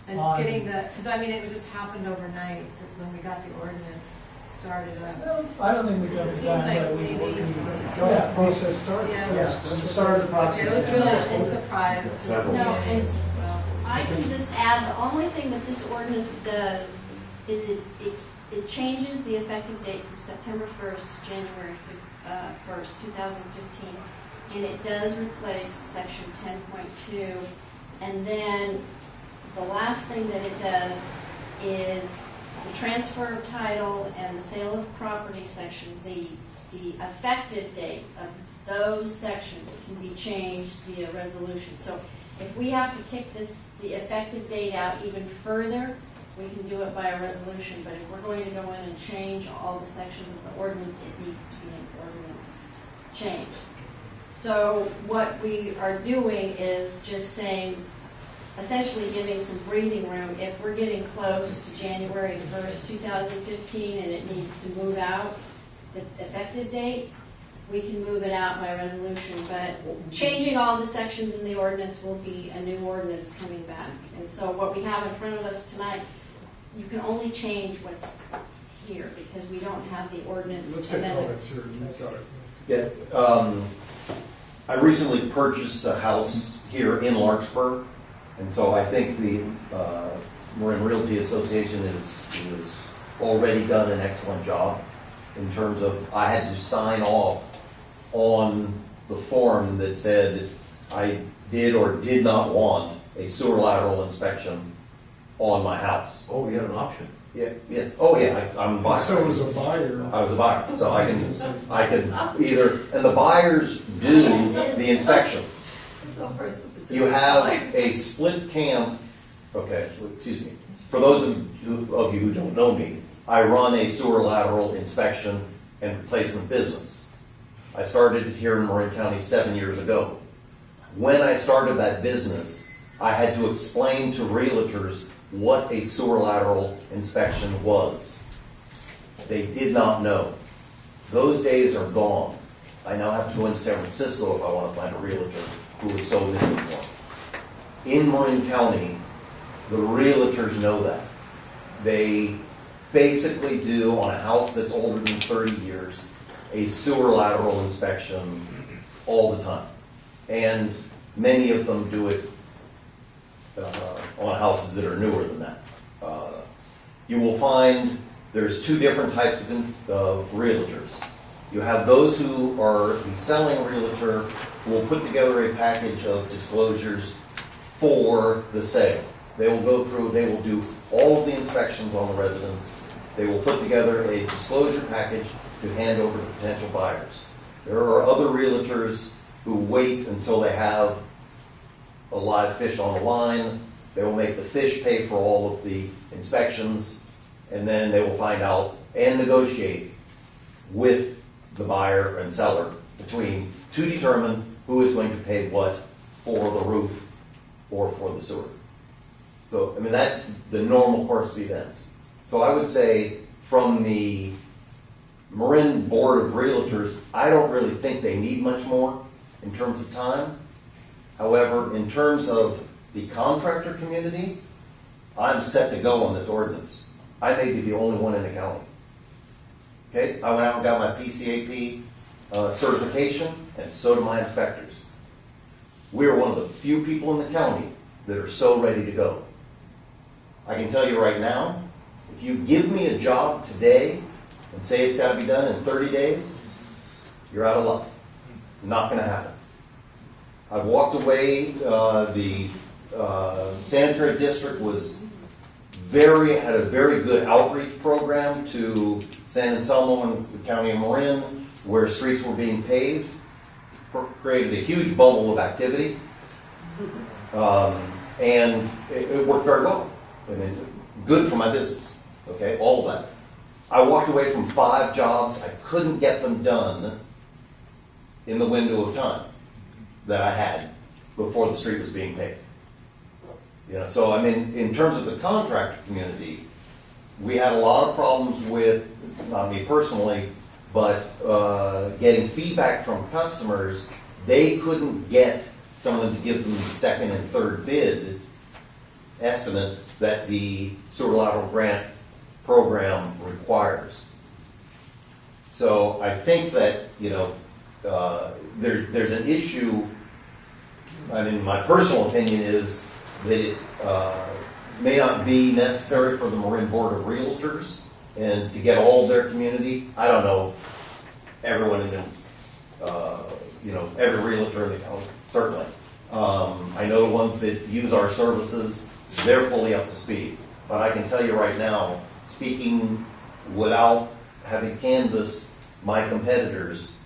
And On- getting because it just happened overnight that when we got the ordinance started up. No, I don't think we jumped the Seems gun, like but we maybe- Got the process started. Yeah. Yes, we started the process. Okay, it was really a surprise to the Several. No, community and as well. I can just add, the only thing that this ordinance does is it changes the effective date from September 1st to January 1st, 2015. And it does replace section 10.2. And then the last thing that it does is the transfer of title and the sale of property section, the effective date of those sections can be changed via resolution. So if we have to kick the effective date out even further, we can do it by a resolution. But if we're going to go in and change all the sections of the ordinance, it needs to be an ordinance change. So what we are doing is just saying, essentially giving some breathing room. If we're getting close to January 1st, 2015, and it needs to move out the effective date, we can move it out by resolution. But changing all the sections in the ordinance will be a new ordinance coming back. And so what we have in front of us tonight, you can only change what's here, because we don't have the ordinance Let's get amendments. comments here. You got it. Yeah, I recently purchased a house here in Larkspur, and so I think the Marin Realty Association is already done an excellent job in terms of, I had to sign off on the form that said I did or did not want a sewer lateral inspection on my house. Oh, you had an option. Yeah, yeah, oh yeah, I'm a buyer. And so as a buyer. I was a buyer, so I can either, and the buyers do the inspections. So first with the You have a split cam, okay, excuse me. For those of you who don't know me, I run a sewer lateral inspection and replacement business. I started it here in Marin County 7 years ago. When I started that business, I had to explain to realtors what a sewer lateral inspection was. They did not know. Those days are gone. I now have to go into San Francisco if I want to find a realtor who is so misinformed. In Marin County, the realtors know that. They basically do, on a house that's older than 30 years, a sewer lateral inspection all the time. And many of them do it on houses that are newer than that. You will find there's two different types of realtors. You have those who are the selling realtor who will put together a package of disclosures for the sale. They will go through, they will do all of the inspections on the residence. They will put together a disclosure package to hand over to potential buyers. There are other realtors who wait until they have a live fish on the line. They will make the fish pay for all of the inspections, and then they will find out and negotiate with the buyer and seller to determine who is going to pay what for the roof or for the sewer. So, I mean, that's the normal course of events. So I would say from the Marin Board of Realtors, I don't really think they need much more in terms of time. However, in terms of the contractor community, I'm set to go on this ordinance. I may be the only one in the county. Okay, I went out and got my PCAP certification, and so do my inspectors. We're one of the few people in the county that are so ready to go. I can tell you right now, if you give me a job today and say it's got to be done in 30 days, you're out of luck. Not going to happen. I've walked away. The sanitary district had a very good outreach program to San Anselmo and the county of Marin, where streets were being paved, created a huge bubble of activity, and it worked very well. I mean, good for my business. Okay, all of that. I walked away from 5 jobs. I couldn't get them done in the window of time that I had before the street was being paved. So I mean, in terms of the contractor community, we had a lot of problems with, not me personally, but getting feedback from customers. They couldn't get someone to give them the second and third bid estimate that the sewer lateral grant program requires. So I think that, there's an issue. I mean, my personal opinion is that it may not be necessary for the Marin Board of Realtors and to get all of their community. I don't know everyone in every realtor in the county, certainly. I know the ones that use our services, they're fully up to speed. But I can tell you right now, speaking without having canvassed my competitors,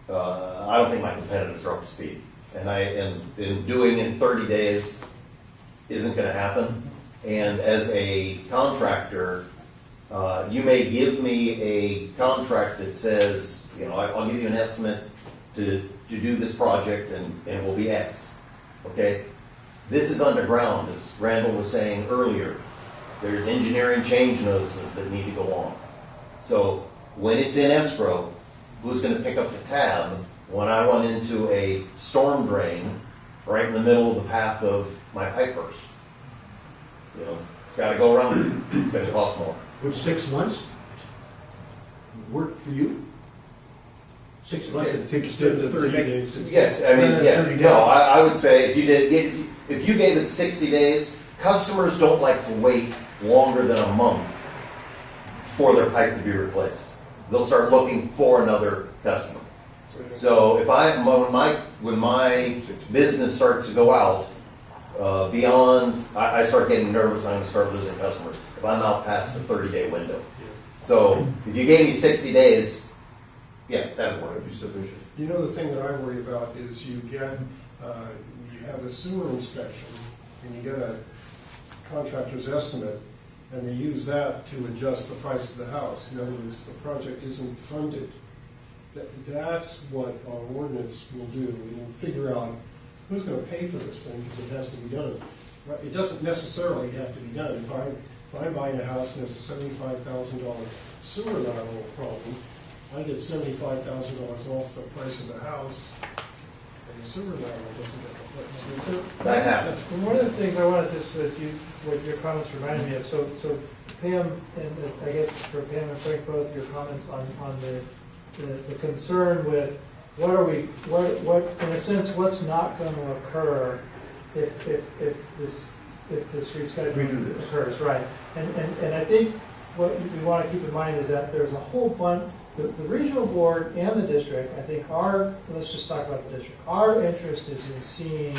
I don't think my competitors are up to speed. And doing in 30 days isn't going to happen. And as a contractor, you may give me a contract that says, I'll give you an estimate to do this project and it will be X. Okay? This is underground, as Randall was saying earlier. There's engineering change notices that need to go on. So when it's in escrow, who's going to pick up the tab when I run into a storm drain right in the middle of the path of my pipe burst? It's got to go around. It's going to cost more. Which 6 months? work for you? 6 months it takes To to 30 make. days. Yeah, I mean, 30 yeah, days. no, I would say if you gave it 60 days, customers don't like to wait longer than a month for their pipe to be replaced. They'll start looking for another customer. So if when my business starts to go out, beyond, I start getting nervous, I'm gonna start losing customers if I'm out past the 30-day window. So if you gave me 60 days, yeah, that would work. Would be sufficient. You know, the thing that I worry about is you have a sewer inspection, and you get a contractor's estimate, and they use that to adjust the price of the house. In other words, the project isn't funded. That's what our ordinance will do. We'll figure out who's going to pay for this thing, because it has to be done. Right? It doesn't necessarily have to be done. If I'm buying a house and it's a $75,000 sewer lateral problem, I get $75,000 off the price of the house, and the sewer lateral doesn't get replaced. So That happens. one of the things I wanted just what your comments reminded me of. So Pam, and I guess for Pam and Frank, both your comments on the concern with what in a sense what's not going to occur if this rescheduling occurs, right? And I think what we want to keep in mind is that there's a whole bunch. The regional board and the district, I think, let's just talk about the district. Our interest is in seeing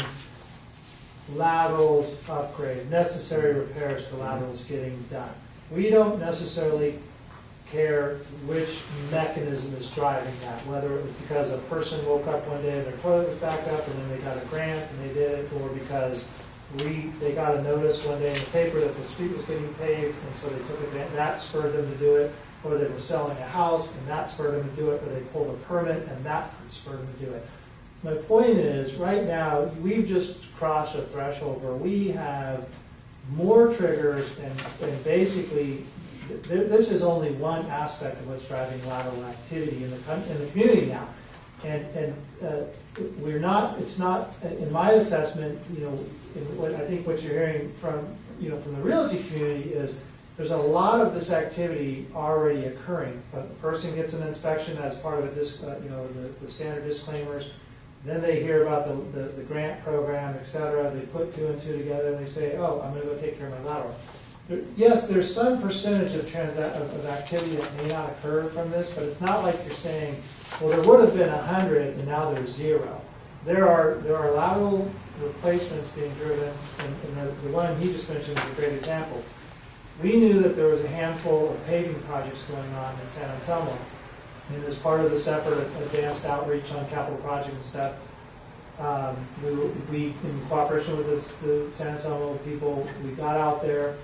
laterals upgrade, necessary repairs to laterals getting done. We don't necessarily care which mechanism is driving that, whether it was because a person woke up one day and their toilet was backed up and then they got a grant and they did it, or because they got a notice one day in the paper that the street was getting paved and so they took advantage, that spurred them to do it, or they were selling a house and that spurred them to do it, or they pulled a permit and that spurred them to do it. My point is, right now, we've just crossed a threshold where we have more triggers and basically this is only one aspect of what's driving lateral activity in the community now. And we're not, it's not, in my assessment, I think what you're hearing from the realty community is there's a lot of this activity already occurring. A person gets an inspection as part of the standard disclaimers. Then they hear about the grant program, et cetera. They put 2 and 2 together and they say, oh, I'm going to go take care of my lateral. Yes, there's some percentage of activity that may not occur from this, but it's not like you're saying, well, there would have been 100 and now there's 0. There are lateral replacements being driven, and the one he just mentioned is a great example. We knew that there was a handful of paving projects going on in San Anselmo, and as part of this effort of advanced outreach on capital projects and stuff, we in cooperation with the San Anselmo people, we got out there.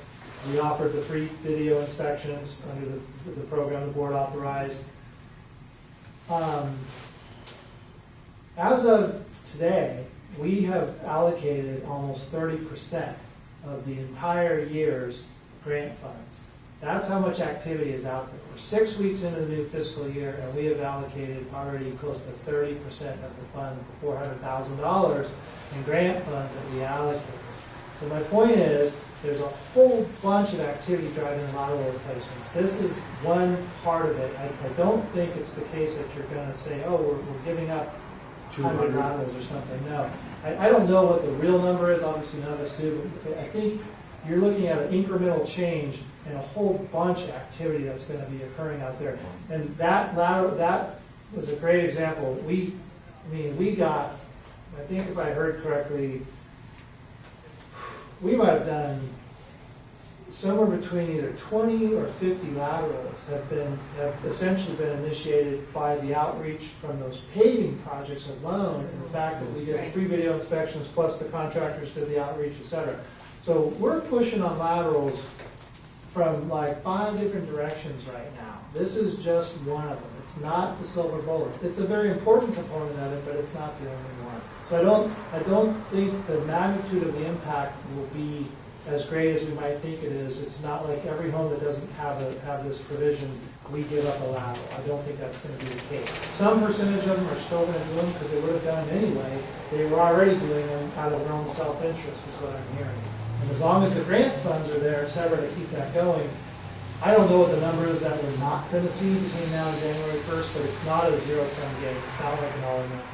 We offered the free video inspections under the program the board authorized. As of today, we have allocated almost 30% of the entire year's grant funds. That's how much activity is out there. We're 6 weeks into the new fiscal year, and we have allocated already close to 30% of the fund, the $400,000 in grant funds that we allocated. So my point is, there's a whole bunch of activity driving lateral replacements. This is one part of it. I don't think it's the case that you're going to say, oh, we're giving up 100 laterals or something. No. I don't know what the real number is. Obviously, none of us do. But I think you're looking at an incremental change and a whole bunch of activity that's going to be occurring out there. And that was a great example. We got, I think if I heard correctly, we might have done somewhere between either 20 or 50 laterals have essentially been initiated by the outreach from those paving projects alone, and the fact that we get free video inspections plus the contractors did the outreach, et cetera. So we're pushing on laterals from like 5 different directions right now. This is just one of them. It's not the silver bullet. It's a very important component of it, but it's not the only one. So I don't think the magnitude of the impact will be as great as we might think it is. It's not like every home that doesn't have this provision, we give up a lateral. I don't think that's going to be the case. Some percentage of them are still going to do them because they would have done them anyway. They were already doing them out of their own self-interest is what I'm hearing. And as long as the grant funds are there, et cetera, to keep that going, I don't know what the number is that we're not going to see between now and January 1st, but it's not a zero-sum game. It's not like an all-or-nothing thing.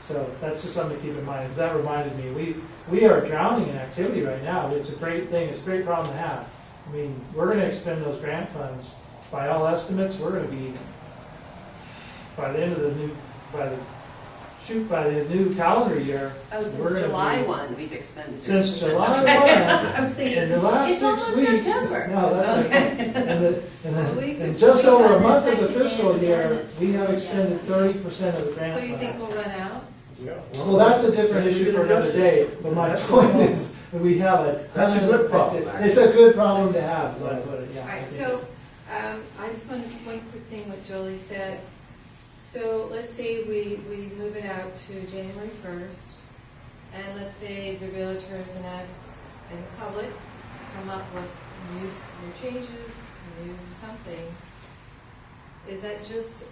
So that's just something to keep in mind. Because that reminded me, we are drowning in activity right now. It's a great thing. It's a great problem to have. I mean, we're going to expend those grant funds. By all estimates, we're going to be, by the end of the new calendar year, Oh, since we're gonna July be- 1, we've expended. Since 30%. July 1, I was thinking, in the last it's 6 almost weeks. September. No, that's my Okay. point. Well, we could- And just we could over a run month that of the back to fiscal James year, Sanders. we have expended 30% of the grant So you think funds. we'll run out? Yeah. Well, that's a different issue for another day, but my point is, that we have a. That's a good problem, actually. It's a good problem to have, as I put it, yeah. All I right, think so, it's- I just wanted one quick thing what Jolie said. So let's say we move it out to January 1st, and let's say the realtors and us and the public come up with new changes, new something. Is that just,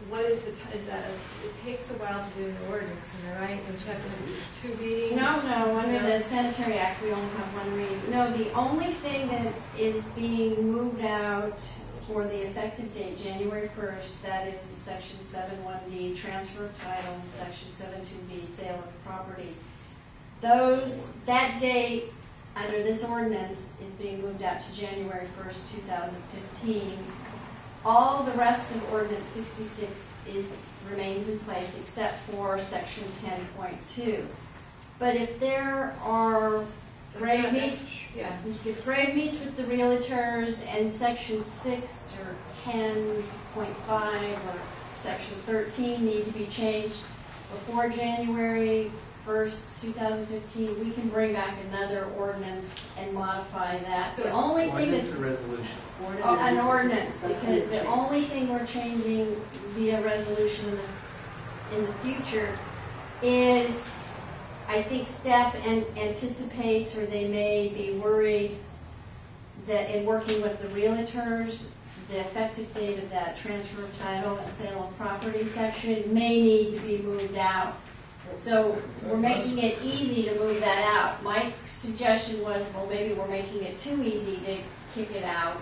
what is is that, it takes a while to do an ordinance, am I right? And check this 2 readings? No, under No? the Sanitary Act, we only have 1 reading. No, the only thing that is being moved out for the effective date, January 1st, that is the Section 7.1D, transfer of title, and Section 7.2B, sale of property. That date, under this ordinance, is being moved out to January 1st, 2015. All the rest of Ordinance 66 remains in place except for Section 10.2. But if there are grave meets, Yeah. if grave meets with the realtors and Section 6 or 10.5 or Section 13 need to be changed before January 1st, 2015, we can bring back another ordinance and modify that. So The it's only thing that's Ordinance or resolution? an ordinance, because the only thing we're changing via resolution in the future is, I think staff anticipates, or they may be worried, that in working with the realtors, the effective date of that transfer of title and sale of property section may need to be moved out. So we're making it easy to move that out. My suggestion was, well, maybe we're making it too easy to kick it out,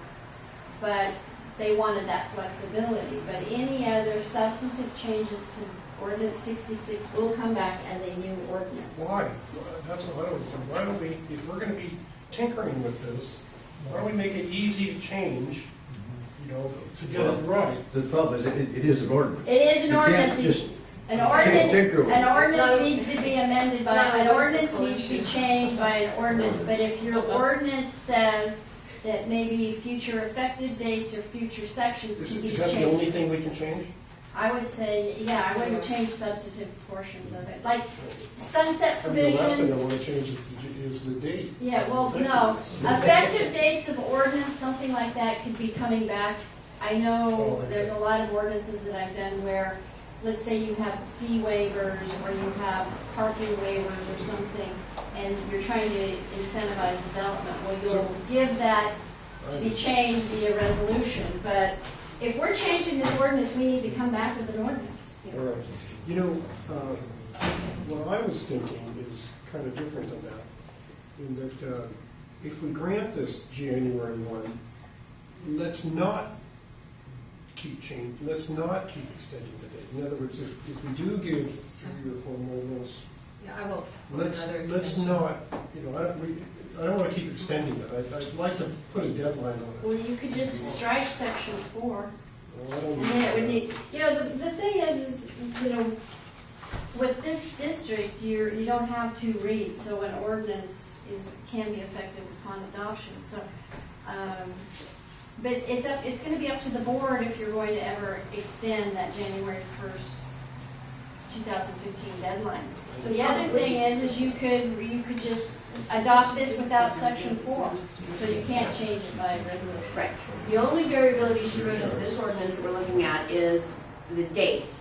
but they wanted that flexibility. But any other substantive changes to Ordinance 66 will come back as a new ordinance. Why? That's what I was doing. Why don't we, if we're gonna be tinkering with this, why don't we make it easy to change, to get it right? The problem is, it is an ordinance. It is an You can't ordinance. just- An can't tinker with it. ordinance needs to be amended It's by, not a an ordinance whimsical needs to be issue. changed by an ordinance, but if your ordinance says that maybe future effective dates or future sections can be Is that the only changed, thing we can change? I would say, yeah, I wouldn't change substantive portions of it, like sunset I mean, the last thing I provisions. want to change is the date. Yeah, well, no, effective dates of ordinance, something like that could be coming back. I know there's a lot of ordinances that I've done where, let's say you have fee waivers, or you have parking waivers or something, and you're trying to incentivize development. Well, you'll give that to be changed via resolution, but if we're changing this ordinance, we need to come back with an ordinance. All right. What I was thinking is kind of different than that, in that if we grant this January 1, let's not let's not keep extending the date. In other words, if we do give 3 or 4 more months, Yeah, I will. let's Extension. not, I don't want to keep extending it. I'd like to put a deadline on it. Well, you could just strike section 4. Well, I don't And then it would need, the thing is, with this district, you don't have 2 reads, so an ordinance can be effective upon adoption, so, but it's gonna be up to the board if you're going to ever extend that January 1st, 2015 deadline. So the other thing is you could just adopt this without section 4, so you can't change it by resolution. Right. The only variability she wrote into this ordinance that we're looking at is the date.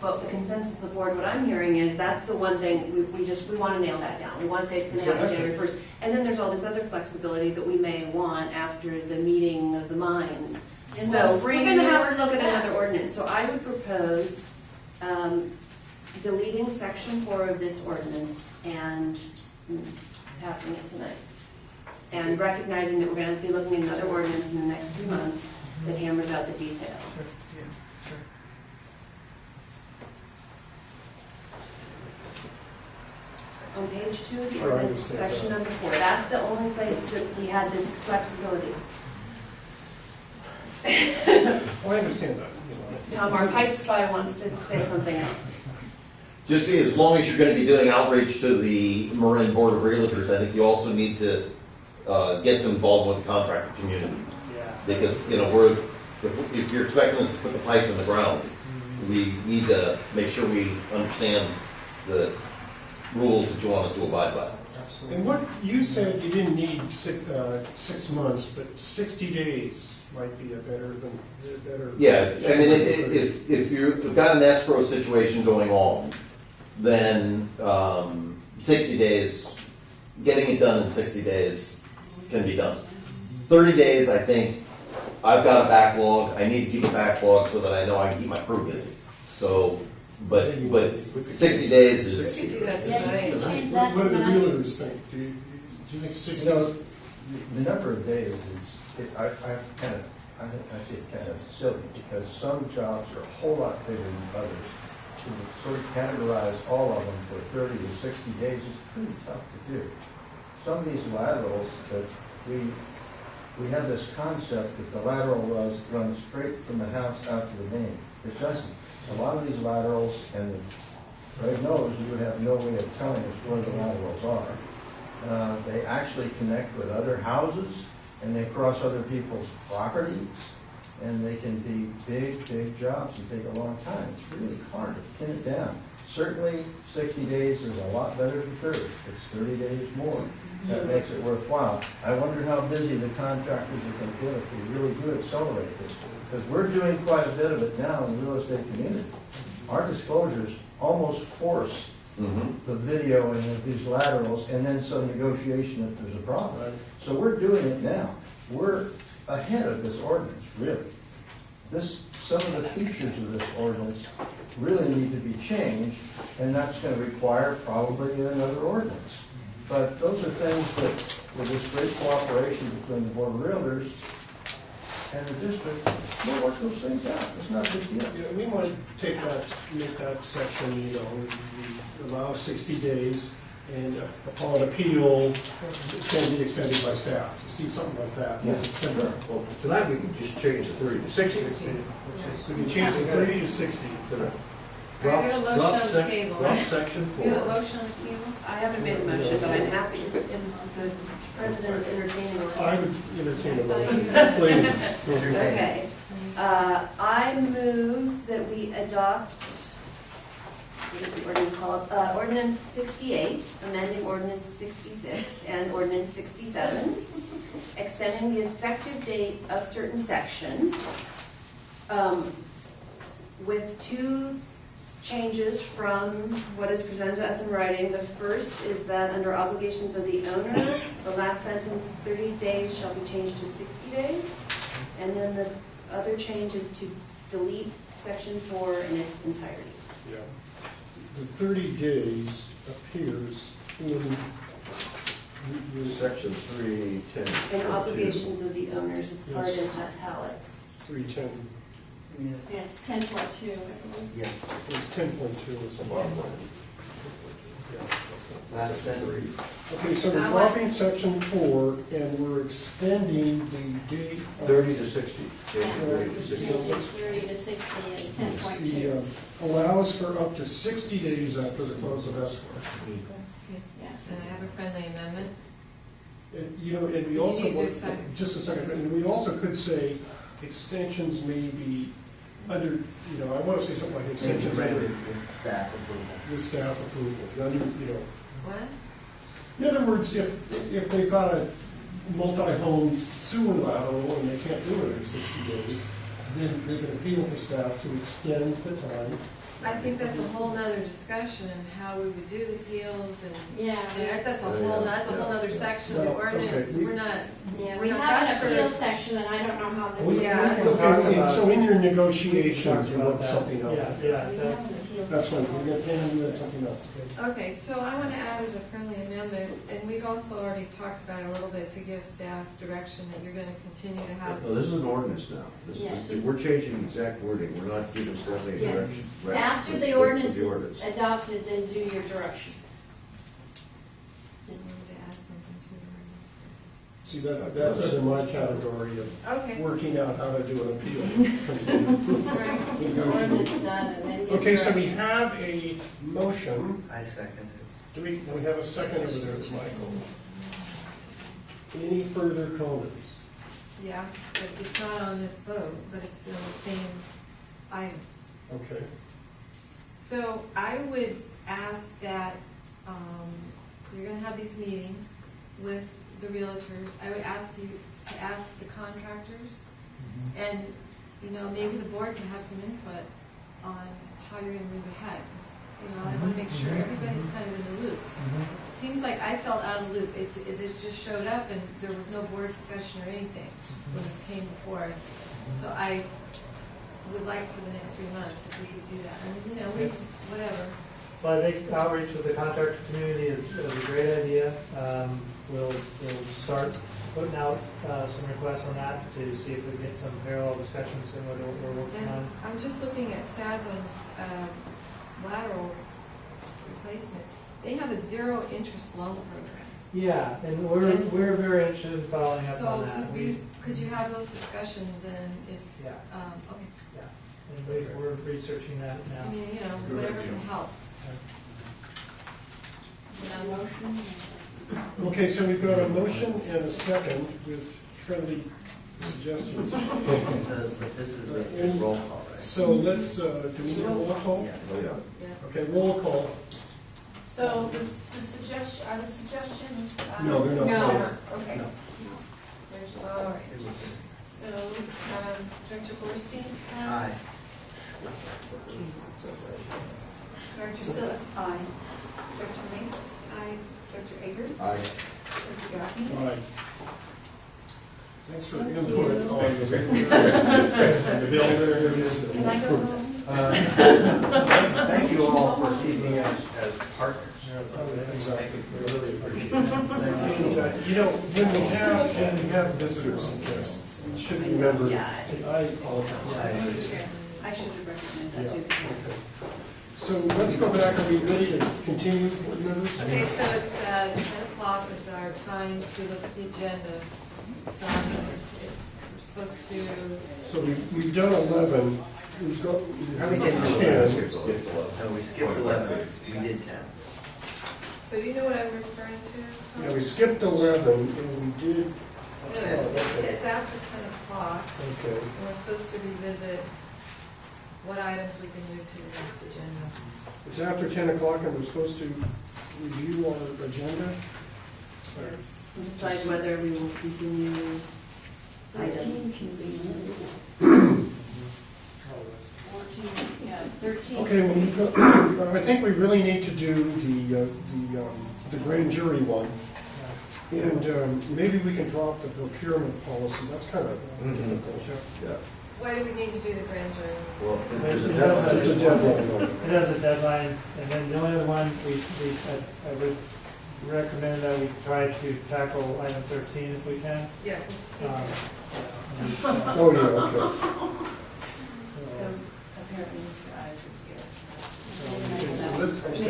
But the consensus of the board, what I'm hearing is that's the one thing, we want to nail that down. We want to say it's going to happen January 1st. And then there's all this other flexibility that we may want after the meeting of the minds. And So we'll we're bring going to the have to look at ordinance another back. ordinance. So I would propose deleting section 4 of this ordinance and passing it tonight. and recognizing that we're going to be looking at another ordinance in the next 2 months that hammers out the details. On page 2 of the Sure, I ordinance, understand section that. number 4, that's the only place that we had this flexibility. Well, I understand that, you know. Tom, our pipe spy wants to say something else. Just as long as you're going to be doing outreach to the Marin Board of Realtors, I think you also need to get some involvement with the contractor community. Yeah. Because, if you're expecting us to put the pipe in the ground, we need to make sure we understand the rules that you want us to abide by. And what, you said you didn't need 6 months, but 60 days might be a better. Yeah, I mean, if you've got an escrow situation going on, then 60 days, getting it done in 60 days can be done. 30 days, I think, I've got a backlog, I need to keep a backlog so that I know I can keep my crew busy. So, but 60 days is. We could do that Yeah, you tonight. can change that What do the tonight. realtors think? Do you think 60 You know, is? the number of days is, I think I see it kind of silly, because some jobs are a whole lot bigger than others. To sort of categorize all of them for 30 to 60 days is pretty tough to do. Some of these laterals that we have this concept that the lateral runs straight from the house out to the main. It doesn't. A lot of these laterals, and Greg knows, you have no way of telling us where the laterals are. They actually connect with other houses, and they cross other people's properties, and they can be big, big jobs and take a long time. It's really hard to pin it down. Certainly, 60 days is a lot better than 30. It's 30 days more. That makes it worthwhile. I wonder how busy the contractors are going to get if we really do accelerate this. Because we're doing quite a bit of it now in the real estate community. Our disclosures almost force the video and these laterals, and then some negotiation if there's a problem. So we're doing it now. We're ahead of this ordinance, really. Some of the features of this ordinance really need to be changed, and that's going to require probably another ordinance. But those are things that, with this great cooperation between the Board of Realtors and the district, we'll work those things out. It's not a big deal. Yeah, we want to make that section, we allow 60 days, and upon appeal, it can be extended by staff. You see something like that? Yeah, It's simple. Well, tonight we can just change the 30 to 60. We can change the 30 to 60. I have a motion on the table. Drop section You have a 4. motion on the table? I haven't made a motion, but I'm happy if the president is entertaining I one. would entertain a motion, please. Okay. I move that we adopt, what is the ordinance called? Ordinance 68, amending ordinance 66 and ordinance 67, extending the effective date of certain sections with 2 changes from what is presented to us in writing. The first is that under obligations of the owner, the last sentence, 30 days shall be changed to 60 days. And then the other change is to delete section 4 in its entirety. Yeah. The 30 days appears in Section 310. And obligations of the owners, it's part in italics. 310. Yeah, it's 10.2, I believe. Yes, It's 10.2, it's a lot more. last sentence. Okay, so we're dropping section 4, and we're extending the date. of- 30 to 60. Change the 30 to 60. Change it 30 to 60 and The, 10.2. allows for up to 60 days after the close of escrow. Yeah. And I have a friendly amendment. And, and we Did you also, do a second? just a second, and we also could say extensions may be under, I want to say something like extensions under Staff approval. the staff approval, under, What? In other words, if they've got a multi-home sewer lateral and they can't do it in 60 days, then they can appeal to staff to extend the time. I think that's a whole nother discussion, how we would do the appeals and. Yeah. That's a whole nother section of the No, okay, ordinance, we- we're not. Yeah, we're we not have that an appeal for- section, and I don't know how this. We- Yeah. We can talk Okay, about- so in your we can negotiations, you talk want about something that. else. Yeah, We yeah, have that, an appeal That's section. fine, we're gonna hand you in something else. Okay, so I want to add as a friendly amendment, and we've also already talked about it a little bit, to give staff direction that you're going to continue to have. No, this is an ordinance now. Yes. We're changing exact wording, we're not giving staff any Yeah. direction. Right. After With the ordinance is ordinance. adopted, then do your direction. I wanted to add something to See, that's under my category of it. Okay. working out how to do an appeal. Right. Get the ordinance done and then get. Okay, so we direction. have a motion. I second it. Do we have a second over there, Michael? Any further comments? Yeah, but it's not on this vote, but it's in the same item. Okay. So I would ask that, you're gonna have these meetings with the realtors. I would ask you to ask the contractors, and, you know, maybe the board can have some input on how you're gonna move ahead. 'Cause, you know, I wanna make sure everybody's kind of in the loop. It seems like I felt out of the loop. It just showed up and there was no board discussion or anything when this came before us. So I would like for the next 3 months if we could do that. I mean, you know, we just, whatever. Well, I think outreach with the contractor community is a great idea. We'll start putting out some requests on that to see if we can get some parallel discussions in what we're working And on. I'm just looking at SASM's lateral replacement. They have a zero-interest loan program. Yeah, and we're very interested in following up So on that. could you have those discussions and if, Yeah, okay, yeah, and we're researching that now. I mean, you know, whatever can help. Now, motion. Okay, so we've got a motion and a second with friendly suggestions. It says that this is with the roll call, right? So let's, do we need a roll call? Yes. Oh, yeah. Yeah. Okay, roll call. So the suggestion, are the suggestions? No, they're not. No, okay. No. All right. So, Director Borstein? Aye. Director Silla? Aye. Director Links? Aye. Director Eger? Aye. Director Gaffney? All right. Thanks for input on the builders and the builders. Can I go home? Thank you all for keeping us as partners. Exactly. We really appreciate it. And, you know, when we have visitors and guests, we should remember, Yeah. I apologize. I should have recognized Yeah, that too. okay. So let's go back. Are we ready to continue, board members? Okay, so it's 10 o'clock is our time to look at the agenda. So we're supposed to, So we've done 11. We've got, we have We did 10. No, we skipped 11, we did 10. so you know what I'm referring to? Yeah, we skipped 11 and we did, No, it's after 10 o'clock, okay. and we're supposed to revisit what items we can move to the next agenda. It's after 10 o'clock and we're supposed to review our agenda? Yes. We'll decide whether we will continue 13 items. can be moved. 14, yeah, 13. Okay, well, we've got, I think we really need to do the grand jury one. And maybe we can drop the procurement policy. That's kind of difficult. Yeah. Why do we need to do the grand jury? Well, there's a It does deadline. It's a deadline. It has a deadline, and then the only other one, I would recommend that we try to tackle item 13 if we can. Yeah, it's Um, easier. Oh, yeah, okay. So apparently Mr. Ives is here.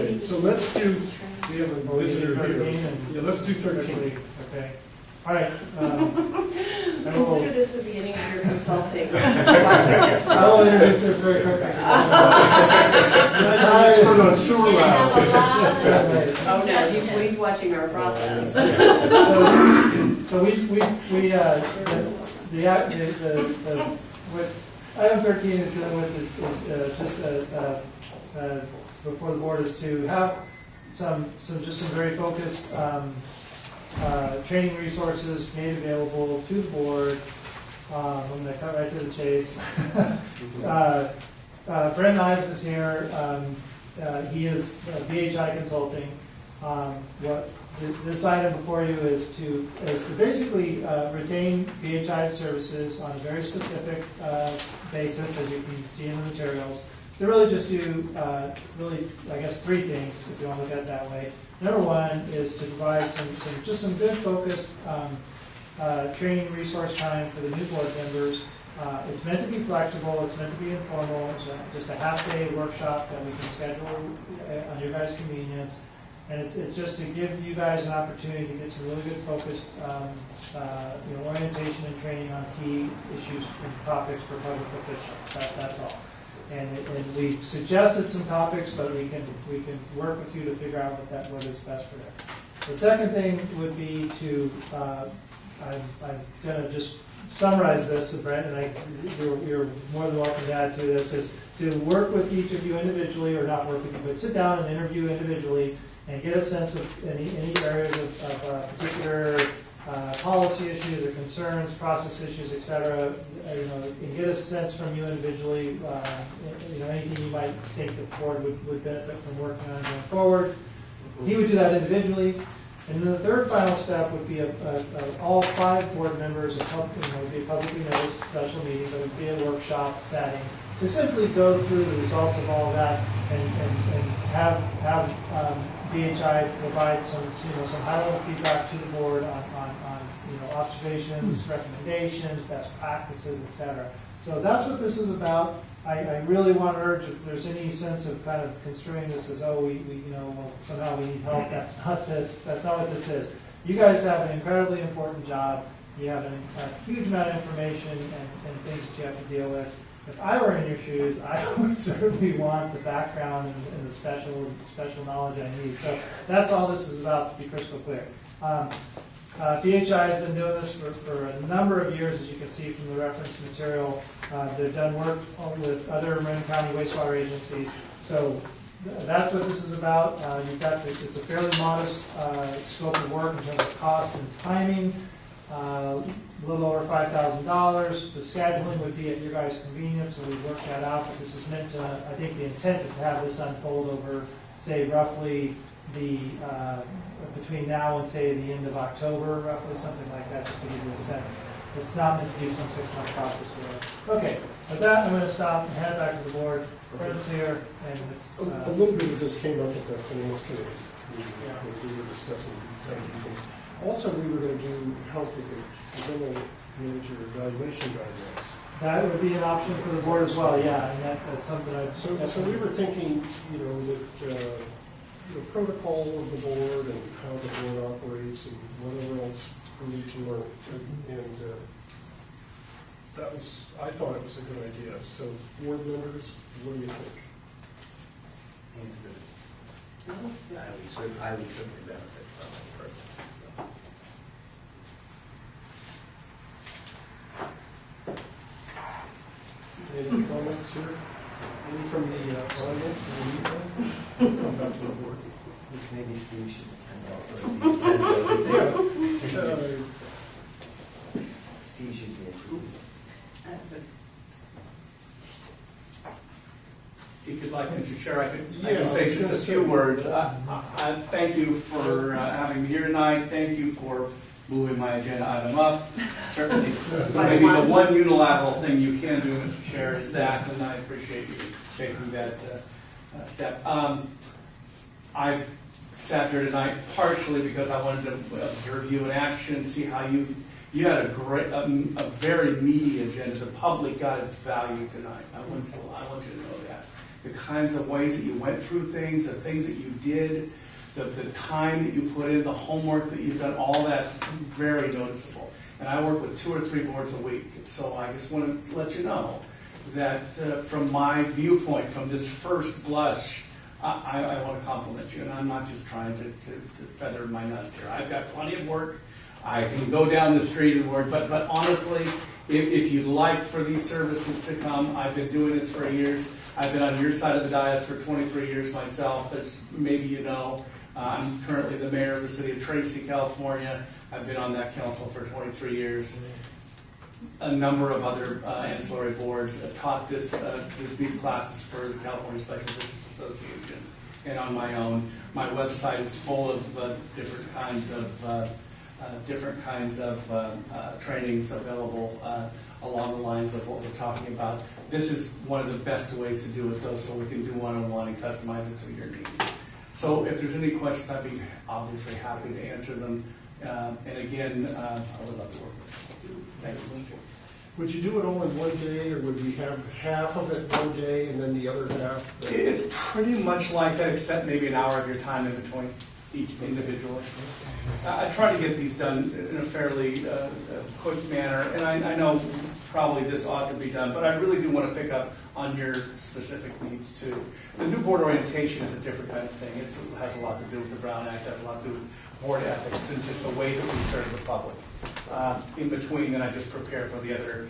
Okay, so let's do, we have a visitor here. Yeah, let's do 13. Okay, all right. I will- Consider this the beginning of your consulting. Watching this I will introduce process. this very quickly. I'm an expert on sewer They have a laterals. lot of- Oh, no, he's watching our process. So what item 13 is dealing with is just before the board is to have some very focused training resources made available to the board I'm going to cut right to the chase. Brent Ives is here. He is BHI Consulting. This item before you is to basically retain BHI services on a very specific basis, as you can see in the materials. To really just do, I guess, three things, if you want to look at it that way. Number one is to provide some good focused training resource time for the new board members. It's meant to be flexible, it's meant to be informal, it's just a half-day workshop that we can schedule on your guys' convenience. And it's just to give you guys an opportunity to get some really good focused orientation and training on key issues and topics for public officials. That's all. And we've suggested some topics, but we can work with you to figure out what is best for them. The second thing would be to, I'm going to just summarize this, Brent, and you're more than welcome to add to this, is to work with each of you individually, or not work with you, but sit down and interview individually and get a sense of any areas of particular policy issues or concerns, process issues, et cetera, and get a sense from you individually, anything you might think the board would benefit from working on going forward. He would do that individually. And then the third final step would be all 5 board members, would be a publicly noticed special meeting, but it would be a workshop setting to simply go through the results of all that and have BHI provide some high-level feedback to the board on observations, recommendations, best practices, etc. So that's what this is about. I really want to urge, if there's any sense of kind of construing this as, somehow we need help, that's not what this is. You guys have an incredibly important job. You have a huge amount of information and things that you have to deal with. If I were in your shoes, I would certainly want the background and the special knowledge I need. So that's all this is about, to be crystal clear. BHI has been doing this for a number of years, as you can see from the reference material. They've done work with other Marin County wastewater agencies. So that's what this is about. It's a fairly modest scope of work in terms of cost and timing. A little over $5,000. The scheduling would be at your guys' convenience, so we work that out. But this is meant to, I think the intent is to have this unfold over, say, roughly between now and, say, the end of October, roughly, something like that, just to give you a sense. It's not meant to be some 6-month process for it. Okay, with that, I'm going to stop and head back to the board. Fred's here, and it's... A little bit of this came up at the Finance Committee meeting, when we were discussing things. Also, we were going to do help with the general manager evaluation guidelines. That would be an option for the board as well, yeah, and that's something I'd... So we were thinking, that the protocol of the board and how the board operates and whatever else we need to learn. And I thought it was a good idea. So board members, what do you think? It's good. I would certainly benefit from it personally. So. Any comments here? Any from the audience in the meantime? We'll come back to the board. Maybe Steve should attend also, as he attends over there. Steve should be included. If you'd like, Mr. Chair, I could say just a few words. I thank you for having me here tonight. Thank you for moving my agenda item up. Certainly, maybe the one unilateral thing you can do, Mr. Chair, is that, and I appreciate you taking that step. I've sat here tonight partially because I wanted to observe you in action, see how you had a very meaty agenda. The public got its value tonight. I want you to know that. The kinds of ways that you went through things, the things that you did, the time that you put in, the homework that you've done, all that's very noticeable. And I work with 2 or 3 boards a week, so I just want to let you know that from my viewpoint, from this first blush, I want to compliment you, and I'm not just trying to feather my nest here. I've got plenty of work. I can go down the street and work, but honestly, if you'd like for these services to come, I've been doing this for years. I've been on your side of the dais for 23 years myself, as maybe you know. I'm currently the mayor of the city of Tracy, California. I've been on that council for 23 years. a number of other ancillary boards, taught these classes for the California Special Business Association and on my own. My website is full of different kinds of trainings available along the lines of what we're talking about. This is one of the best ways to do it, though, so we can do one-on-one and customize it to your needs. So if there's any questions, I'd be obviously happy to answer them. And again, I would love to work with you. Thank you. Would you do it all in one day, or would we have half of it one day and then the other half? It's pretty much like that, except maybe an hour of your time in between each individually. I try to get these done in a fairly quick manner, and I know probably this ought to be done, but I really do want to pick up on your specific needs too. The new board orientation is a different kind of thing. It has a lot to do with the Brown Act, has a lot to do with board ethics, and just the way that we serve the public. In between, then I just prepare for the other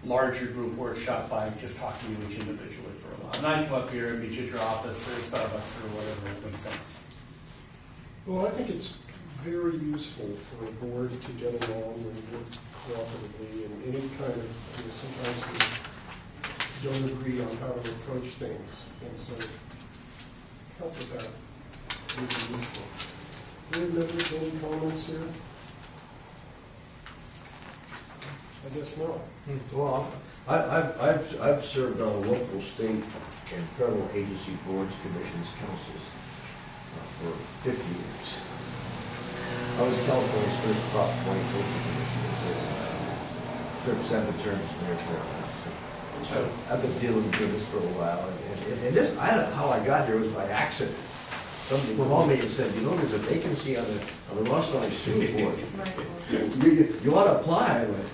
larger group workshop by just talking to you each individually for a while. And I come up here and meet you at your office or Starbucks or whatever it makes sense. Well, I think it's very useful for a board to get along and work cooperatively, and any kind of, sometimes we don't agree on how to approach things, and so help with that would be useful. Do we have any comments here? I guess not. Well, I've served on local, state, and federal agency boards, commissions, councils for 50 years. I was California's first Prop 20 coastal commissioner, served 7 terms as mayor of Fairfax. So I've been dealing with this for a while, and this, I don't know how I got here, it was by accident. Somebody called me and said, you know, there's a vacancy on the Ross Valley Sewer Board. You ought to apply. I went,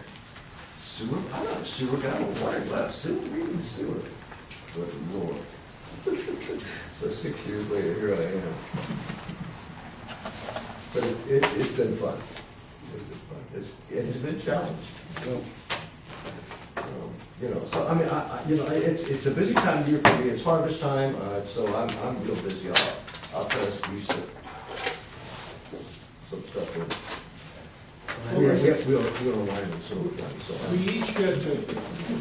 sewer? I'm not a sewer guy, I'm a water glass sewer, reading sewer. Good Lord. So 6 years later, here I am. But it's been fun. It's been fun. It's been challenging. So I mean, it's a busy time of year for me. It's harvest time, so I'm real busy. I'll try to squeeze some stuff in. We don't align in some of the time, so. We each get to,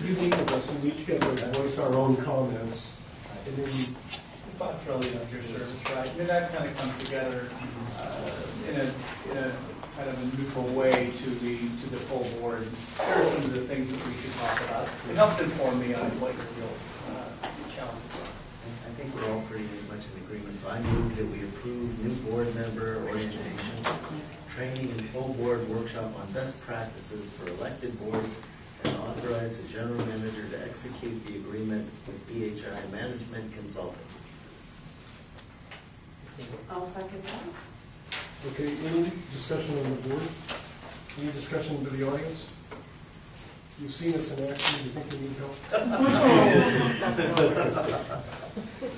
you meet with us, and we each get to voice our own comments, and then you. Thoughts really of your service, right? I mean, that kind of comes together in a kind of a neutral way to the full board. Here are some of the things that we should talk about. It helps inform me on what your real challenges are. I think we're all pretty much in agreement. So I move that we approve new board member orientation, training and full board workshop on best practices for elected boards, and authorize the general manager to execute the agreement with BHI Management Consulting. I'll second that. Okay, any discussion on the board? Any discussion to the audience? You've seen us in action, do you think we need help?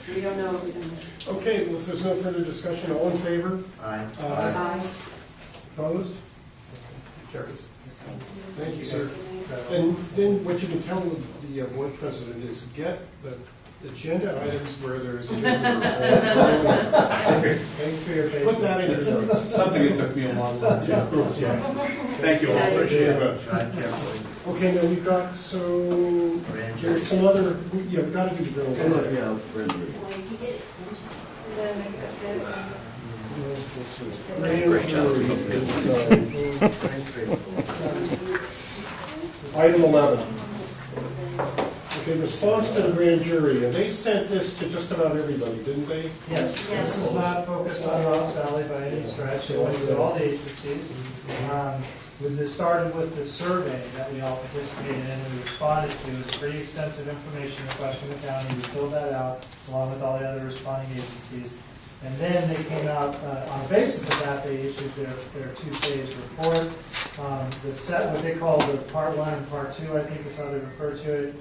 We don't know what we don't know. Okay, well, if there's no further discussion, all in favor? Aye. Aye. Opposed? Carries. Thank you, sir. And then what you can tell the board president is get the agenda items where there is a visitor. Thanks for your patience. Put that in your notes. Something that took me a long time. Yeah. Thank you all, appreciate it. Drive carefully. Okay, now we've got, so, there's some other, we've got to do the bill. Hey, look, yeah, we're in the- Well, you can get extension. Then that's it. Very straightforward. Item 11. Okay, response to the grand jury, and they sent this to just about everybody, didn't they? Yes, this is not focused on Ross Valley by any stretch, it went to all the agencies. This started with the survey that we all participated in and we responded to. It was pretty extensive information request from the county. We filled that out along with all the other responding agencies. And then they came out, on the basis of that, they issued their two-page report. What they call the part 1 and part 2, I think is how they refer to it.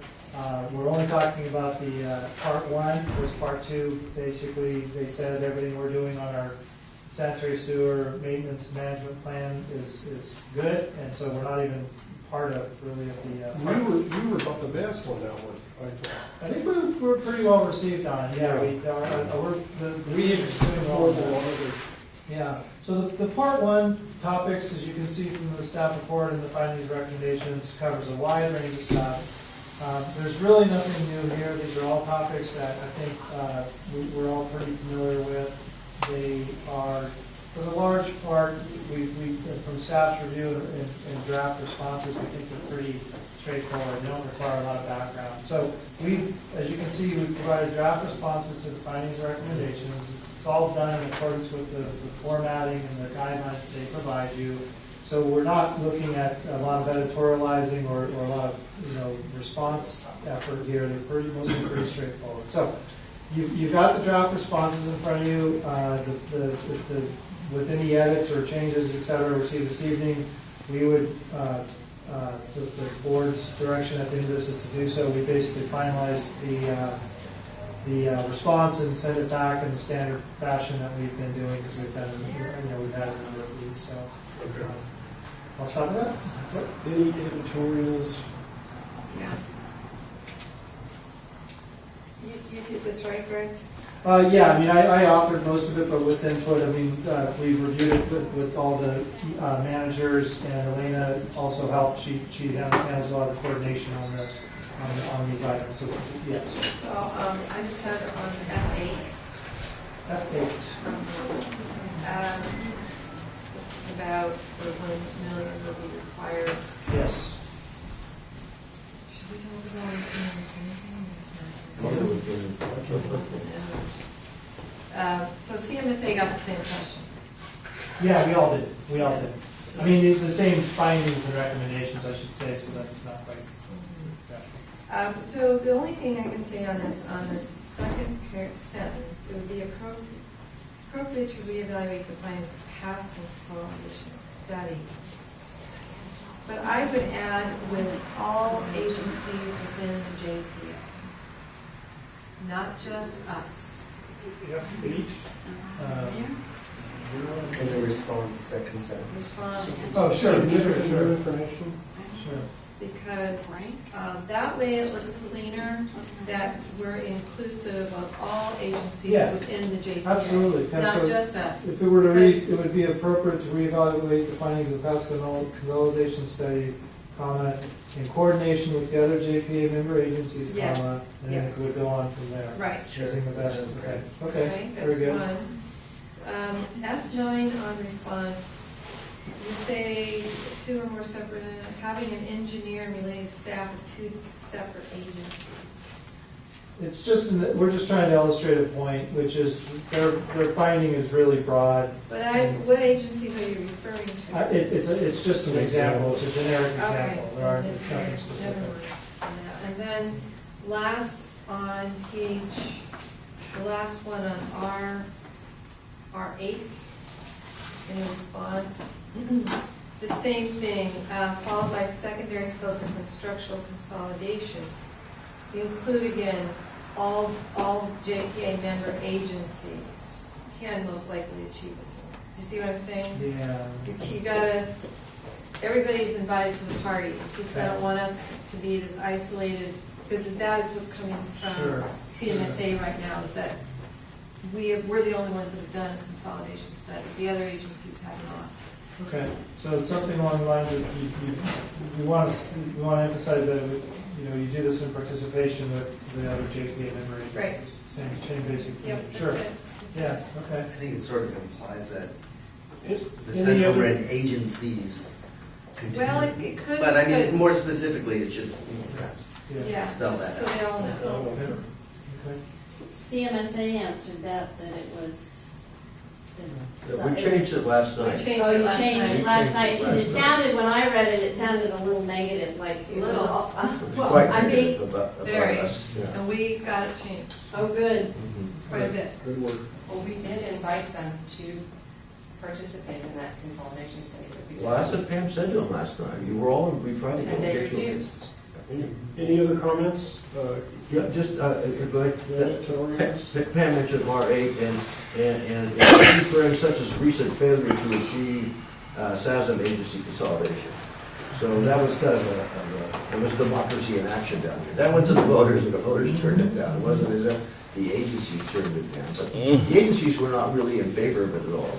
We're only talking about the part 1. This part 2, basically, they said everything we're doing on our sanitary sewer maintenance management plan is good, and so we're not even part of really of the. You were about the best on that one, I thought. I think we're pretty well received on it. Yeah, we had formal Yeah, so the part one topics, as you can see from the staff report and the findings recommendations, covers a wide range of stuff. There's really nothing new here. These are all topics that I think we're all pretty familiar with. They are, for the large part, from staff's review and draft responses, we think they're pretty straightforward. They don't require a lot of background. So as you can see, we've provided draft responses to the findings and recommendations. It's all done in accordance with the formatting and the guidelines they provide you. So we're not looking at a lot of editorializing or a lot of response effort here. They're mostly pretty straightforward. So you've got the draft responses in front of you. With any edits or changes, et cetera, received this evening, we would the board's direction at the end of this is to do so. We basically finalize the response and send it back in the standard fashion that we've been doing because we've had a number of these. So I'll stop with that. That's it. Any editorials? Yeah. You did this right, Greg? Yeah, I mean, I offered most of it, but with input, I mean, we've reviewed it with all the managers, and Elena also helped. She handles a lot of coordination on these items. So yes. So I just had on F8. F8. This is about the 1 million will be required. Yes. Should we talk about anything? So CMSA got the same questions. Yeah, we all did. We all did. I mean, the same findings and recommendations, I should say. So that's not quite. So the only thing I can say on this second sentence, it would be appropriate to reevaluate the findings of past consolidation studies. But I would add with all agencies within the JPA, not just us. F8. And the response, second sentence. Response. Oh, sure. Sure. Information. Sure. Because that way it looks cleaner, that we're inclusive of all agencies within the JPA. Absolutely. Not So just us. If it were to read, it would be appropriate to reevaluate the findings of past consolidation studies, comma, in coordination with the other JPA member agencies, Yes. comma, and then it would go on from there. Right. Choosing the best. Okay. Okay. That's Very good. one. F9 on response, you say two or more separate, having an engineer and related staff of two separate agencies. It's just, we're just trying to illustrate a point, which is their finding is really broad. But what agencies are you referring to? It's just an example. It's a generic Okay. example. It's nothing Never specific. mind. And then last on page, the last one on R8 in the response, the same thing, followed by secondary focus on structural consolidation. Include again all JPA member agencies can most likely achieve this. Do you see what I'm saying? Yeah. You gotta, everybody's invited to the party. It's just I don't want us to be this isolated, because that is what's coming from CMSA right now, is that we're the only ones that have done a consolidation study. The other agencies have not. Okay, so it's something along the lines of you want to emphasize that you do this in participation with the other JPA member agencies. Right. Same basic thing. Yep, Sure. that's it. Yeah. Okay. I think it sort of implies that Is the any central other- red agencies continue. Well, it could. But I mean, but- more specifically, it should perhaps Yeah, spell just that so out. they all know. Okay. CMSA answered that it was. Yeah, we changed it last We night. changed Oh, it you last changed night. it last night, because it Last night. sounded, when I read it, it sounded a little negative, like it was Little. all, It was well, quite I mean, negative about very. us. Yeah. And we got it changed oh, good. Mhm. quite a bit. Good work. Well, we did invite them to participate in that consolidation study that we did. Well, that's what Pam said to them last time. You were all, we tried to And they get you. refused. Any other comments? Yeah, just, if I, Editorials? Pam mentioned R8 and key firms such as recent failure to achieve SASM agency consolidation. So that was kind of it was democracy in action down here. That went to the voters, and the voters turned it down. It wasn't as if the agencies turned it down. But the agencies were not really in favor of it at all.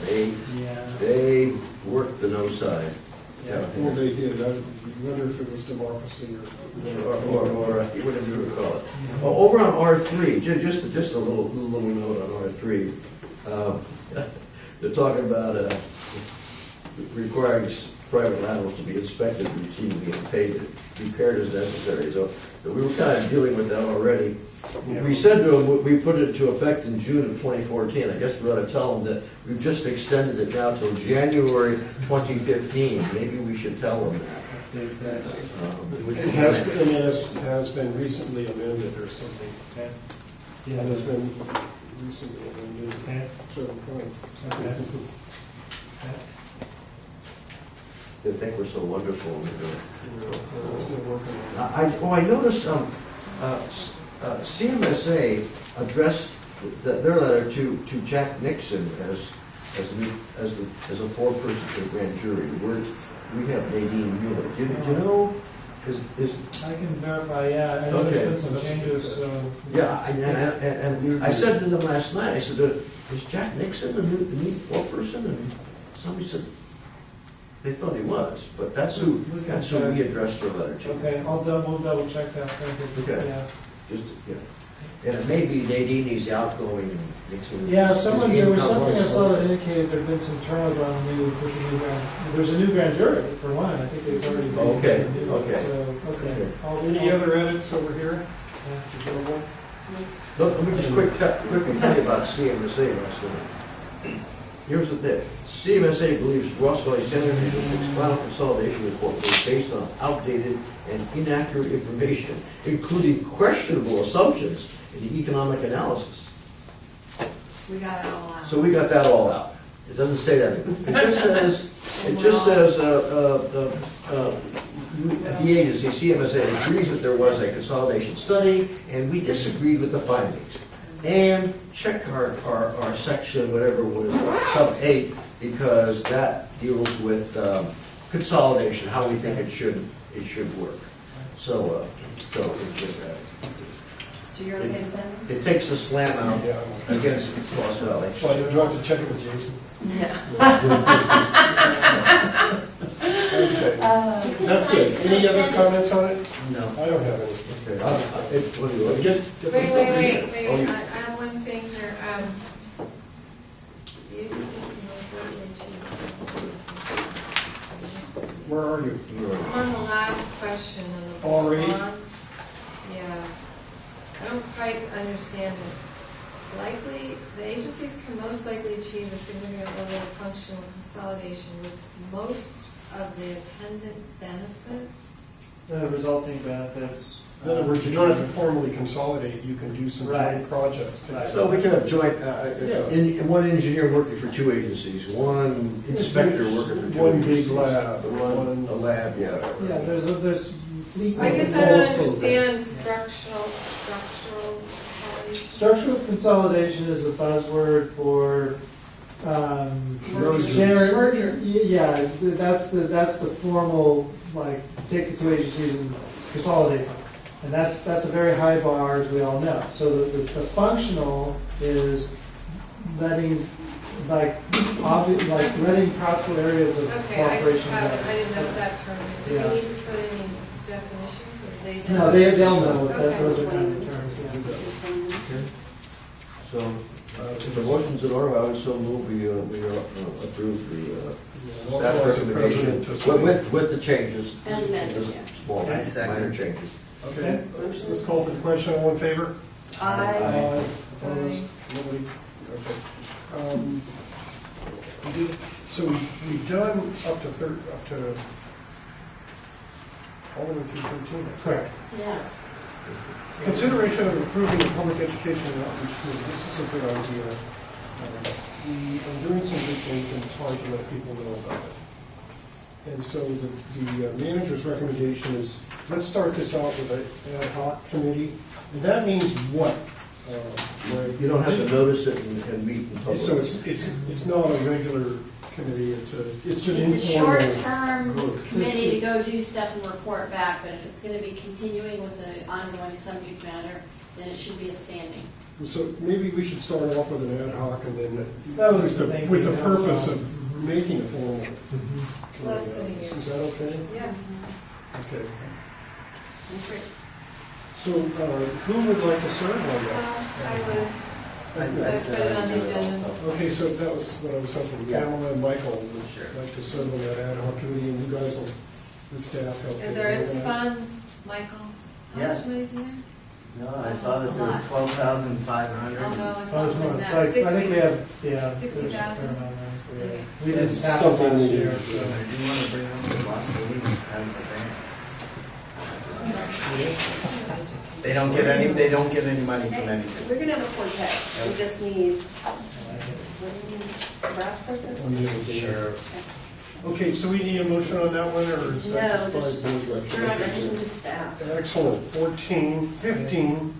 They worked the no side. Well, they did, whether if it was democracy Or whatever you would call it. Well, over on R3, just a little note on R3. They're talking about requiring private laterals to be inspected routinely and paid, repaired as necessary. So we were kind of dealing with that already. We said to them, we put it into effect in June of 2014. I guess we ought to tell them that we've just extended it now till January 2015. Maybe we should tell them that. It has been recently amended or something. It has been recently amended. Certain point. They think we're so wonderful. We're still working on it. I noticed CMSA addressed their letter to Jack Nixon as a foreperson grand jury. We have Nadine Mueller. Do you know? I can verify, yeah. I know there's been some changes, so. Yeah, and I said to them last night, I said, is Jack Nixon the new foreperson? And somebody said, they thought he was, but that's who we addressed our letter to. Okay, we'll double check that. Okay. Yeah. And it may be Nadine, he's outgoing, and Nixon. Yeah, there was something I saw that indicated there'd been some turnover on there's a new grand jury, for one. I think they've already. Okay. Any other edits over here? Look, let me just quickly tell you about CMSA last night. Here's the thing. CMSA believes Ross Valley Sanitary District's final consolidation report was based on outdated and inaccurate information, including questionable assumptions in the economic analysis. We got it all out. So we got that all out. It doesn't say that. It just says the agency, CMSA, agrees that there was a consolidation study, and we disagreed with the findings. And check our section, whatever was sub 8, because that deals with consolidation, how we think it should work. So you're okay with that? it takes the slam out against Ross Valley. So do you have to check it with Jason? Yeah. Okay. That's good. Any other comments on it? No. I don't have any. Okay. What do you want? Wait, I have one thing here. The agencies can most likely achieve. Where are you? On the last question of the Already? response. Yeah. I don't quite understand it. Likely, the agencies can most likely achieve a significant level of functional consolidation with most of the attendant benefits. The resulting benefits. In other words, you don't have to formally consolidate, you can do some joint projects together. So we can have joint, one engineer working for two agencies, one inspector working for two One agencies. big lab. A lab, yeah. Yeah, there's. I guess I don't understand structural consolidation. Structural consolidation is a buzzword for Merger. Yeah, that's the formal, like, take the two agencies and consolidate them. And that's a very high bar, as we all know. So the functional is letting, letting practical areas of Okay, I cooperation. I didn't know what that term is. Do we Yeah. need to put any definitions, or they? No, they'll know what Okay. those are kind of terms, yeah. So, if the motion's in order, I would so move we approve the staff recommendation with the changes. As amended, Just yeah. small, I second. minor changes. Okay, let's call for the question. All in favor? Aye. Opposed? Nobody? Okay. So we've done up to all the way through 13. Correct. Yeah. Consideration of improving the public education and outreach committee. This is a good idea. We are doing some good things, and it's hard to let people know about it. And so the manager's recommendation is, let's start this out with an ad hoc committee. And that means what? You don't have to notice it and meet in public. So it's not a regular committee, it's just It's a informal. short-term committee to go do stuff and report back, but if it's going to be continuing with the ongoing subject matter, then it should be a standing. So maybe we should start off with an ad hoc and then That was with the thinking, with the that's purpose all. of making a formal Less committee. than a year. Is that okay? Yeah. Okay. So who would like to serve on that? I would. I So put it on the agenda. Okay, so that was what I was hoping. Yeah. Pamela and Michael Sure. would like to serve on that ad hoc committee, and you guys will, the staff help. And there is organize. funds, Michael. How Yeah. much money's in there? No, I saw that there was 12,500. Oh, no, I Oh, thought it's more more, than it's that. like, I think we 60. have, yeah. there's a 60,000? fair amount there. Okay. We didn't That's have it something last we year, need. so. I do want to bring up the last meetings as a thing. They don't get any money from anything. We're gonna have a quartet, we just need, what do you need, brass quartet? Oh, yeah, Sure. Okay, so we need a motion on that one, or is No, that just by there's just board direction direction? to staff. Excellent. 14, 15,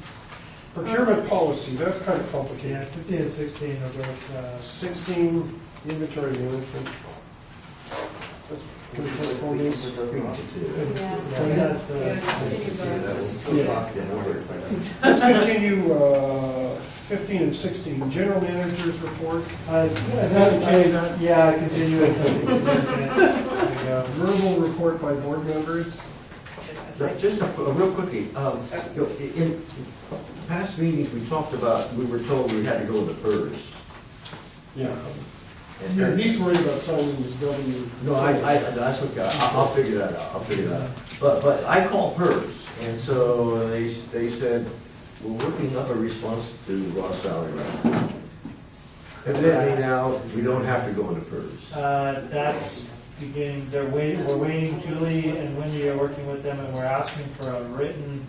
procurement policy, that's kind of Yeah, complicated. 15 and 16 are both, 16, inventory management. That's, can we take all these? we got, Yeah, continue Yeah, that both. was 2 o'clock in order. Let's continue 15 and 16, general manager's report. yeah, I continue it. Verbal report by board members. Just a real quickie, in past meetings, we talked about, we were told we had to go with the PERS. Yeah. Yeah, he's worried about signing this W. No, that's okay, I'll figure that out, But I called PERS, and so they said, we're working up a response to Ross Valley right now. Evidently now, we don't have to go into PERS. That's beginning, we're waiting, Julie and Wendy are working with them, and we're asking for a written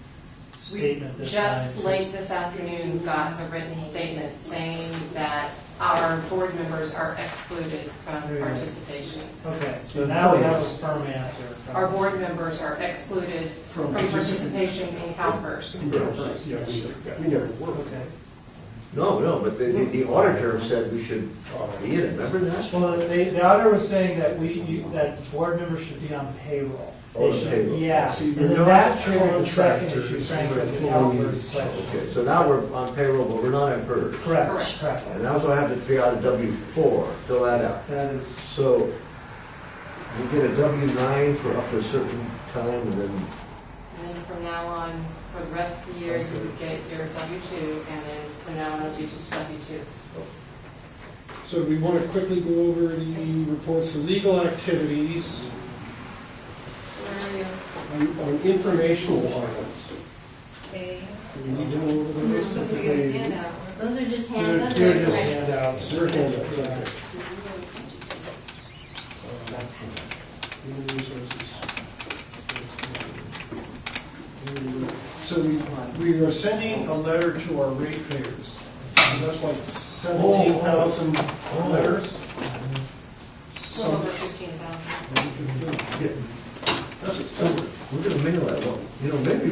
statement this time. Just late this afternoon, got a written statement saying that our board members are excluded from participation. Okay, so now we have a firm answer. Our board members are excluded from participation in CalPERS. Yeah, we never were. Okay. No, but the auditor said we should be in it, remember that? Well, the auditor was saying that that board members should be on payroll. Oh, They should- payroll. Yeah, So and you're then not that triggered the second contractors, issue, frankly, you're the employees. CalPERS question. Okay, so now we're on payroll, but we're not in PERS. Correct, correct. And now so I have to figure out a W-4, fill that out. That is, So we get a W-9 for up to a certain time, and then, And then from now on, for the rest of the year, you would get your W-2, and then from now on, it'll be just W-2. So we want to quickly go over the reports of legal activities Where are you? on informational items. Okay. Do we need to go over We're those? supposed to get a handout. Those are just they're handouts. they're just handouts. They're handouts, okay. That's Human resources. So we are sending a letter to our ratepayers. And that's like 17,000 letters. A little over 15,000. so we're gonna mail that one. You know, maybe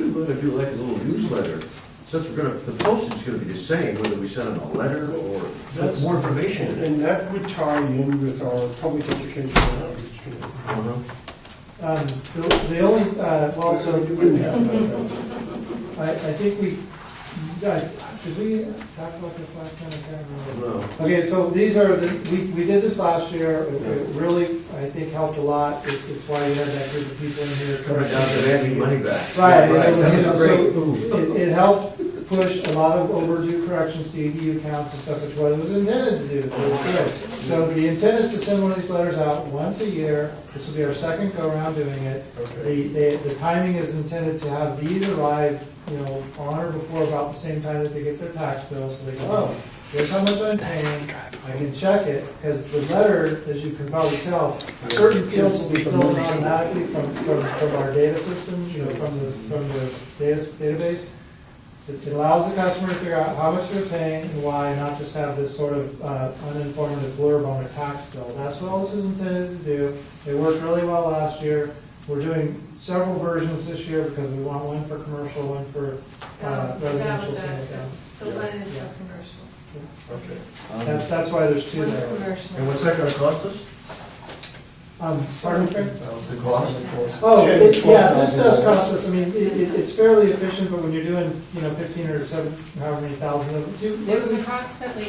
we're gonna do like a little newsletter, since the postage is gonna be the same, whether we send them a letter or That's- more information in it. And that would tie in with our public education and outreach committee. Uh-huh. The only, well, so, We wouldn't have that. I think we, did we talk about this last time? I can't remember. No. Okay, so these are we did this last year, it really, I think, helped a lot, it's why you had that group of people in here. Coming down to having money back. Right, That was a great so move. it helped push a lot of overdue corrections to EDU accounts and stuff, which was intended to do, it was good. So the intent is to send one of these letters out once a year, this will be our second go-around doing it. The timing is intended to have these arrive, on or before about the same time that they get their tax bill, so they go, oh, here's how much I'm paying, I can check it, because the letter, as you can probably tell, certain fields will be filled in automatically from our data system, from the database. It allows the customer to figure out how much they're paying and why, not just have this sort of uninformative blurb on a tax bill. That's what all this is intended to do. It worked really well last year. We're doing several versions this year because we want one for commercial, one for residential, single-family. So one is for commercial. Okay. That's why there's two One's there. commercial. And what's that gonna cost us? Pardon? The cost? Oh, 10, yeah, this 12,000 does cost us, I mean, it's fairly efficient, but when you're doing, 15 or 7, however many thousand of them, It was approximately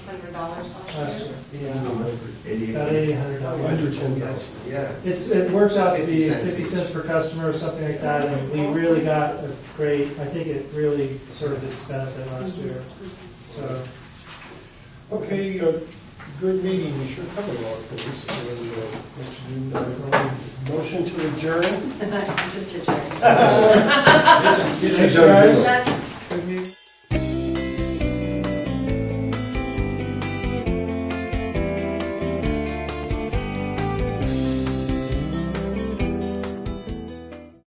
$8,800 last last year. year. Yeah, about $88. $800. Under 10,000. Yeah. It works out to be 50 cents 50 each. cents per customer or something like that, and we really got a great, I think it really served its benefit last year, so. Okay, good meeting, we sure covered a lot of things. Motion to adjourn. Just a joke. It's Thanks, guys.